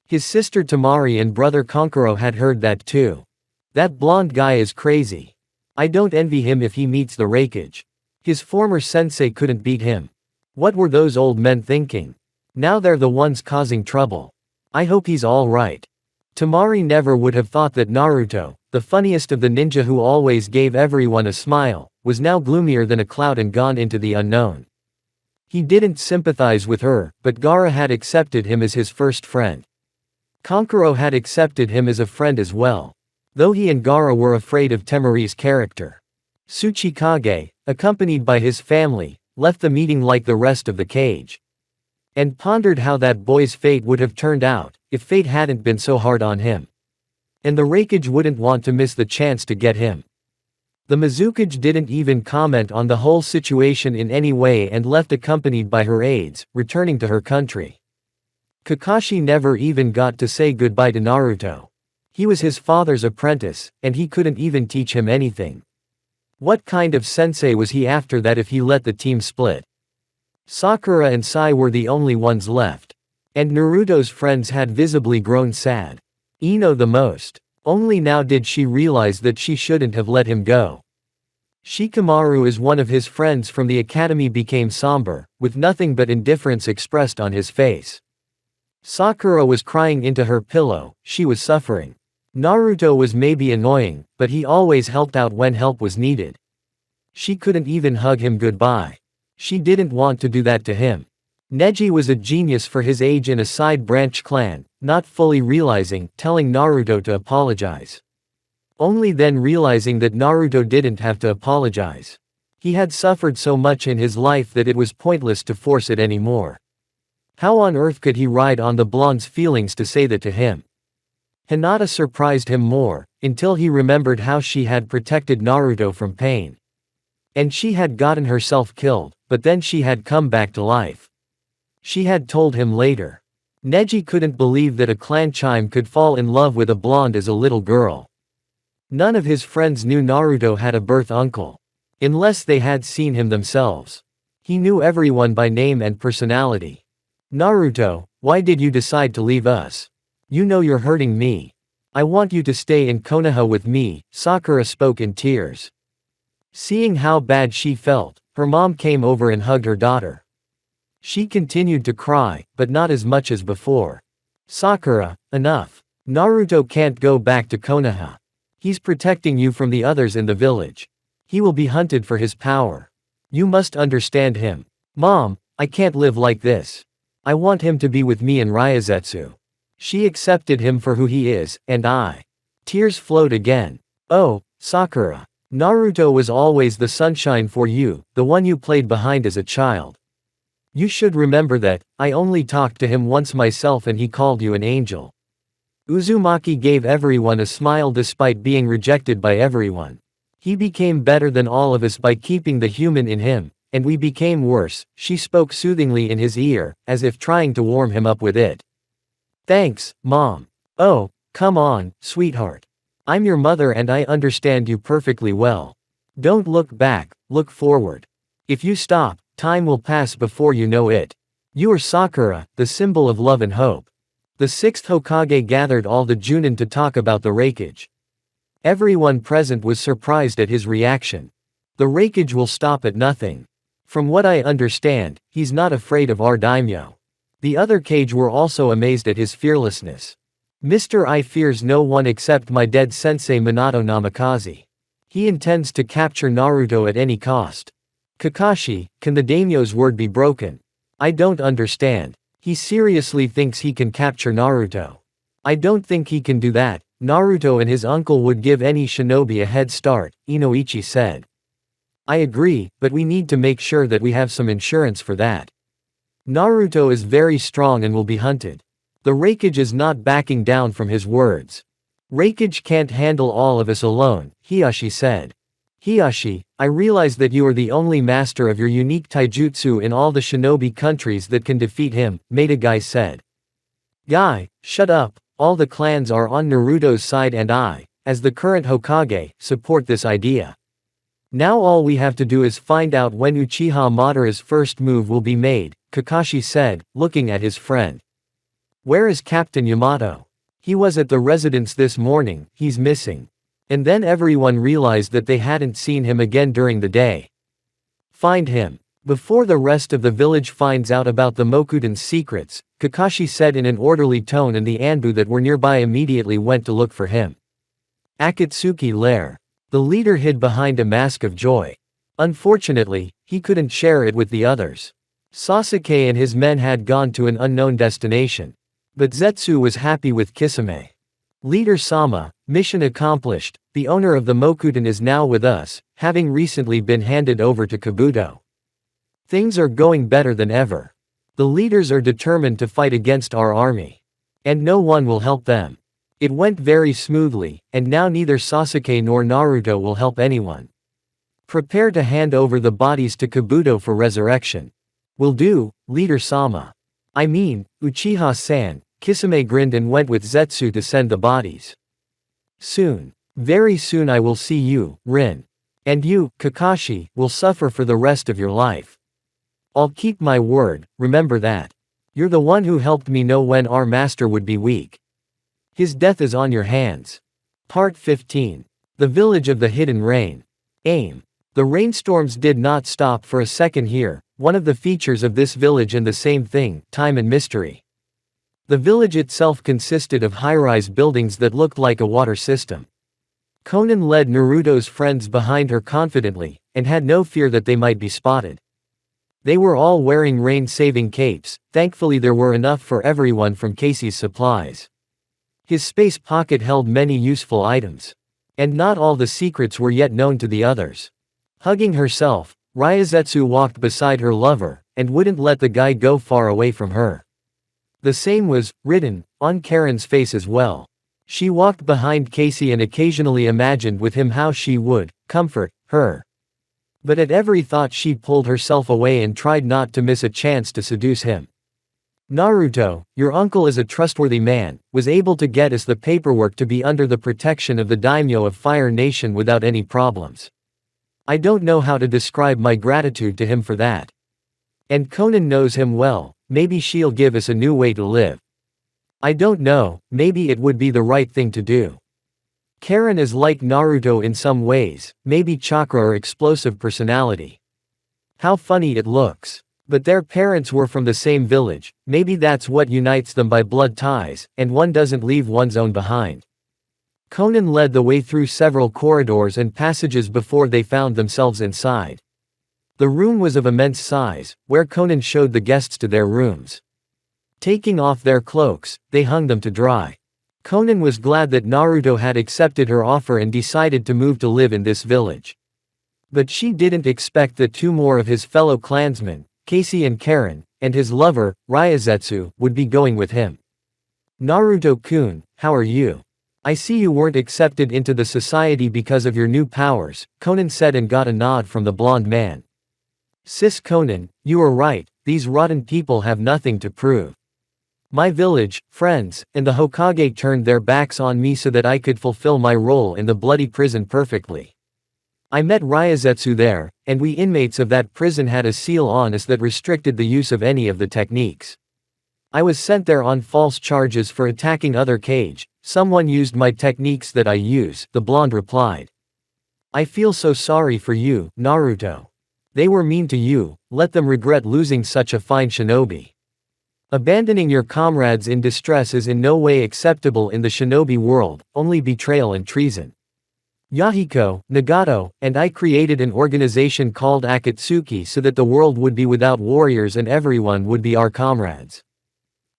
His sister Temari and brother Kankuro had heard that too. "That blonde guy is crazy. I don't envy him if he meets the Raikage. His former sensei couldn't beat him. What were those old men thinking? Now they're the ones causing trouble. I hope he's all right." Temari never would have thought that Naruto, the funniest of the ninja who always gave everyone a smile, was now gloomier than a cloud and gone into the unknown. He didn't sympathize with her, but Gaara had accepted him as his first friend. Kankuro had accepted him as a friend as well, though he and Gaara were afraid of Temari's character. Tsuchikage, accompanied by his family, left the meeting like the rest of the Kage, and pondered how that boy's fate would have turned out, if fate hadn't been so hard on him. And the Raikage wouldn't want to miss the chance to get him. The Mizukage didn't even comment on the whole situation in any way and left accompanied by her aides, returning to her country. Kakashi never even got to say goodbye to Naruto. He was his father's apprentice, and he couldn't even teach him anything. What kind of sensei was he after that if he let the team split? Sakura and Sai were the only ones left. And Naruto's friends had visibly grown sad. Ino the most. Only now did she realize that she shouldn't have let him go. Shikamaru as one of his friends from the academy became somber, with nothing but indifference expressed on his face. Sakura was crying into her pillow, she was suffering. Naruto was maybe annoying, but he always helped out when help was needed. She couldn't even hug him goodbye. She didn't want to do that to him. Neji was a genius for his age in a side branch clan, not fully realizing, telling Naruto to apologize. Only then realizing that Naruto didn't have to apologize. He had suffered so much in his life that it was pointless to force it anymore. How on earth could he ride on the blonde's feelings to say that to him? Hinata surprised him more, until he remembered how she had protected Naruto from pain. And she had gotten herself killed, but then she had come back to life. She had told him later. Neji couldn't believe that a clan chime could fall in love with a blonde as a little girl. None of his friends knew Naruto had a birth uncle. Unless they had seen him themselves. He knew everyone by name and personality. "Naruto, why did you decide to leave us? You know you're hurting me. I want you to stay in Konoha with me, Sakura spoke in tears. Seeing how bad she felt, her mom came over and hugged her daughter. She continued to cry, but not as much as before. Sakura, enough. Naruto can't go back to Konoha. He's protecting you from the others in the village. He will be hunted for his power. You must understand him. Mom, I can't live like this. I want him to be with me in Ryazetsu. She accepted him for who he is, and I. Tears flowed again. Oh, Sakura. Naruto was always the sunshine for you, the one you played behind as a child. You should remember that. I only talked to him once myself and he called you an angel. Uzumaki gave everyone a smile despite being rejected by everyone. He became better than all of us by keeping the human in him, and we became worse, she spoke soothingly in his ear, as if trying to warm him up with it. Thanks, Mom. Oh, come on, sweetheart. I'm your mother and I understand you perfectly well. Don't look back, look forward. If you stop, time will pass before you know it. You are Sakura, the symbol of love and hope. The sixth Hokage gathered all the Junin to talk about the Raikage. Everyone present was surprised at his reaction. The Raikage will stop at nothing. From what I understand, he's not afraid of our daimyo. The other Kage were also amazed at his fearlessness. Mr. I fears no one except my dead sensei Minato Namikaze. He intends to capture Naruto at any cost. Kakashi, can the daimyo's word be broken? I don't understand. He seriously thinks he can capture Naruto. I don't think he can do that. Naruto and his uncle would give any shinobi a head start, Inoichi said. I agree, but we need to make sure that we have some insurance for that. Naruto is very strong and will be hunted. The Raikage is not backing down from his words. Raikage can't handle all of us alone, Hiashi said. Hiashi, I realize that you are the only master of your unique taijutsu in all the shinobi countries that can defeat him, Metagai said. Guy, shut up, all the clans are on Naruto's side and I, as the current Hokage, support this idea. Now all we have to do is find out when Uchiha Madara's first move will be made, Kakashi said, looking at his friend. Where is Captain Yamato? He was at the residence this morning, he's missing. And then everyone realized that they hadn't seen him again during the day. Find him. Before the rest of the village finds out about the Mokudan's secrets, Kakashi said in an orderly tone, and the Anbu that were nearby immediately went to look for him. Akatsuki lair. The leader hid behind a mask of joy. Unfortunately, he couldn't share it with the others. Sasuke and his men had gone to an unknown destination. But Zetsu was happy with Kisame. Leader Sama, mission accomplished, the owner of the Mokudan is now with us, having recently been handed over to Kabuto. Things are going better than ever. The leaders are determined to fight against our army. And no one will help them. It went very smoothly, and now neither Sasuke nor Naruto will help anyone. Prepare to hand over the bodies to Kabuto for resurrection. Will do, Leader Sama. I mean, Uchiha-san. Kisame grinned and went with Zetsu to send the bodies. Soon. Very soon I will see you, Rin. And you, Kakashi, will suffer for the rest of your life. I'll keep my word, remember that. You're the one who helped me know when our master would be weak. His death is on your hands. Part 15. The Village of the Hidden Rain. Aim. The rainstorms did not stop for a second here, one of the features of this village, and the same thing, time and mystery. The village itself consisted of high-rise buildings that looked like a water system. Konan led Naruto's friends behind her confidently, and had no fear that they might be spotted. They were all wearing rain-saving capes, thankfully there were enough for everyone from Casey's supplies. His space pocket held many useful items. And not all the secrets were yet known to the others. Hugging herself, Ryazetsu walked beside her lover, and wouldn't let the guy go far away from her. The same was written on Karen's face as well. She walked behind Casey and occasionally imagined with him how she would comfort her. But at every thought she pulled herself away and tried not to miss a chance to seduce him. Naruto, your uncle is a trustworthy man, was able to get us the paperwork to be under the protection of the daimyo of Fire Nation without any problems. I don't know how to describe my gratitude to him for that. And Konan knows him well. Maybe she'll give us a new way to live. I don't know, maybe it would be the right thing to do. Karen is like Naruto in some ways, maybe chakra or explosive personality. How funny it looks. But their parents were from the same village, maybe that's what unites them by blood ties, and one doesn't leave one's own behind. Conan led the way through several corridors and passages before they found themselves inside. The room was of immense size, where Conan showed the guests to their rooms. Taking off their cloaks, they hung them to dry. Conan was glad that Naruto had accepted her offer and decided to move to live in this village. But she didn't expect that two more of his fellow clansmen, Casey and Karen, and his lover, Ryazetsu, would be going with him. Naruto-kun, how are you? I see you weren't accepted into the society because of your new powers, Conan said and got a nod from the blonde man. Sis Conan, you are right, these rotten people have nothing to prove. My village, friends, and the Hokage turned their backs on me so that I could fulfill my role in the bloody prison perfectly. I met Ryazetsu there, and we inmates of that prison had a seal on us that restricted the use of any of the techniques. I was sent there on false charges for attacking other cage. Someone used my techniques that I use, the blonde replied. I feel so sorry for you, Naruto. They were mean to you, let them regret losing such a fine shinobi. Abandoning your comrades in distress is in no way acceptable in the shinobi world, only betrayal and treason. Yahiko, Nagato, and I created an organization called Akatsuki so that the world would be without warriors and everyone would be our comrades.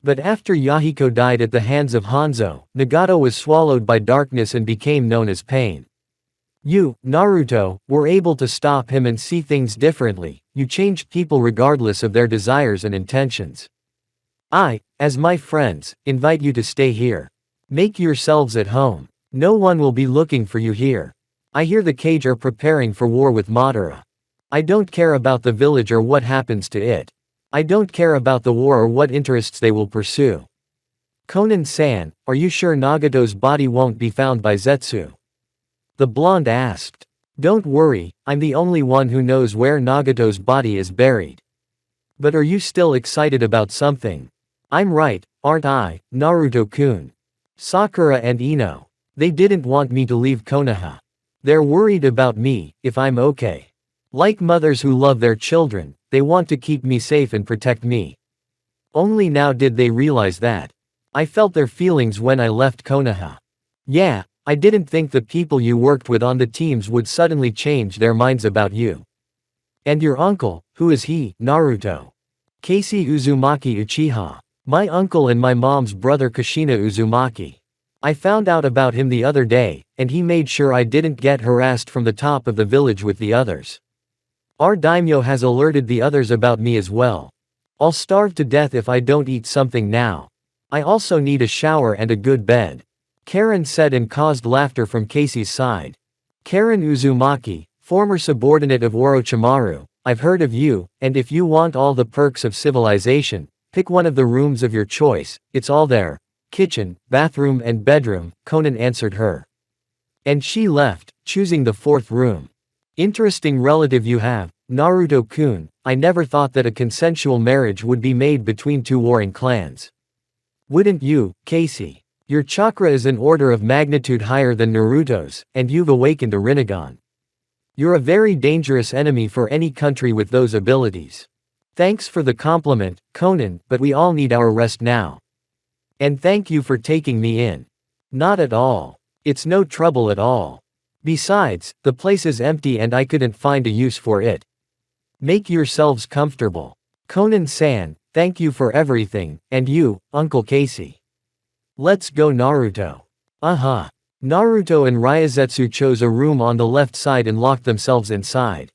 But after Yahiko died at the hands of Hanzo, Nagato was swallowed by darkness and became known as Pain. You, Naruto, were able to stop him and see things differently. You changed people regardless of their desires and intentions. I, as my friends, invite you to stay here. Make yourselves at home. No one will be looking for you here. I hear the Cage are preparing for war with Madara. I don't care about the village or what happens to it. I don't care about the war or what interests they will pursue. Conan-san, are you sure Nagato's body won't be found by Zetsu? The blonde asked. Don't worry, I'm the only one who knows where Nagato's body is buried. But are you still excited about something? I'm right, aren't I, Naruto-kun? Sakura and Ino. They didn't want me to leave Konoha. They're worried about me, if I'm okay. Like mothers who love their children, they want to keep me safe and protect me. Only now did they realize that. I felt their feelings when I left Konoha. Yeah, I didn't think the people you worked with on the teams would suddenly change their minds about you. And your uncle, who is he, Naruto? Casey Uzumaki Uchiha. My uncle and my mom's brother Kushina Uzumaki. I found out about him the other day, and he made sure I didn't get harassed from the top of the village with the others. Our daimyo has alerted the others about me as well. I'll starve to death if I don't eat something now. I also need a shower and a good bed. Karen said and caused laughter from Casey's side. Karen Uzumaki, former subordinate of Orochimaru, I've heard of you, and if you want all the perks of civilization, pick one of the rooms of your choice, it's all there. Kitchen, bathroom and bedroom, Conan answered her. And she left, choosing the fourth room. Interesting relative you have, Naruto-kun. I never thought that a consensual marriage would be made between two warring clans. Wouldn't you, Casey? Your chakra is an order of magnitude higher than Naruto's, and you've awakened a Rinnegan. You're a very dangerous enemy for any country with those abilities. Thanks for the compliment, Conan, but we all need our rest now. And thank you for taking me in. Not at all. It's no trouble at all. Besides, the place is empty and I couldn't find a use for it. Make yourselves comfortable. Conan-san, thank you for everything, and you, Uncle Casey. Let's go Naruto. Naruto and Ryazetsu chose a room on the left side and locked themselves inside.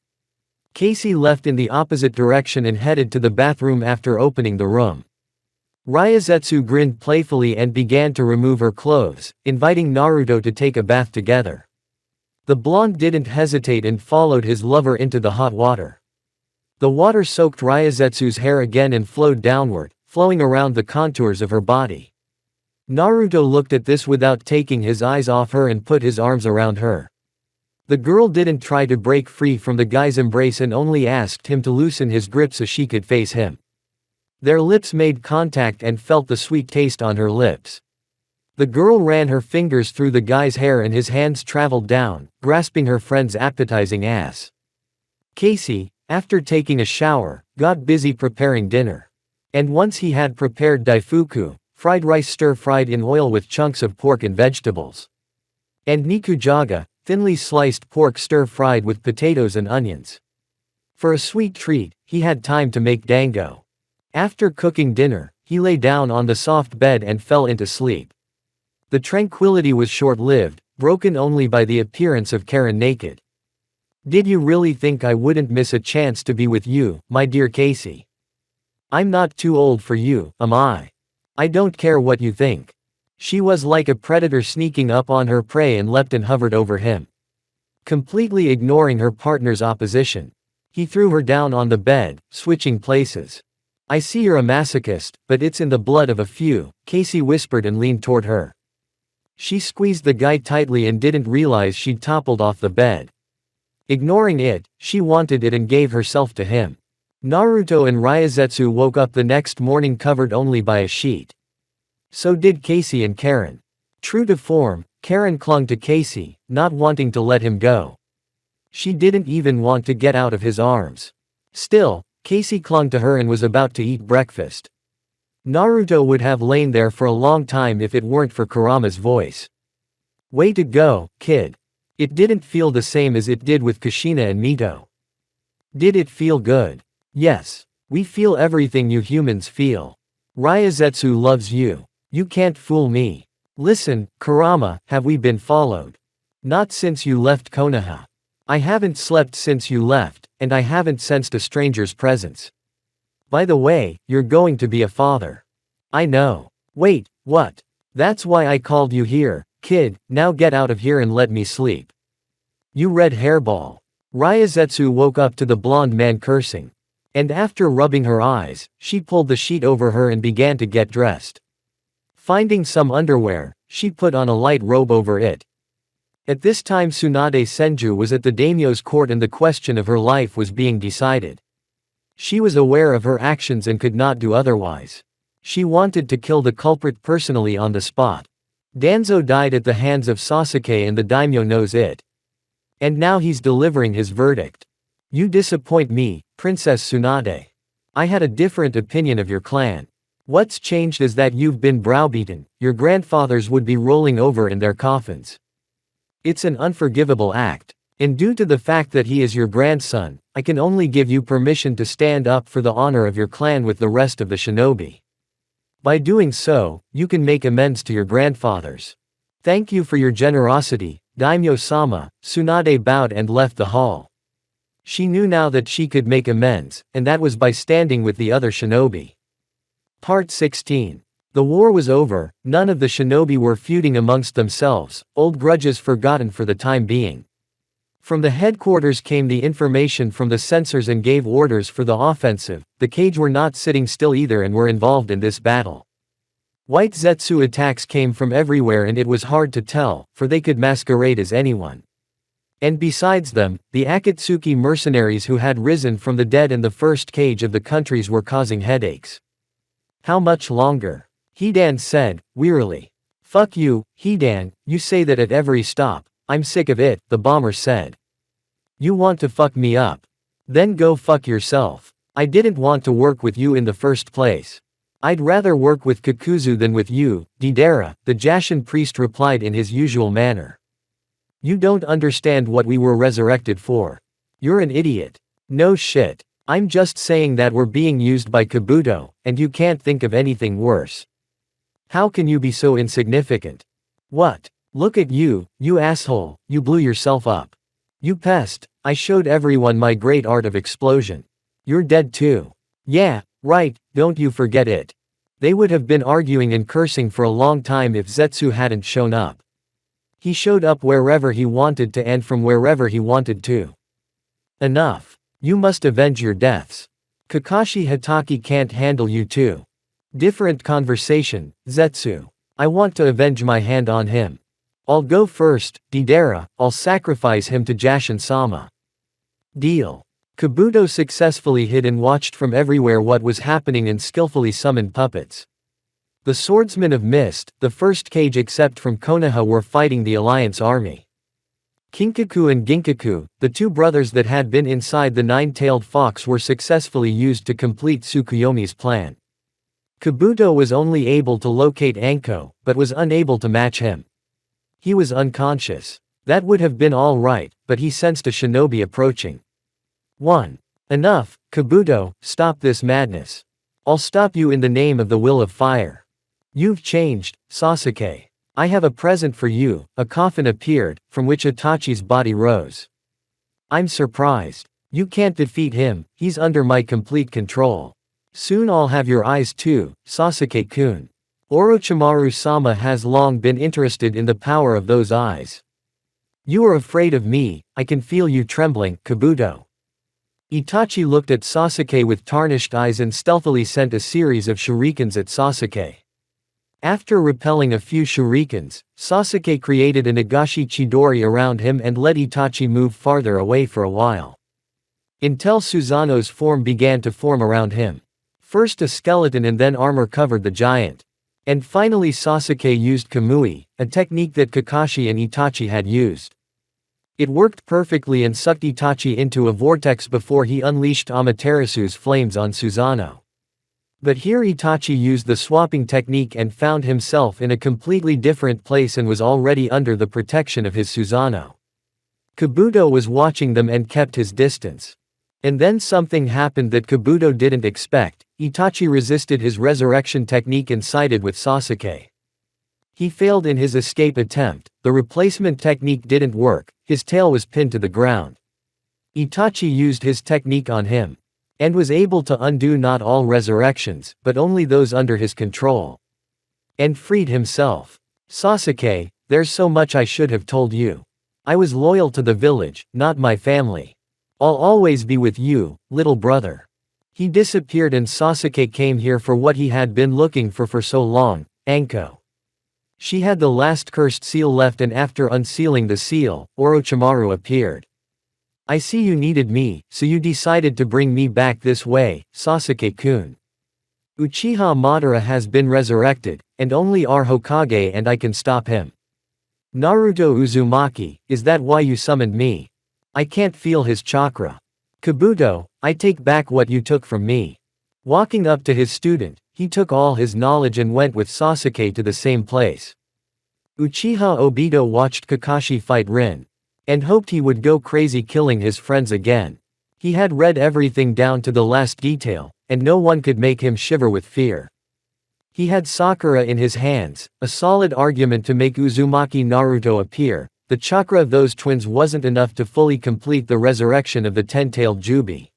Casey left in the opposite direction and headed to the bathroom after opening the room. Ryazetsu grinned playfully and began to remove her clothes, inviting Naruto to take a bath together. The blonde didn't hesitate and followed his lover into the hot water. The water soaked Ryazetsu's hair again and flowed downward, flowing around the contours of her body. Naruto looked at this without taking his eyes off her and put his arms around her. The girl didn't try to break free from the guy's embrace and only asked him to loosen his grip so she could face him. Their lips made contact and felt the sweet taste on her lips. The girl ran her fingers through the guy's hair and his hands traveled down, grasping her friend's appetizing ass. Casey, after taking a shower, got busy preparing dinner. And once he had prepared daifuku, fried rice stir-fried in oil with chunks of pork and vegetables. And nikujaga, thinly sliced pork stir-fried with potatoes and onions. For a sweet treat, he had time to make dango. After cooking dinner, he lay down on the soft bed and fell into sleep. The tranquility was short-lived, broken only by the appearance of Karen naked. "Did you really think I wouldn't miss a chance to be with you, my dear Casey? I'm not too old for you, am I? I don't care what you think." She was like a predator sneaking up on her prey and leapt and hovered over him. Completely ignoring her partner's opposition, he threw her down on the bed, switching places. "I see you're a masochist, but it's in the blood of a few," Casey whispered and leaned toward her. She squeezed the guy tightly and didn't realize she'd toppled off the bed. Ignoring it, she wanted it and gave herself to him. Naruto and Ryazetsu woke up the next morning covered only by a sheet. So did Casey and Karen. True to form, Karen clung to Casey, not wanting to let him go. She didn't even want to get out of his arms. Still, Casey clung to her and was about to eat breakfast. Naruto would have lain there for a long time if it weren't for Kurama's voice. "Way to go, kid." It didn't feel the same as it did with Kushina and Mito. Did it feel good? Yes. We feel everything you humans feel. Ryazetsu loves you. You can't fool me. Listen, Kurama, have we been followed? Not since you left Konoha. I haven't slept since you left, and I haven't sensed a stranger's presence. By the way, you're going to be a father. I know. Wait, what? That's why I called you here, kid, now get out of here and let me sleep. You red hairball. Ryazetsu woke up to the blonde man cursing. And after rubbing her eyes, she pulled the sheet over her and began to get dressed. Finding some underwear, she put on a light robe over it. At this time Tsunade Senju was at the daimyo's court and the question of her life was being decided. She was aware of her actions and could not do otherwise. She wanted to kill the culprit personally on the spot. Danzo died at the hands of Sasuke and the daimyo knows it. And now he's delivering his verdict. You disappoint me, Princess Tsunade. I had a different opinion of your clan. What's changed is that you've been browbeaten, your grandfathers would be rolling over in their coffins. It's an unforgivable act. And due to the fact that he is your grandson, I can only give you permission to stand up for the honor of your clan with the rest of the shinobi. By doing so, you can make amends to your grandfathers. Thank you for your generosity, Daimyo-sama. Tsunade bowed and left the hall. She knew now that she could make amends, and that was by standing with the other shinobi. Part 16. The war was over, none of the shinobi were feuding amongst themselves, old grudges forgotten for the time being. From the headquarters came the information from the censors and gave orders for the offensive. The Kage were not sitting still either and were involved in this battle. White Zetsu attacks came from everywhere and it was hard to tell, for they could masquerade as anyone. And besides them, the Akatsuki mercenaries who had risen from the dead in the first Kage of the countries were causing headaches. How much longer? Hidan said, wearily. Fuck you, Hidan, you say that at every stop. I'm sick of it, the bomber said. You want to fuck me up? Then go fuck yourself. I didn't want to work with you in the first place. I'd rather work with Kakuzu than with you, Deidara, the Jashin priest replied in his usual manner. You don't understand what we were resurrected for. You're an idiot. No shit. I'm just saying that we're being used by Kabuto, and you can't think of anything worse. How can you be so insignificant? What? Look at you, you asshole, you blew yourself up. You pest, I showed everyone my great art of explosion. You're dead too. Yeah, right, don't you forget it. They would have been arguing and cursing for a long time if Zetsu hadn't shown up. He showed up wherever he wanted to and from wherever he wanted to. Enough. You must avenge your deaths. Kakashi Hatake can't handle you too. Different conversation, Zetsu. I want to avenge my hand on him. I'll go first, Deidara, I'll sacrifice him to Jashin-sama. Deal. Kabuto successfully hid and watched from everywhere what was happening and skillfully summoned puppets. The Swordsmen of Mist, the first cage except from Konoha, were fighting the Alliance army. Kinkaku and Ginkaku, the two brothers that had been inside the nine-tailed fox, were successfully used to complete Tsukuyomi's plan. Kabuto was only able to locate Anko, but was unable to match him. He was unconscious. That would have been all right, but he sensed a shinobi approaching. 1. Enough, Kabuto, stop this madness. I'll stop you in the name of the will of fire. You've changed, Sasuke. I have a present for you. A coffin appeared, from which Itachi's body rose. I'm surprised. You can't defeat him, he's under my complete control. Soon I'll have your eyes too, Sasuke-kun. Orochimaru-sama has long been interested in the power of those eyes. You are afraid of me, I can feel you trembling, Kabuto. Itachi looked at Sasuke with tarnished eyes and stealthily sent a series of shurikens at Sasuke. After repelling a few shurikens, Sasuke created a Nagashi Chidori around him and let Itachi move farther away for a while. Until Susanoo's form began to form around him. First a skeleton and then armor covered the giant. And finally Sasuke used Kamui, a technique that Kakashi and Itachi had used. It worked perfectly and sucked Itachi into a vortex before he unleashed Amaterasu's flames on Susanoo. But here Itachi used the swapping technique and found himself in a completely different place and was already under the protection of his Susanoo. Kabuto was watching them and kept his distance. And then something happened that Kabuto didn't expect. Itachi resisted his resurrection technique and sided with Sasuke. He failed in his escape attempt, the replacement technique didn't work, his tail was pinned to the ground. Itachi used his technique on him. And was able to undo not all resurrections, but only those under his control. And freed himself. Sasuke, there's so much I should have told you. I was loyal to the village, not my family. I'll always be with you, little brother. He disappeared and Sasuke came here for what he had been looking for so long, Anko. She had the last cursed seal left and after unsealing the seal, Orochimaru appeared. I see you needed me, so you decided to bring me back this way, Sasuke-kun. Uchiha Madara has been resurrected, and only our Hokage and I can stop him. Naruto Uzumaki, is that why you summoned me? I can't feel his chakra. Kabuto, I take back what you took from me. Walking up to his student, he took all his knowledge and went with Sasuke to the same place. Uchiha Obito watched Kakashi fight Rin. And hoped he would go crazy killing his friends again. He had read everything down to the last detail, and no one could make him shiver with fear. He had Sakura in his hands, a solid argument to make Uzumaki Naruto appear. The chakra of those twins wasn't enough to fully complete the resurrection of the ten-tailed Jubi.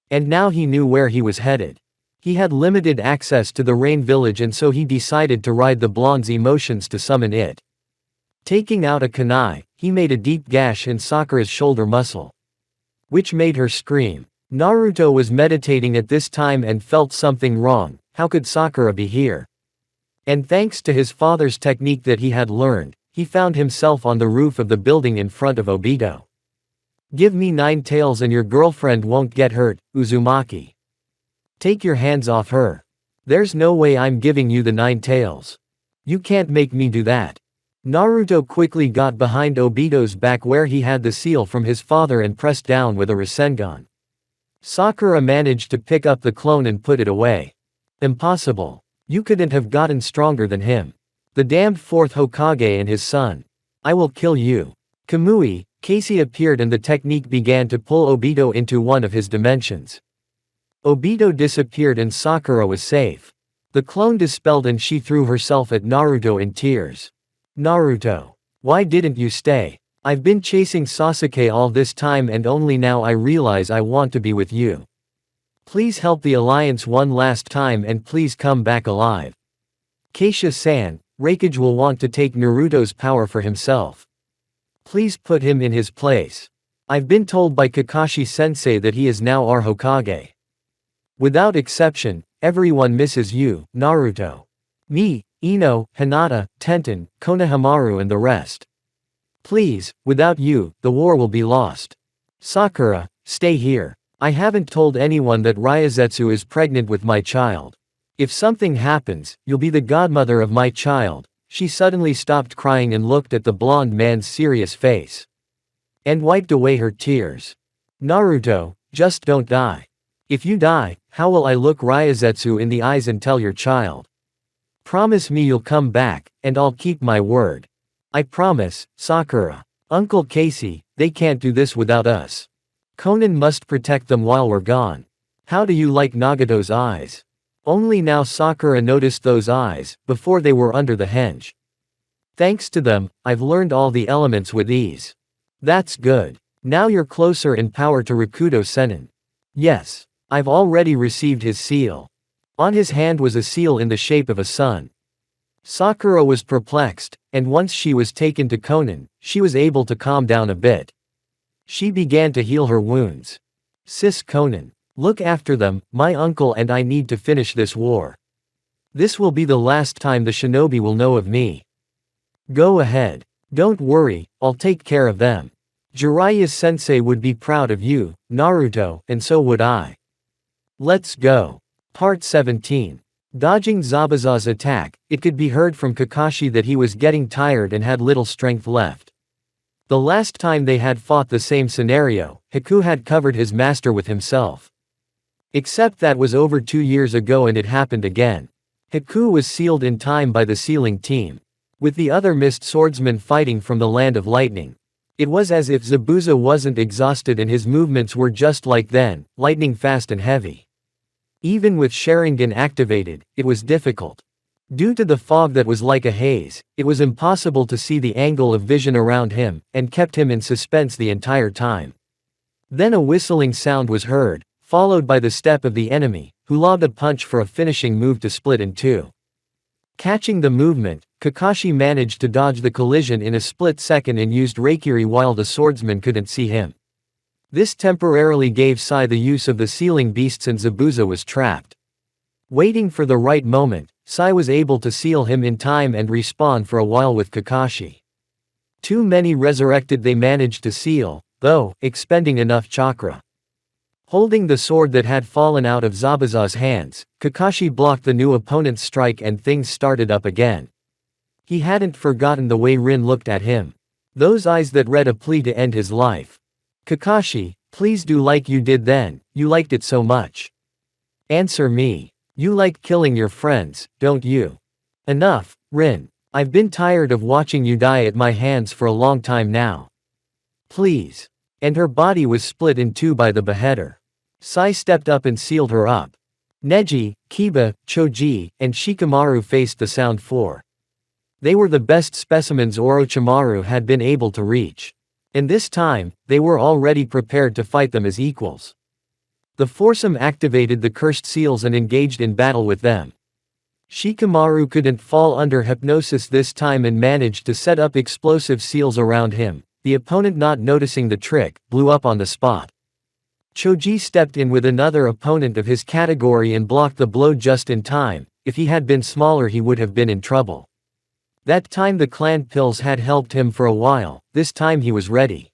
And now he knew where he was headed. He had limited access to the Rain Village and so he decided to ride the blonde's emotions to summon it. Taking out a kunai, he made a deep gash in Sakura's shoulder muscle. Which made her scream. Naruto was meditating at this time and felt something wrong. How could Sakura be here? And thanks to his father's technique that he had learned, he found himself on the roof of the building in front of Obito. Give me 9 tails and your girlfriend won't get hurt, Uzumaki. Take your hands off her. There's no way I'm giving you the 9 tails. You can't make me do that. Naruto quickly got behind Obito's back where he had the seal from his father and pressed down with a Rasengan. Sakura managed to pick up the clone and put it away. Impossible. You couldn't have gotten stronger than him. The damned 4th Hokage and his son. I will kill you. Kamui, Casey appeared and the technique began to pull Obito into one of his dimensions. Obito disappeared and Sakura was safe. The clone dispelled and she threw herself at Naruto in tears. Naruto. Why didn't you stay? I've been chasing Sasuke all this time and only now I realize I want to be with you. Please help the Alliance one last time and please come back alive. Keisha-san, Raikage will want to take Naruto's power for himself. Please put him in his place. I've been told by Kakashi-sensei that he is now our Hokage. Without exception, everyone misses you, Naruto. Me, Ino, Hinata, Tenten, Konohamaru and the rest. Please, without you, the war will be lost. Sakura, stay here. I haven't told anyone that Ryazetsu is pregnant with my child. If something happens, you'll be the godmother of my child." She suddenly stopped crying and looked at the blonde man's serious face. And wiped away her tears. "Naruto, just don't die. If you die, how will I look Ryazetsu in the eyes and tell your child? Promise me you'll come back, and I'll keep my word." "I promise, Sakura. Uncle Casey, they can't do this without us. Conan must protect them while we're gone." "How do you like Nagato's eyes?" Only now Sakura noticed those eyes, before they were under the henge. "Thanks to them, I've learned all the elements with ease." "That's good. Now you're closer in power to Rakuto Sennin." "Yes. I've already received his seal." On his hand was a seal in the shape of a sun. Sakura was perplexed, and once she was taken to Conan, she was able to calm down a bit. She began to heal her wounds. "Sis Conan. Look after them, my uncle and I need to finish this war. This will be the last time the shinobi will know of me." "Go ahead. Don't worry, I'll take care of them. Jiraiya's sensei would be proud of you, Naruto, and so would I. Let's go." Part 17. Dodging Zabuza's attack, it could be heard from Kakashi that he was getting tired and had little strength left. The last time they had fought the same scenario, Haku had covered his master with himself. Except that was over 2 years ago and it happened again. Haku was sealed in time by the sealing team. With the other mist swordsmen fighting from the land of lightning. It was as if Zabuza wasn't exhausted and his movements were just like then, lightning fast and heavy. Even with Sharingan activated, it was difficult. Due to the fog that was like a haze, it was impossible to see the angle of vision around him, and kept him in suspense the entire time. Then a whistling sound was heard, followed by the step of the enemy, who lobbed a punch for a finishing move to split in two. Catching the movement, Kakashi managed to dodge the collision in a split second and used Reikiri while the swordsman couldn't see him. This temporarily gave Sai the use of the sealing beasts and Zabuza was trapped. Waiting for the right moment, Sai was able to seal him in time and respawn for a while with Kakashi. Too many resurrected they managed to seal, though, expending enough chakra. Holding the sword that had fallen out of Zabuza's hands, Kakashi blocked the new opponent's strike and things started up again. He hadn't forgotten the way Rin looked at him. Those eyes that read a plea to end his life. "Kakashi, please do like you did then, you liked it so much. Answer me. You like killing your friends, don't you?" "Enough, Rin. I've been tired of watching you die at my hands for a long time now. Please." And her body was split in two by the beheader. Sai stepped up and sealed her up. Neji, Kiba, Choji, and Shikamaru faced the Sound Four. They were the best specimens Orochimaru had been able to reach. And this time, they were already prepared to fight them as equals. The foursome activated the cursed seals and engaged in battle with them. Shikamaru couldn't fall under hypnosis this time and managed to set up explosive seals around him. The opponent, not noticing the trick, blew up on the spot. Choji stepped in with another opponent of his category and blocked the blow just in time. If he had been smaller he would have been in trouble. That time the clan pills had helped him for a while, this time he was ready.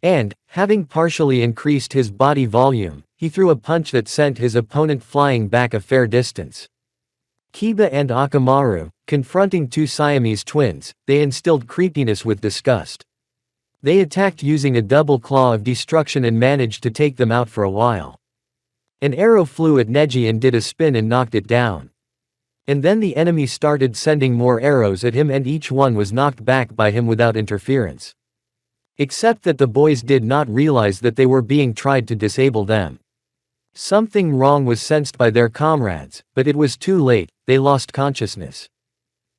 And, having partially increased his body volume, he threw a punch that sent his opponent flying back a fair distance. Kiba and Akamaru, confronting two Siamese twins, they instilled creepiness with disgust. They attacked using a double claw of destruction and managed to take them out for a while. An arrow flew at Neji and did a spin and knocked it down. And then the enemy started sending more arrows at him and each one was knocked back by him without interference. Except that the boys did not realize that they were being tried to disable them. Something wrong was sensed by their comrades, but it was too late, they lost consciousness.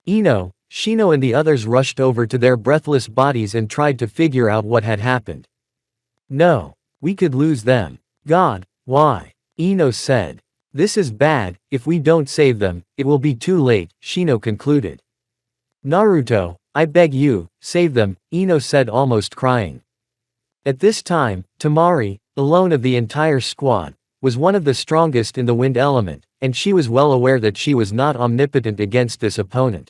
Ino, Shino and the others rushed over to their breathless bodies and tried to figure out what had happened. "No. We could lose them. God, why?" Ino said. "This is bad, if we don't save them, it will be too late," Shino concluded. "Naruto, I beg you, save them," Ino said, almost crying. At this time, Temari, alone of the entire squad, was one of the strongest in the wind element, and she was well aware that she was not omnipotent against this opponent.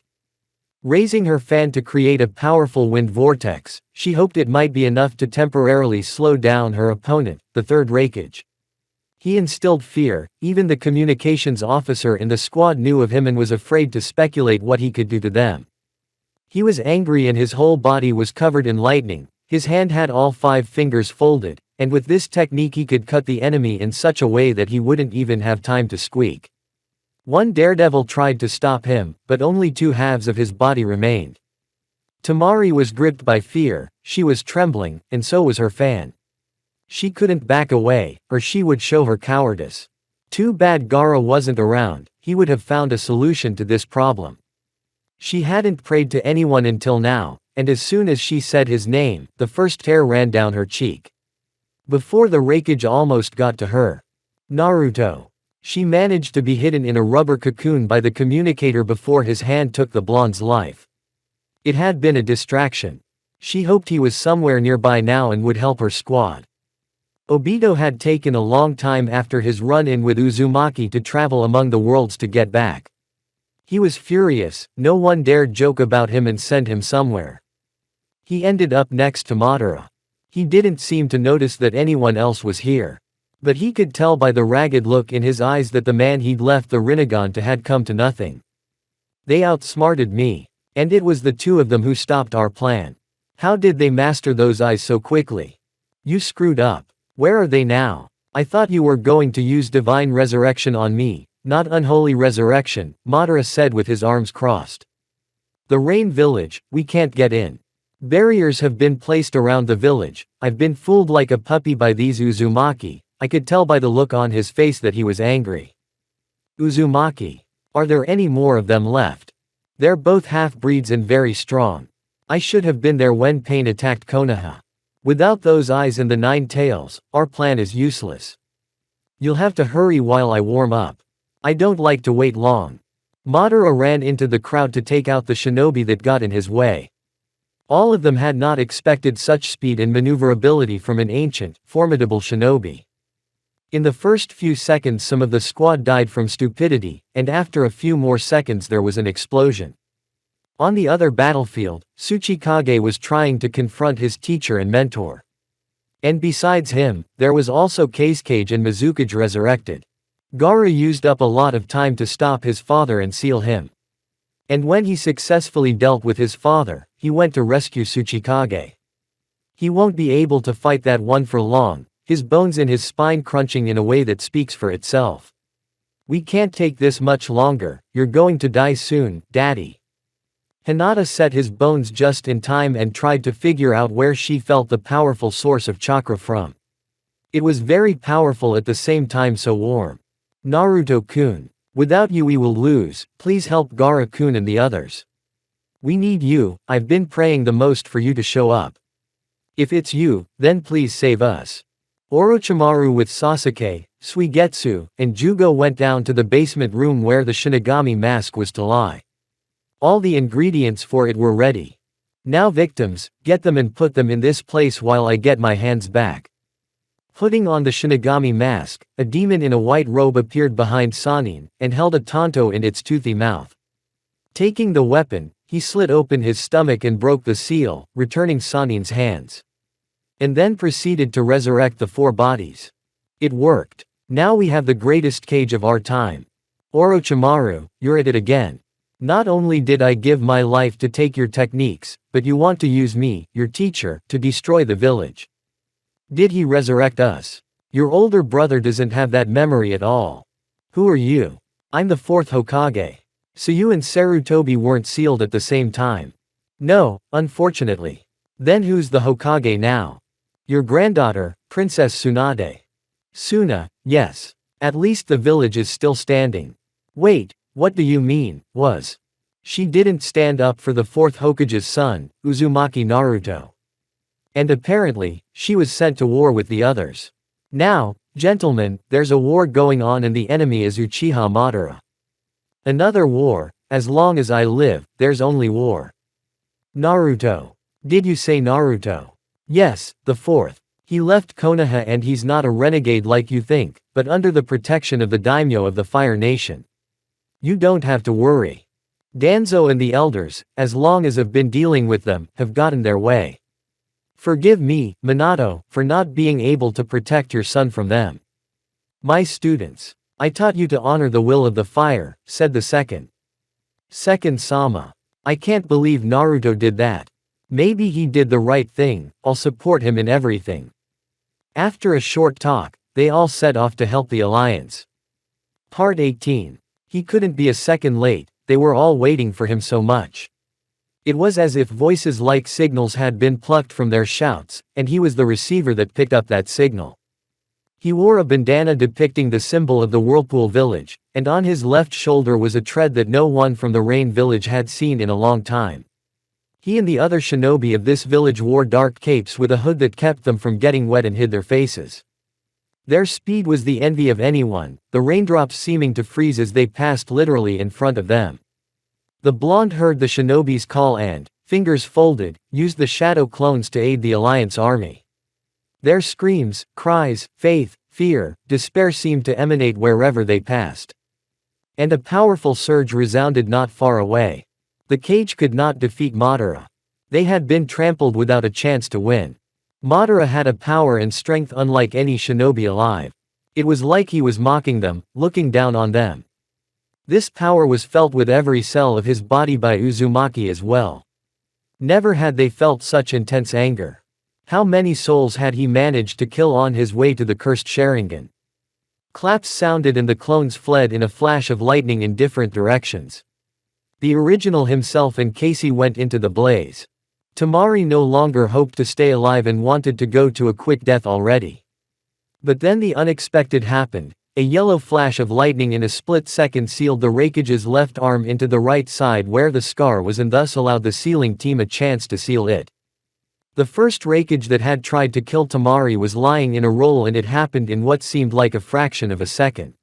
Raising her fan to create a powerful wind vortex, she hoped it might be enough to temporarily slow down her opponent, the third Raikage. He instilled fear. Even the communications officer in the squad knew of him and was afraid to speculate what he could do to them. He was angry and his whole body was covered in lightning. His hand had all 5 fingers folded, and with this technique he could cut the enemy in such a way that he wouldn't even have time to squeak. One daredevil tried to stop him, but only 2 halves of his body remained. Tamari was gripped by fear, she was trembling, and so was her fan. She couldn't back away, or she would show her cowardice. Too bad Gaara wasn't around, he would have found a solution to this problem. She hadn't prayed to anyone until now, and as soon as she said his name, the first tear ran down her cheek. Before the raikage almost got to her. Naruto. She managed to be hidden in a rubber cocoon by the communicator before his hand took the blonde's life. It had been a distraction. She hoped he was somewhere nearby now and would help her squad. Obito had taken a long time after his run-in with Uzumaki to travel among the worlds to get back. He was furious, no one dared joke about him and send him somewhere. He ended up next to Madara. He didn't seem to notice that anyone else was here. But he could tell by the ragged look in his eyes that the man he'd left the Rinnegan to had come to nothing. They outsmarted me. And it was the 2 of them who stopped our plan. How did they master those eyes so quickly? You screwed up. Where are they now? I thought you were going to use divine resurrection on me, not unholy resurrection, Madara said with his arms crossed. The Rain Village, we can't get in. Barriers have been placed around the village. I've been fooled like a puppy by these Uzumaki. I could tell by the look on his face that he was angry. Uzumaki. Are there any more of them left? They're both half-breeds and very strong. I should have been there when Pain attacked Konoha. Without those eyes and the 9 tails, our plan is useless. You'll have to hurry while I warm up. I don't like to wait long. Madara ran into the crowd to take out the shinobi that got in his way. All of them had not expected such speed and maneuverability from an ancient, formidable shinobi. In the first few seconds some of the squad died from stupidity, and after a few more seconds there was an explosion. On the other battlefield, Tsuchikage was trying to confront his teacher and mentor. And besides him, there was also Kazekage and Mizukage resurrected. Gaara used up a lot of time to stop his father and seal him. And when he successfully dealt with his father, he went to rescue Tsuchikage. He won't be able to fight that one for long, his bones in his spine crunching in a way that speaks for itself. We can't take this much longer, you're going to die soon, Daddy. Hinata set his bones just in time and tried to figure out where she felt the powerful source of chakra from. It was very powerful at the same time so warm. Naruto-kun. Without you we will lose, please help Gaara-kun and the others. We need you, I've been praying the most for you to show up. If it's you, then please save us. Orochimaru with Sasuke, Suigetsu, and Jugo went down to the basement room where the Shinigami mask was to lie. All the ingredients for it were ready. Now victims, get them and put them in this place while I get my hands back. Putting on the Shinigami mask, a demon in a white robe appeared behind Sannin, and held a tanto in its toothy mouth. Taking the weapon, he slit open his stomach and broke the seal, returning Sannin's hands. And then proceeded to resurrect the 4 bodies. It worked. Now we have the greatest cage of our time. Orochimaru, you're at it again. Not only did I give my life to take your techniques, but you want to use me, your teacher, to destroy the village. Did he resurrect us? Your older brother doesn't have that memory at all. Who are you? I'm the 4th Hokage. So you and Sarutobi weren't sealed at the same time. No, unfortunately. Then who's the Hokage now? Your granddaughter, Princess Tsunade. Suna, yes. At least the village is still standing. Wait, what do you mean, was? She didn't stand up for the 4th Hokage's son, Uzumaki Naruto. And apparently, she was sent to war with the others. Now, gentlemen, there's a war going on and the enemy is Uchiha Madara. Another war, as long as I live, there's only war. Naruto. Did you say Naruto? Yes, the 4th. He left Konoha and he's not a renegade like you think, but under the protection of the daimyo of the Fire Nation. You don't have to worry. Danzo and the elders, as long as I've been dealing with them, have gotten their way. Forgive me, Minato, for not being able to protect your son from them. My students. I taught you to honor the will of the fire, said the second. Second Sama. I can't believe Naruto did that. Maybe he did the right thing, I'll support him in everything. After a short talk, they all set off to help the alliance. Part 18. He couldn't be a second late, they were all waiting for him so much. It was as if voices like signals had been plucked from their shouts, and he was the receiver that picked up that signal. He wore a bandana depicting the symbol of the Whirlpool Village, and on his left shoulder was a tread that no one from the Rain Village had seen in a long time. He and the other shinobi of this village wore dark capes with a hood that kept them from getting wet and hid their faces. Their speed was the envy of anyone, the raindrops seeming to freeze as they passed literally in front of them. The blonde heard the shinobi's call and, fingers folded, used the shadow clones to aid the Alliance army. Their screams, cries, faith, fear, despair seemed to emanate wherever they passed. And a powerful surge resounded not far away. The cage could not defeat Madara. They had been trampled without a chance to win. Madara had a power and strength unlike any shinobi alive. It was like he was mocking them, looking down on them. This power was felt with every cell of his body by Uzumaki as well. Never had they felt such intense anger. How many souls had he managed to kill on his way to the cursed Sharingan? Claps sounded and the clones fled in a flash of lightning in different directions. The original himself and Casey went into the blaze. Tamari no longer hoped to stay alive and wanted to go to a quick death already. But then the unexpected happened. A yellow flash of lightning in a split second sealed the Raikage's left arm into the right side where the scar was and thus allowed the sealing team a chance to seal it. The first Raikage that had tried to kill Tamari was lying in a roll and it happened in what seemed like a fraction of a second.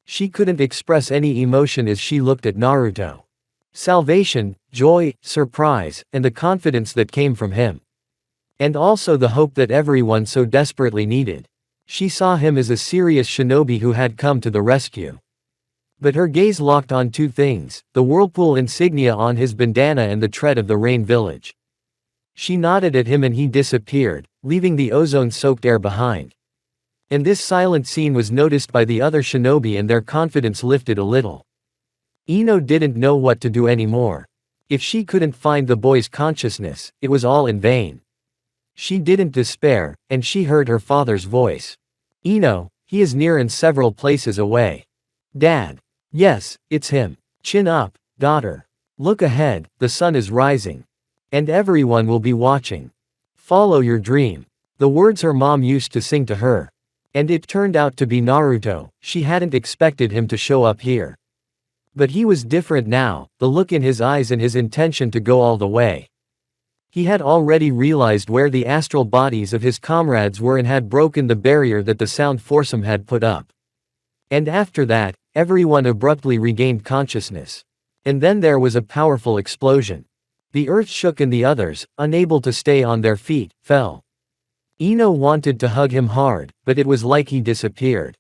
She couldn't express any emotion as she looked at Naruto. Salvation, joy, surprise, and the confidence that came from him. And also the hope that everyone so desperately needed. She saw him as a serious shinobi who had come to the rescue. But her gaze locked on two things, the whirlpool insignia on his bandana and the tread of the Rain Village. She nodded at him and he disappeared, leaving the ozone-soaked air behind. And this silent scene was noticed by the other shinobi and their confidence lifted a little. Ino didn't know what to do anymore. If she couldn't find the boy's consciousness, it was all in vain. She didn't despair, and she heard her father's voice. Ino, he is near and several places away. Dad. Yes, it's him. Chin up, daughter. Look ahead, the sun is rising. And everyone will be watching. Follow your dream. The words her mom used to sing to her. And it turned out to be Naruto. She hadn't expected him to show up here. But he was different now, the look in his eyes and his intention to go all the way. He had already realized where the astral bodies of his comrades were and had broken the barrier that the sound foursome had put up. And after that, everyone abruptly regained consciousness. And then there was a powerful explosion. The earth shook and the others, unable to stay on their feet, fell. Ino wanted to hug him hard, but it was like he disappeared.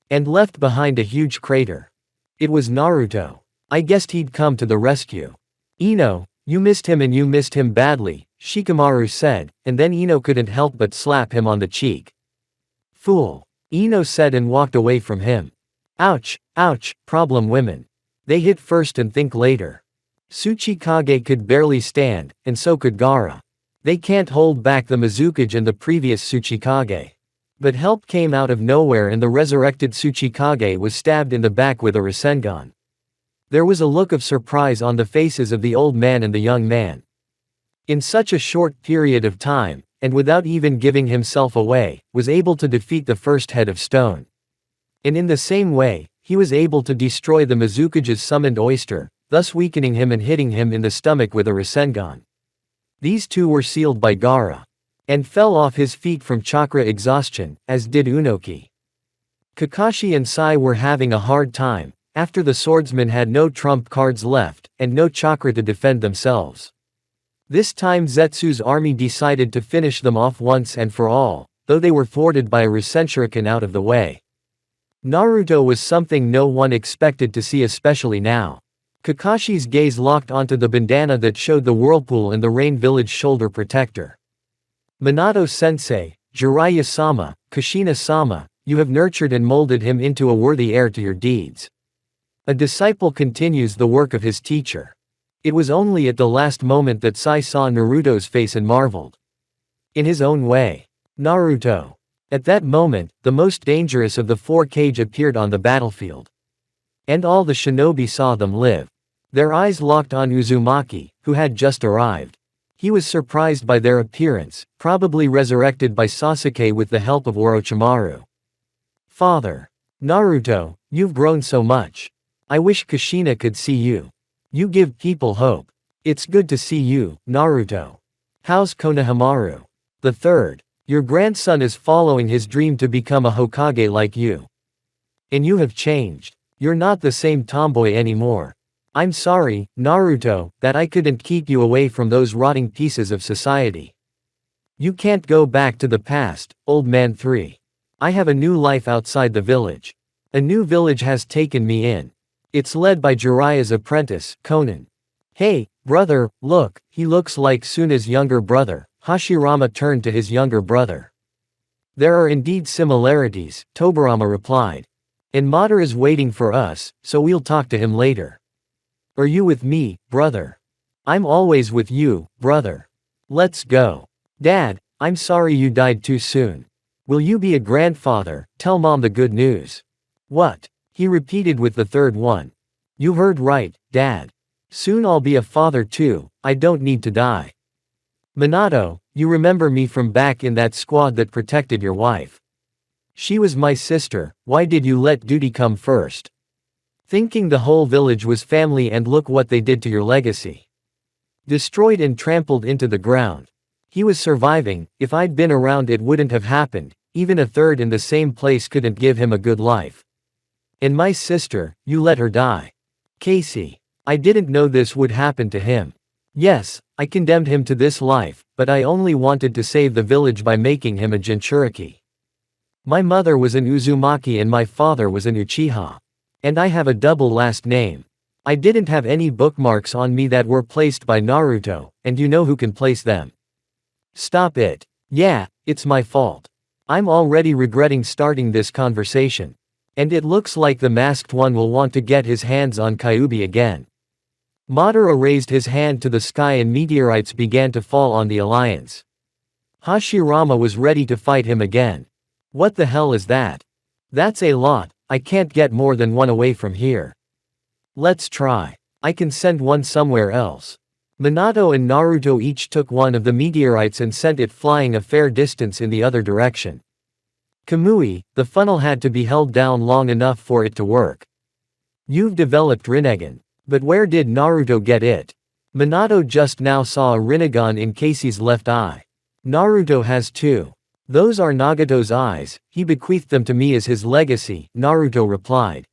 And left behind a huge crater. It was Naruto. I guessed he'd come to the rescue. Ino, you missed him and you missed him badly, Shikamaru said, and then Ino couldn't help but slap him on the cheek. Fool. Ino said and walked away from him. Ouch, ouch, problem women. They hit first and think later. Tsuchikage could barely stand, and so could Gaara. They can't hold back the Mizukage and the previous Tsuchikage. But help came out of nowhere and the resurrected Tsuchikage was stabbed in the back with a Rasengan. There was a look of surprise on the faces of the old man and the young man. In such a short period of time, and without even giving himself away, was able to defeat the first head of stone. And in the same way, he was able to destroy the Mizukage's summoned oyster, thus weakening him and hitting him in the stomach with a Rasengan. These two were sealed by Gaara. And fell off his feet from chakra exhaustion, as did Unoki. Kakashi and Sai were having a hard time, after the swordsmen had no trump cards left, and no chakra to defend themselves. This time Zetsu's army decided to finish them off once and for all, though they were thwarted by a Rasenshuriken out of the way. Naruto was something no one expected to see, especially now. Kakashi's gaze locked onto the bandana that showed the whirlpool and the Rain Village shoulder protector. Minato-sensei, Jiraiya-sama, Kushina-sama, You have nurtured and molded him into a worthy heir to your deeds. A disciple continues the work of his teacher. It was only at the last moment that Sai saw Naruto's face and marveled. In his own way. Naruto. At that moment, the most dangerous of the four Kage appeared on the battlefield. And all the shinobi saw them live. Their eyes locked on Uzumaki, who had just arrived. He was surprised by their appearance, probably resurrected by Sasuke with the help of Orochimaru. Father. Naruto, you've grown so much. I wish Kushina could see you. You give people hope. It's good to see you, Naruto. How's Konohamaru? The third. Your grandson is following his dream to become a Hokage like you. And you have changed. You're not the same tomboy anymore. I'm sorry, Naruto, that I couldn't keep you away from those rotting pieces of society. You can't go back to the past, old man 3. I have a new life outside the village. A new village has taken me in. It's led by Jiraiya's apprentice, Conan. Hey, brother, look, he looks like Suna's younger brother. Hashirama turned to his younger brother. There are indeed similarities, Tobirama replied. And Madara is waiting for us, so we'll talk to him later. Are you with me, brother? I'm always with you, brother. Let's go. Dad, I'm sorry you died too soon. Will you be a grandfather? Tell mom the good news. What? He repeated with the third one. You heard right, Dad. Soon I'll be a father too, I don't need to die. Minato, you remember me from back in that squad that protected your wife. She was my sister, why did you let duty come first? Thinking the whole village was family, and look what they did to your legacy. Destroyed and trampled into the ground. He was surviving, if I'd been around it wouldn't have happened, even a third in the same place couldn't give him a good life. And my sister, you let her die. Casey. I didn't know this would happen to him. Yes, I condemned him to this life, but I only wanted to save the village by making him a Jinchuriki. My mother was an Uzumaki and my father was an Uchiha. And I have a double last name. I didn't have any bookmarks on me that were placed by Naruto, and you know who can place them. Stop it. Yeah, it's my fault. I'm already regretting starting this conversation. And it looks like the masked one will want to get his hands on Kyuubi again. Madara raised his hand to the sky and meteorites began to fall on the alliance. Hashirama was ready to fight him again. What the hell is that? That's a lot, I can't get more than one away from here. Let's try. I can send one somewhere else. Minato and Naruto each took one of the meteorites and sent it flying a fair distance in the other direction. Kamui, the funnel had to be held down long enough for it to work. You've developed Rinnegan. But where did Naruto get it? Minato just now saw a Rinnegan in Casey's left eye. Naruto has two. Those are Nagato's eyes, he bequeathed them to me as his legacy, Naruto replied.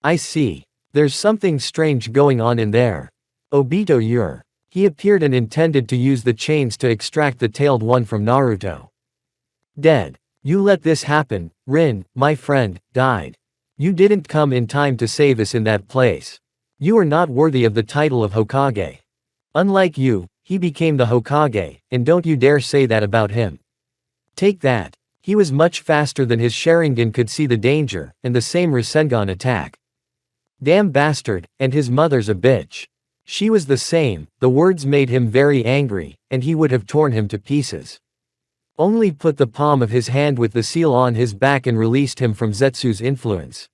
I see. There's something strange going on in there. Obito you're. He appeared and intended to use the chains to extract the tailed one from Naruto. Dead. You let this happen, Rin, my friend, died. You didn't come in time to save us in that place. You are not worthy of the title of Hokage. Unlike you, he became the Hokage, and don't you dare say that about him. Take that. He was much faster than his Sharingan could see the danger, and the same Rasengan attack. Damn bastard, and his mother's a bitch. She was the same, the words made him very angry, and he would have torn him to pieces. Only put the palm of his hand with the seal on his back and released him from Zetsu's influence.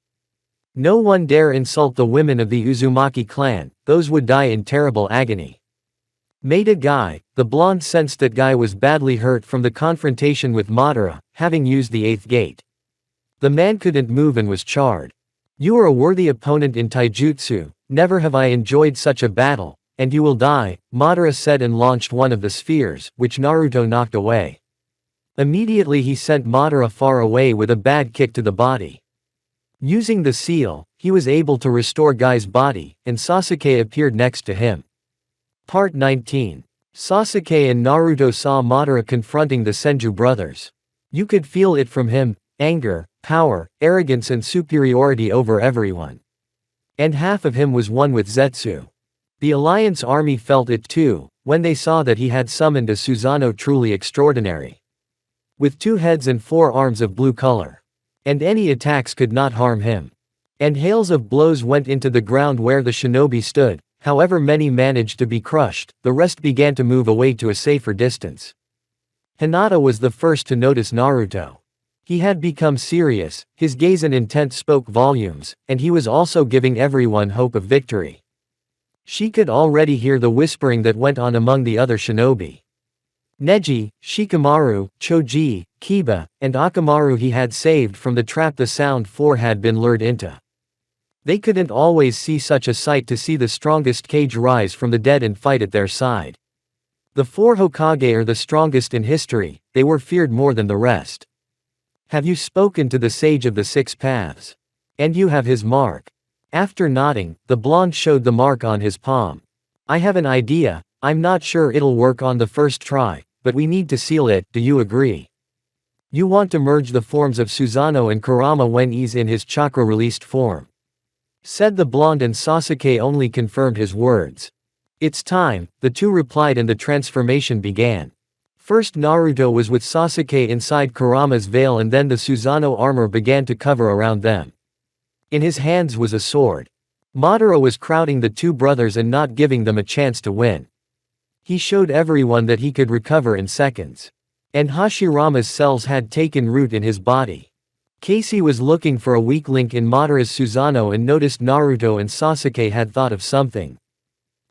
No one dare insult the women of the Uzumaki clan, those would die in terrible agony. Maida Guy, the blonde sensed that Guy was badly hurt from the confrontation with Madara, having used the 8th gate. The man couldn't move and was charred. You are a worthy opponent in taijutsu, never have I enjoyed such a battle, and you will die, Madara said and launched one of the spheres, which Naruto knocked away. Immediately he sent Madara far away with a bad kick to the body. Using the seal, he was able to restore Guy's body, and Sasuke appeared next to him. Part 19. Sasuke and Naruto saw Madara confronting the Senju brothers. You could feel it from him, anger, power, arrogance and superiority over everyone. And half of him was one with Zetsu. The Alliance army felt it too, when they saw that he had summoned a Susanoo truly extraordinary. With 2 heads and 4 arms of blue color. And any attacks could not harm him. And hails of blows went into the ground where the shinobi stood. However many managed to be crushed, the rest began to move away to a safer distance. Hinata was the first to notice Naruto. He had become serious, his gaze and intent spoke volumes, and he was also giving everyone hope of victory. She could already hear the whispering that went on among the other shinobi. Neji, Shikamaru, Choji, Kiba, and Akamaru he had saved from the trap the Sound Four had been lured into. They couldn't always see such a sight to see the strongest Kage rise from the dead and fight at their side. The four Hokage are the strongest in history, they were feared more than the rest. Have you spoken to the Sage of the Six Paths? And you have his mark. After nodding, the blonde showed the mark on his palm. I have an idea, I'm not sure it'll work on the first try, but we need to seal it, do you agree? You want to merge the forms of Susanoo and Kurama when he's in his chakra-released form. Said the blonde, and Sasuke only confirmed his words. It's time, the two replied, and the transformation began. First Naruto was with Sasuke inside Kurama's veil, and then the Susanoo armor began to cover around them. In his hands was a sword. Madara was crowding the two brothers and not giving them a chance to win. He showed everyone that he could recover in seconds. And Hashirama's cells had taken root in his body. Casey was looking for a weak link in Madara's Susanoo and noticed Naruto and Sasuke had thought of something.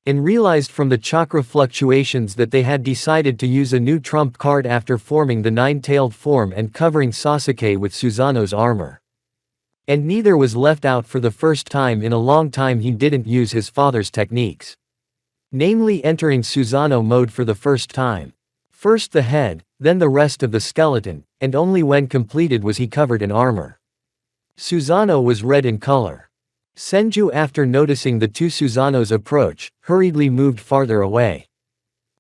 And realized from the chakra fluctuations that they had decided to use a new trump card after forming the nine-tailed form and covering Sasuke with Susanoo's armor. And neither was left out. For the first time in a long time he didn't use his father's techniques. Namely entering Susanoo mode for the first time. First the head, then the rest of the skeleton, and only when completed was he covered in armor. Susanoo was red in color. Senju, after noticing the two Susanoos approach, hurriedly moved farther away.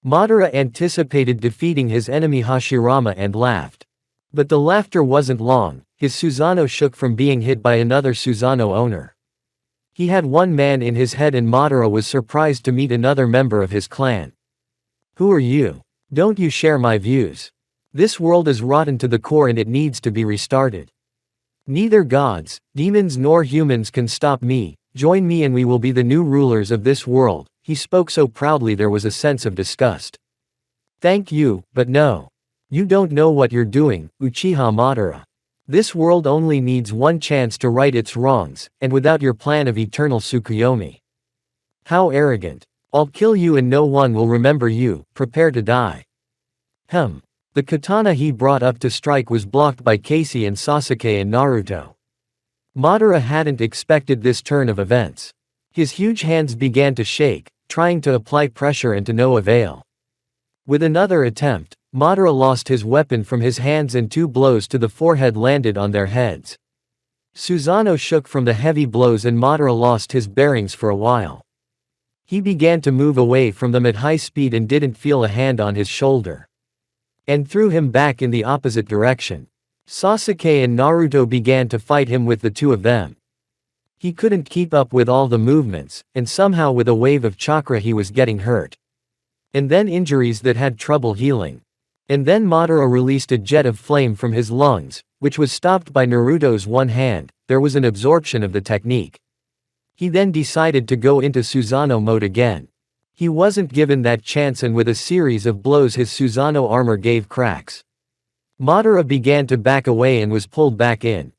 Madara anticipated defeating his enemy Hashirama and laughed. But the laughter wasn't long, his Susanoo shook from being hit by another Susanoo owner. He had one man in his head, and Madara was surprised to meet another member of his clan. Who are you? Don't you share my views? This world is rotten to the core and it needs to be restarted. Neither gods, demons nor humans can stop me, join me and we will be the new rulers of this world. He spoke so proudly there was a sense of disgust. Thank you, but no. You don't know what you're doing, Uchiha Madara. This world only needs one chance to right its wrongs, and without your plan of eternal Tsukuyomi. How arrogant. I'll kill you and no one will remember you, prepare to die. The katana he brought up to strike was blocked by Casey and Sasuke and Naruto. Madara hadn't expected this turn of events. His huge hands began to shake, trying to apply pressure and to no avail. With another attempt, Madara lost his weapon from his hands and two blows to the forehead landed on their heads. Susanoo shook from the heavy blows and Madara lost his bearings for a while. He began to move away from them at high speed and didn't feel a hand on his shoulder. And threw him back in the opposite direction. Sasuke and Naruto began to fight him with the two of them. He couldn't keep up with all the movements, and somehow with a wave of chakra he was getting hurt. And then injuries that had trouble healing. And then Madara released a jet of flame from his lungs, which was stopped by Naruto's one hand. There was an absorption of the technique. He then decided to go into Susanoo mode again. He wasn't given that chance, and with a series of blows his Susanoo armor gave cracks. Madara began to back away and was pulled back in.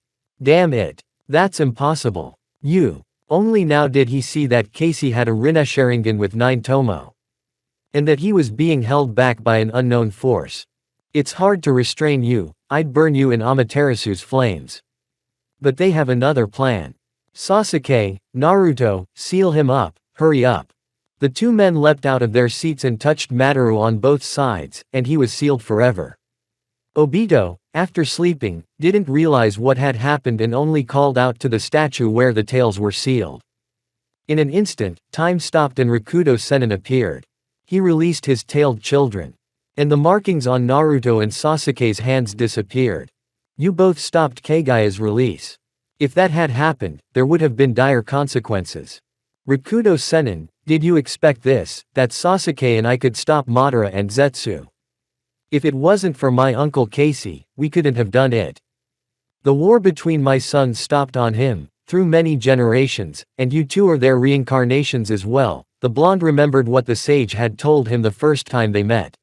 Damn it. That's impossible. Only now did he see that Casey had a Rinne Sharingan with 9 Tomo. And that he was being held back by an unknown force. It's hard to restrain you, I'd burn you in Amaterasu's flames. But they have another plan. Sasuke, Naruto, seal him up, hurry up. The two men leapt out of their seats and touched Madara on both sides, and he was sealed forever. Obito, after sleeping, didn't realize what had happened and only called out to the statue where the tails were sealed. In an instant, time stopped and Rakudo Sennin appeared. He released his tailed children. And the markings on Naruto and Sasuke's hands disappeared. You both stopped Kagaya's release. If that had happened, there would have been dire consequences. Rakudo Sennin, did you expect this, that Sasuke and I could stop Madara and Zetsu? If it wasn't for my uncle Casey, we couldn't have done it. The war between my sons stopped on him, through many generations, and you two are their reincarnations as well. The blonde remembered what the sage had told him the first time they met.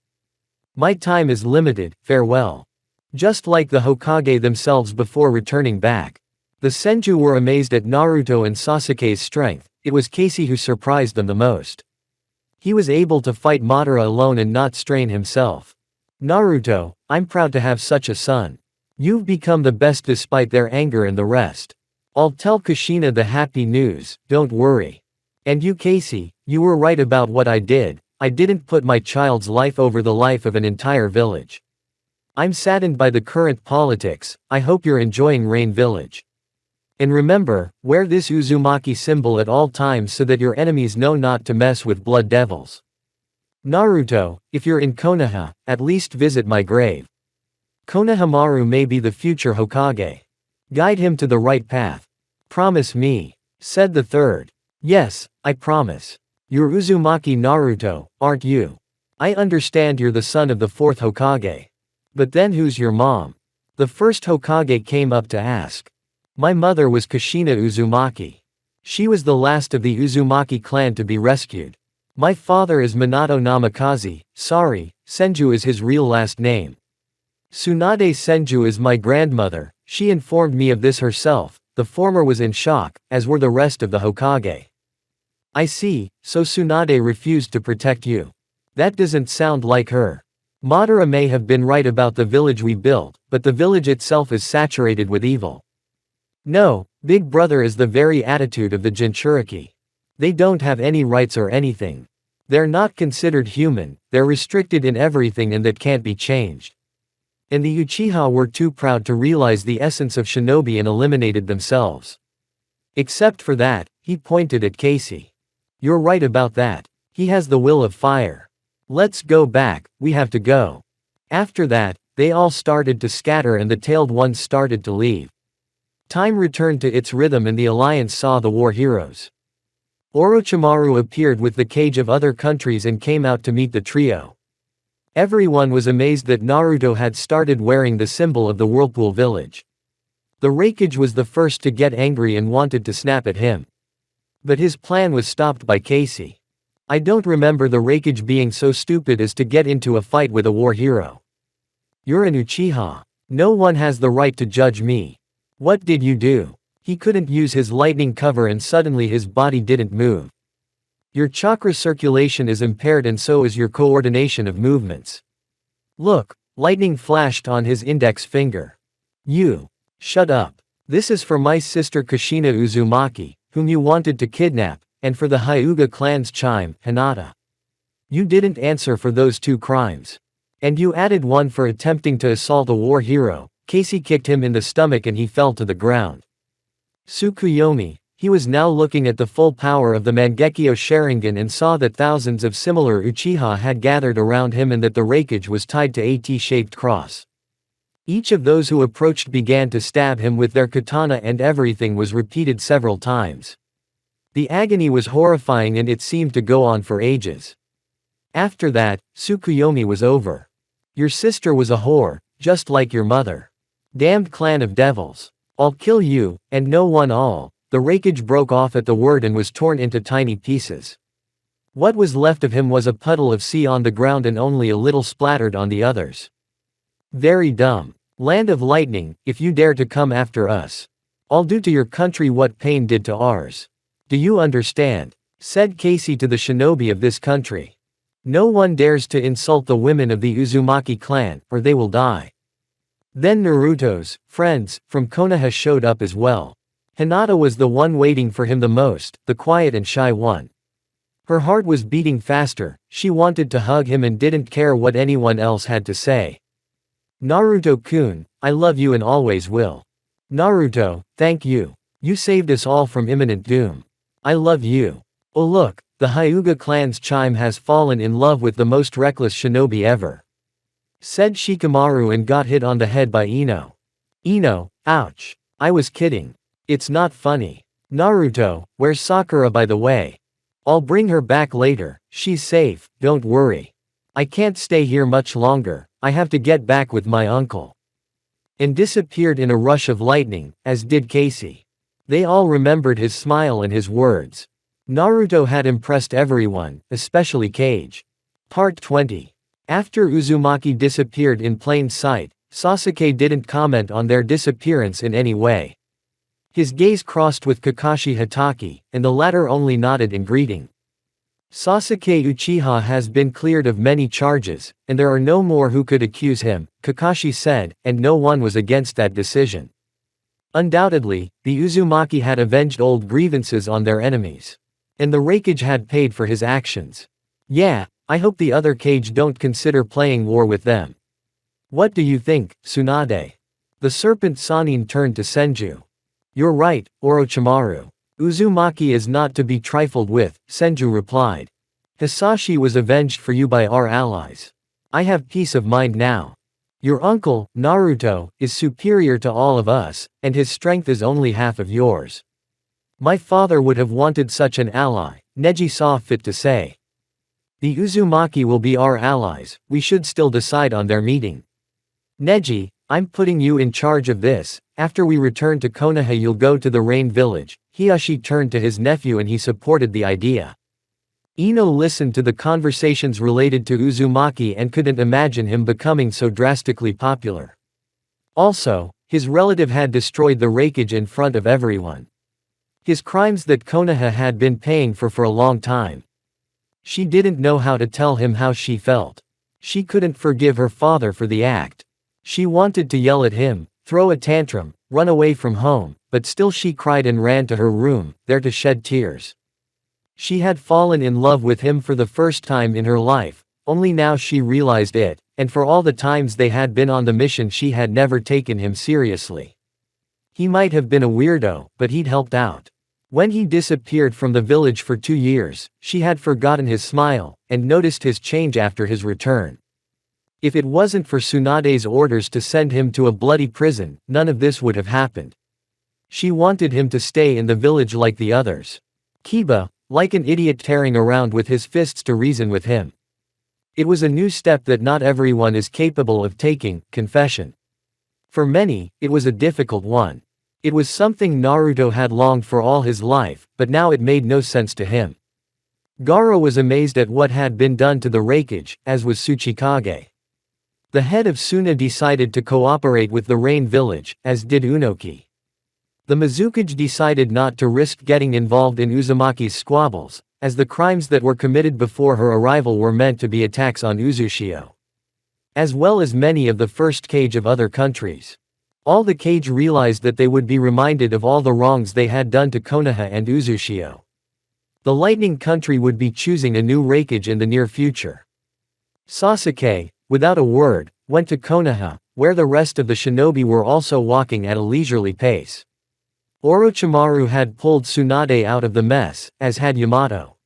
My time is limited, farewell. Just like the Hokage themselves before returning back. The Senju were amazed at Naruto and Sasuke's strength. It was Casey who surprised them the most. He was able to fight Madara alone and not strain himself. Naruto, I'm proud to have such a son. You've become the best despite their anger and the rest. I'll tell Kushina the happy news, don't worry. And you Casey, you were right about what I did. I didn't put my child's life over the life of an entire village. I'm saddened by the current politics. I hope you're enjoying Rain Village. And remember, wear this Uzumaki symbol at all times so that your enemies know not to mess with blood devils. Naruto, if you're in Konoha, at least visit my grave. Konohamaru may be the future Hokage. Guide him to the right path. Promise me, said the third. Yes, I promise. You're Uzumaki Naruto, aren't you? I understand you're the son of the fourth Hokage. But then who's your mom? The first Hokage came up to ask. My mother was Kushina Uzumaki. She was the last of the Uzumaki clan to be rescued. My father is Minato Namikaze, sorry, Senju is his real last name. Tsunade Senju is my grandmother, she informed me of this herself. The former was in shock, as were the rest of the Hokage. I see, so Tsunade refused to protect you. That doesn't sound like her. Madara may have been right about the village we built, but the village itself is saturated with evil. No, Big Brother is the very attitude of the Jinchuriki. They don't have any rights or anything. They're not considered human, they're restricted in everything and that can't be changed. And the Uchiha were too proud to realize the essence of shinobi and eliminated themselves. Except for that, he pointed at Casey. You're right about that. He has the will of fire. Let's go back, we have to go. After that, they all started to scatter and the tailed ones started to leave. Time returned to its rhythm and the alliance saw the war heroes. Orochimaru appeared with the cage of other countries and came out to meet the trio. Everyone was amazed that Naruto had started wearing the symbol of the Whirlpool Village. The Raikage was the first to get angry and wanted to snap at him. But his plan was stopped by Casey. I don't remember the Raikage being so stupid as to get into a fight with a war hero. You're an Uchiha. No one has the right to judge me. What did you do? He couldn't use his lightning cover and suddenly his body didn't move. Your chakra circulation is impaired and so is your coordination of movements. Look, lightning flashed on his index finger. You. Shut up. This is for my sister Kushina Uzumaki, whom you wanted to kidnap, and for the Hyuga clan's chime, Hinata. You didn't answer for those two crimes. And you added one for attempting to assault a war hero. Casey kicked him in the stomach and he fell to the ground. Tsukuyomi, he was now looking at the full power of the Mangekyo Sharingan and saw that thousands of similar Uchiha had gathered around him and that the Raikage was tied to a T-shaped cross. Each of those who approached began to stab him with their katana and everything was repeated several times. The agony was horrifying and it seemed to go on for ages. After that, Tsukuyomi was over. Your sister was a whore, just like your mother. Damned clan of devils. I'll kill you, and no one all. The Raikage broke off at the word and was torn into tiny pieces. What was left of him was a puddle of sea on the ground and only a little splattered on the others. Very dumb. Land of lightning, if you dare to come after us. I'll do to your country what pain did to ours. Do you understand? Said Casey to the shinobi of this country. No one dares to insult the women of the Uzumaki clan, or they will die. Then Naruto's friends from Konoha showed up as well. Hinata was the one waiting for him the most, the quiet and shy one. Her heart was beating faster, she wanted to hug him and didn't care what anyone else had to say. Naruto-kun, I love you and always will. Naruto, thank you. You saved us all from imminent doom. I love you. Oh look, the Hyuga clan's chime has fallen in love with the most reckless shinobi ever. Said Shikamaru and got hit on the head by Ino. Ino, ouch. I was kidding. It's not funny. Naruto, where's Sakura by the way? I'll bring her back later, she's safe, don't worry. I can't stay here much longer, I have to get back with my uncle. and disappeared in a rush of lightning, as did Casey. They all remembered his smile and his words. Naruto had impressed everyone, especially Kage. Part 20. After Uzumaki disappeared in plain sight, Sasuke didn't comment on their disappearance in any way. His gaze crossed with Kakashi Hatake, and the latter only nodded in greeting. Sasuke Uchiha has been cleared of many charges, and there are no more who could accuse him, Kakashi said, and no one was against that decision. Undoubtedly, the Uzumaki had avenged old grievances on their enemies. And the Raikage had paid for his actions. Yeah, I hope the other Kage don't consider playing war with them. What do you think, Tsunade? The serpent Sanin turned to Senju. You're right, Orochimaru. Uzumaki is not to be trifled with, Senju replied. Hisashi was avenged for you by our allies. I have peace of mind now. Your uncle, Naruto, is superior to all of us, and his strength is only half of yours. My father would have wanted such an ally, Neji saw fit to say. The Uzumaki will be our allies, we should still decide on their meeting. Neji, I'm putting you in charge of this. After we return to Konoha you'll go to the Rain Village. Hiyashi turned to his nephew and he supported the idea. Ino listened to the conversations related to Uzumaki and couldn't imagine him becoming so drastically popular. Also, his relative had destroyed the Raikage in front of everyone. His crimes that Konoha had been paying for a long time. She didn't know how to tell him how she felt. She couldn't forgive her father for the act. She wanted to yell at him, throw a tantrum, run away from home, but still she cried and ran to her room, there to shed tears. She had fallen in love with him for the first time in her life, only now she realized it, and for all the times they had been on the mission she had never taken him seriously. He might have been a weirdo, but he'd helped out. When he disappeared from the village for 2 years, she had forgotten his smile, and noticed his change after his return. If it wasn't for Tsunade's orders to send him to a bloody prison, none of this would have happened. She wanted him to stay in the village like the others. Kiba, like an idiot tearing around with his fists to reason with him. It was a new step that not everyone is capable of taking, confession. For many, it was a difficult one. It was something Naruto had longed for all his life, but now it made no sense to him. Gaara was amazed at what had been done to the Raikage, as was Tsuchikage. The head of Suna decided to cooperate with the Rain Village, as did Unoki. The Mizukage decided not to risk getting involved in Uzumaki's squabbles, as the crimes that were committed before her arrival were meant to be attacks on Uzushio. As well as many of the first Kage of other countries. All the Kage realized that they would be reminded of all the wrongs they had done to Konoha and Uzushio. The Lightning Country would be choosing a new Raikage in the near future. Sasuke, without a word, went to Konoha, where the rest of the shinobi were also walking at a leisurely pace. Orochimaru had pulled Tsunade out of the mess, as had Yamato.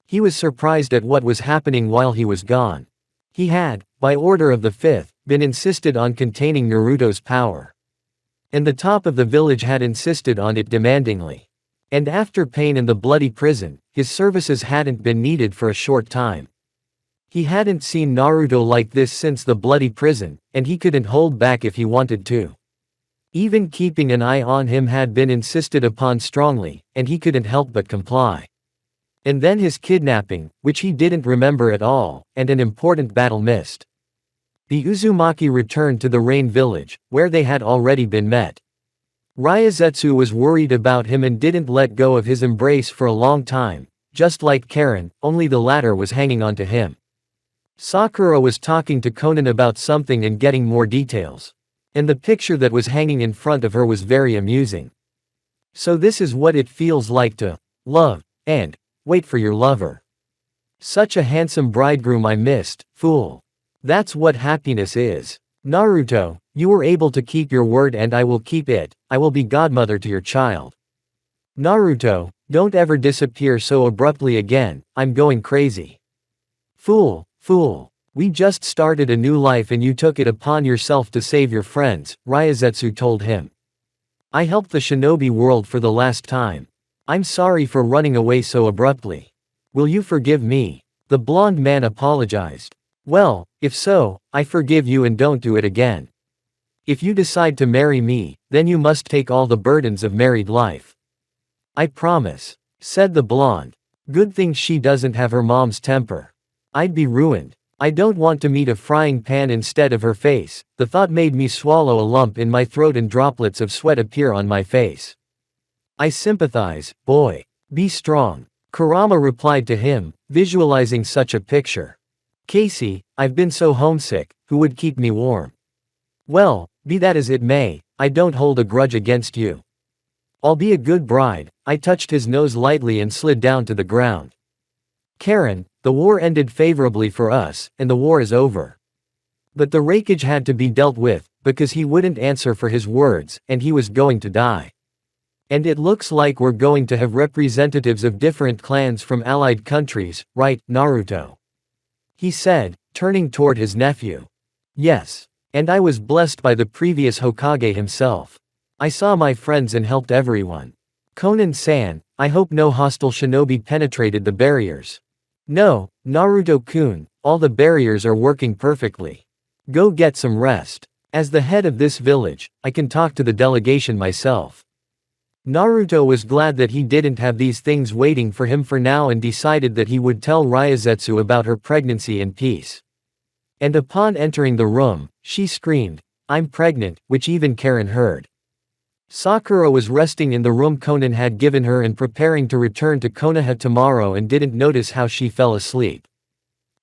He was surprised at what was happening while he was gone. He had, by order of the Fifth, been insisted on containing Naruto's power. And the top of the village had insisted on it demandingly. And after pain in the bloody prison, his services hadn't been needed for a short time. He hadn't seen Naruto like this since the bloody prison, and he couldn't hold back if he wanted to. Even keeping an eye on him had been insisted upon strongly, and he couldn't help but comply. And then his kidnapping, which he didn't remember at all, and an important battle missed. The Uzumaki returned to the Rain Village, where they had already been met. Ryazetsu was worried about him and didn't let go of his embrace for a long time, just like Karen, only the latter was hanging on to him. Sakura was talking to Conan about something and getting more details. And the picture that was hanging in front of her was very amusing. So this is what it feels like to love and wait for your lover. Such a handsome bridegroom I missed, fool. That's what happiness is. Naruto, you were able to keep your word and I will keep it. I will be godmother to your child. Naruto, don't ever disappear so abruptly again, I'm going crazy. Fool, fool. We just started a new life and you took it upon yourself to save your friends, Ryazetsu told him. I helped the shinobi world for the last time. I'm sorry for running away so abruptly. Will you forgive me? The blonde man apologized. Well, if so, I forgive you and don't do it again. If you decide to marry me, then you must take all the burdens of married life. I promise, said the blonde. Good thing she doesn't have her mom's temper. I'd be ruined. I don't want to meet a frying pan instead of her face. The thought made me swallow a lump in my throat and droplets of sweat appear on my face. I sympathize, boy. Be strong. Kurama replied to him, visualizing such a picture. Casey, I've been so homesick, who would keep me warm? Well, be that as it may, I don't hold a grudge against you. I'll be a good bride. I touched his nose lightly and slid down to the ground. Karen, the war ended favorably for us, and the war is over. But the rakeage had to be dealt with, because he wouldn't answer for his words, and he was going to die. And it looks like we're going to have representatives of different clans from allied countries, right, Naruto? He said, turning toward his nephew. Yes. And I was blessed by the previous Hokage himself. I saw my friends and helped everyone. Conan-san, I hope no hostile shinobi penetrated the barriers. No, Naruto-kun, all the barriers are working perfectly. Go get some rest. As the head of this village, I can talk to the delegation myself. Naruto was glad that he didn't have these things waiting for him for now and decided that he would tell Ryazetsu about her pregnancy in peace. And upon entering the room, she screamed, "I'm pregnant," which even Karen heard. Sakura was resting in the room Conan had given her and preparing to return to Konoha tomorrow and didn't notice how she fell asleep.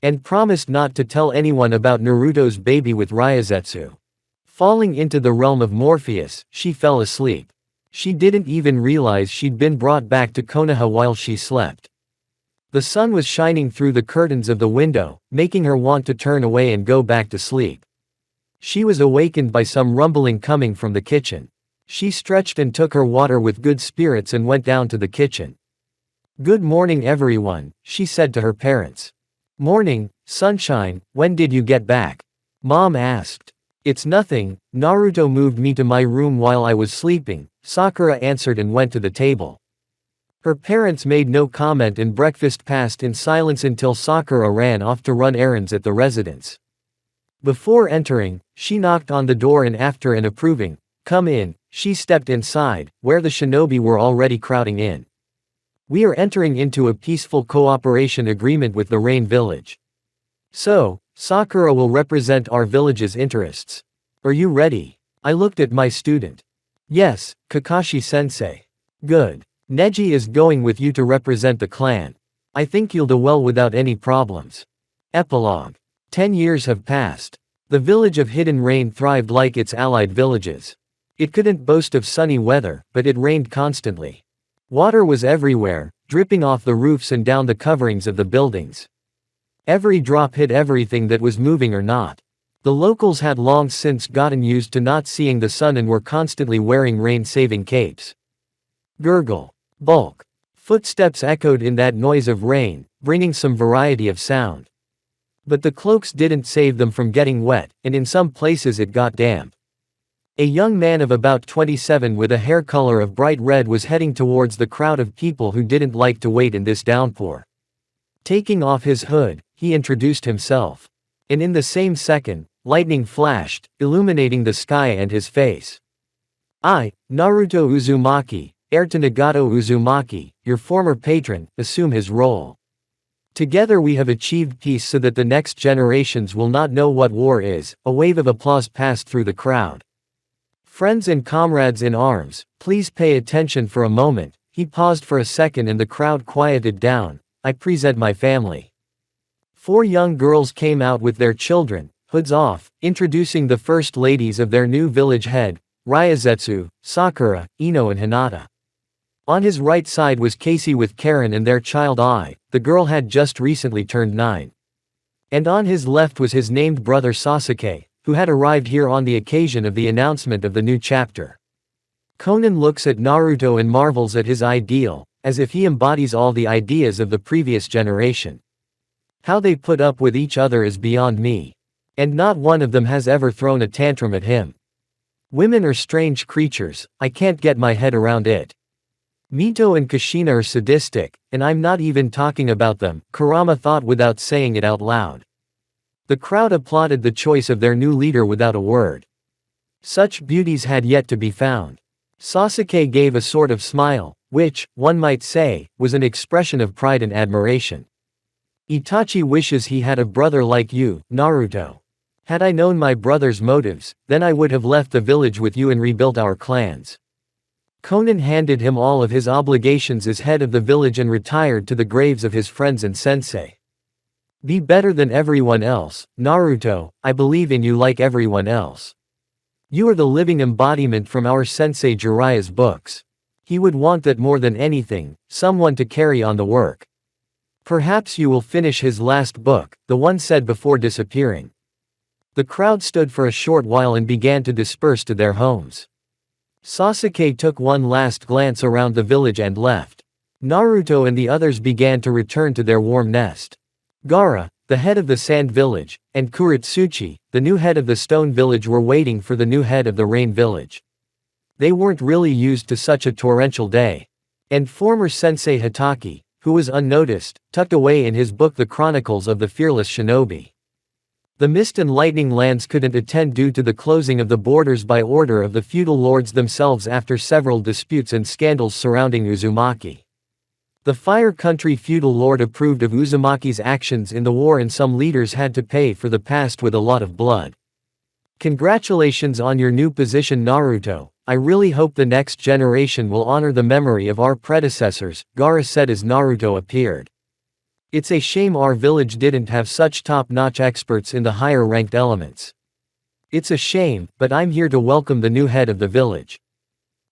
And promised not to tell anyone about Naruto's baby with Ryazetsu. Falling into the realm of Morpheus, she fell asleep. She didn't even realize she'd been brought back to Konoha while she slept. The sun was shining through the curtains of the window, making her want to turn away and go back to sleep. She was awakened by some rumbling coming from the kitchen. She stretched and took her water with good spirits and went down to the kitchen. "Good morning everyone," she said to her parents. "Morning, sunshine, when did you get back?" Mom asked. "It's nothing, Naruto moved me to my room while I was sleeping," Sakura answered and went to the table. Her parents made no comment and breakfast passed in silence until Sakura ran off to run errands at the residence. Before entering, she knocked on the door and after an approving, "Come in," she stepped inside, where the shinobi were already crowding in. "We are entering into a peaceful cooperation agreement with the Rain Village. So, Sakura will represent our village's interests. Are you ready?" I looked at my student. "Yes, Kakashi-sensei." "Good. Neji is going with you to represent the clan. I think you'll do well without any problems." Epilogue. 10 years have passed. The village of Hidden Rain thrived like its allied villages. It couldn't boast of sunny weather, but it rained constantly. Water was everywhere, dripping off the roofs and down the coverings of the buildings. Every drop hit everything that was moving or not. The locals had long since gotten used to not seeing the sun and were constantly wearing rain-saving capes. Gurgle. Bulk. Footsteps echoed in that noise of rain, bringing some variety of sound. But the cloaks didn't save them from getting wet, and in some places it got damp. A young man of about 27 with a hair color of bright red was heading towards the crowd of people who didn't like to wait in this downpour. Taking off his hood, he introduced himself. And in the same second, lightning flashed, illuminating the sky and his face. "I, Naruto Uzumaki, heir to Nagato Uzumaki, your former patron, assume his role. Together we have achieved peace so that the next generations will not know what war is." A wave of applause passed through the crowd. "Friends and comrades in arms, please pay attention for a moment." He paused for a second and the crowd quieted down. "I present my family." 4 young girls came out with their children, hoods off, introducing the first ladies of their new village head, Ryazetsu, Sakura, Ino and Hinata. On his right side was Casey with Karen and their child Ai, the girl had just recently turned 9. And on his left was his named brother Sasuke, who had arrived here on the occasion of the announcement of the new chapter. Conan looks at Naruto and marvels at his ideal, as if he embodies all the ideas of the previous generation. How they put up with each other is beyond me. And not one of them has ever thrown a tantrum at him. Women are strange creatures, I can't get my head around it. Mito and Kushina are sadistic, and I'm not even talking about them, Kurama thought without saying it out loud. The crowd applauded the choice of their new leader without a word. Such beauties had yet to be found. Sasuke gave a sort of smile, which, one might say, was an expression of pride and admiration. Itachi wishes he had a brother like you, Naruto. Had I known my brother's motives, then I would have left the village with you and rebuilt our clans. Konan handed him all of his obligations as head of the village and retired to the graves of his friends and sensei. Be better than everyone else, Naruto, I believe in you like everyone else. You are the living embodiment from our sensei Jiraiya's books. He would want that more than anything, someone to carry on the work. Perhaps you will finish his last book, the one said before disappearing. The crowd stood for a short while and began to disperse to their homes. Sasuke took one last glance around the village and left. Naruto and the others began to return to their warm nest. Gaara, the head of the sand village, and Kuretsuchi, the new head of the stone village, were waiting for the new head of the rain village. They weren't really used to such a torrential day. And former sensei Hitaki, who was unnoticed, tucked away in his book The Chronicles of the Fearless Shinobi. The Mist and Lightning lands couldn't attend due to the closing of the borders by order of the feudal lords themselves after several disputes and scandals surrounding Uzumaki. The Fire Country feudal lord approved of Uzumaki's actions in the war, and some leaders had to pay for the past with a lot of blood. Congratulations on your new position, Naruto. I really hope the next generation will honor the memory of our predecessors, Gaara said as Naruto appeared. It's a shame our village didn't have such top-notch experts in the higher-ranked elements. It's a shame, but I'm here to welcome the new head of the village.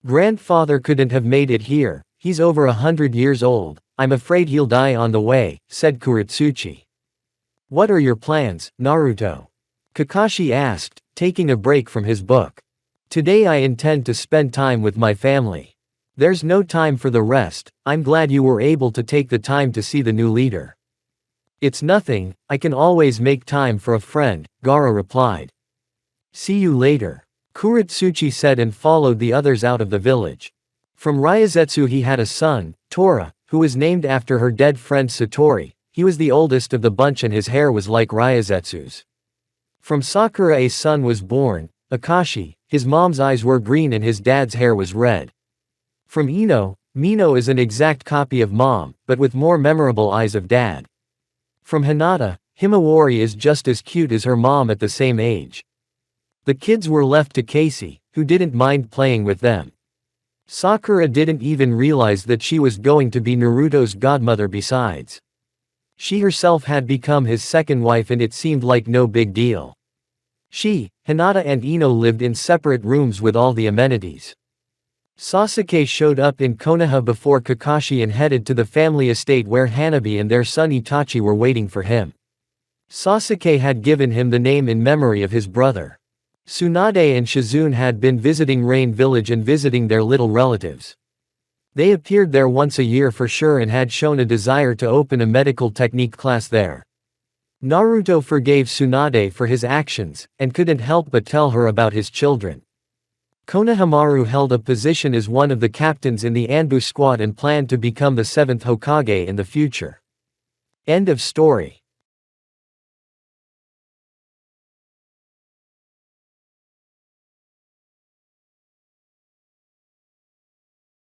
Grandfather couldn't have made it here, he's over 100 years old, I'm afraid he'll die on the way, said Kuretsuchi. What are your plans, Naruto? Kakashi asked, taking a break from his book. Today I intend to spend time with my family. There's no time for the rest. I'm glad you were able to take the time to see the new leader. It's nothing, I can always make time for a friend, Gaara replied. See you later, Kuretsuchi said and followed the others out of the village. From Ryazetsu he had a son, Tora, who was named after her dead friend Satori. He was the oldest of the bunch and his hair was like Ryazetsu's. From Sakura a son was born, Akashi. His mom's eyes were green and his dad's hair was red. From Ino, Mino is an exact copy of mom, but with more memorable eyes of dad. From Hinata, Himawari is just as cute as her mom at the same age. The kids were left to Casey, who didn't mind playing with them. Sakura didn't even realize that she was going to be Naruto's godmother besides. She herself had become his second wife and it seemed like no big deal. She, Hinata and Ino lived in separate rooms with all the amenities. Sasuke showed up in Konoha before Kakashi and headed to the family estate where Hanabi and their son Itachi were waiting for him. Sasuke had given him the name in memory of his brother. Tsunade and Shizune had been visiting Rain Village and visiting their little relatives. They appeared there once a year for sure and had shown a desire to open a medical technique class there. Naruto forgave Tsunade for his actions, and couldn't help but tell her about his children. Konohamaru held a position as one of the captains in the Anbu squad and planned to become the 7th Hokage in the future. End of story.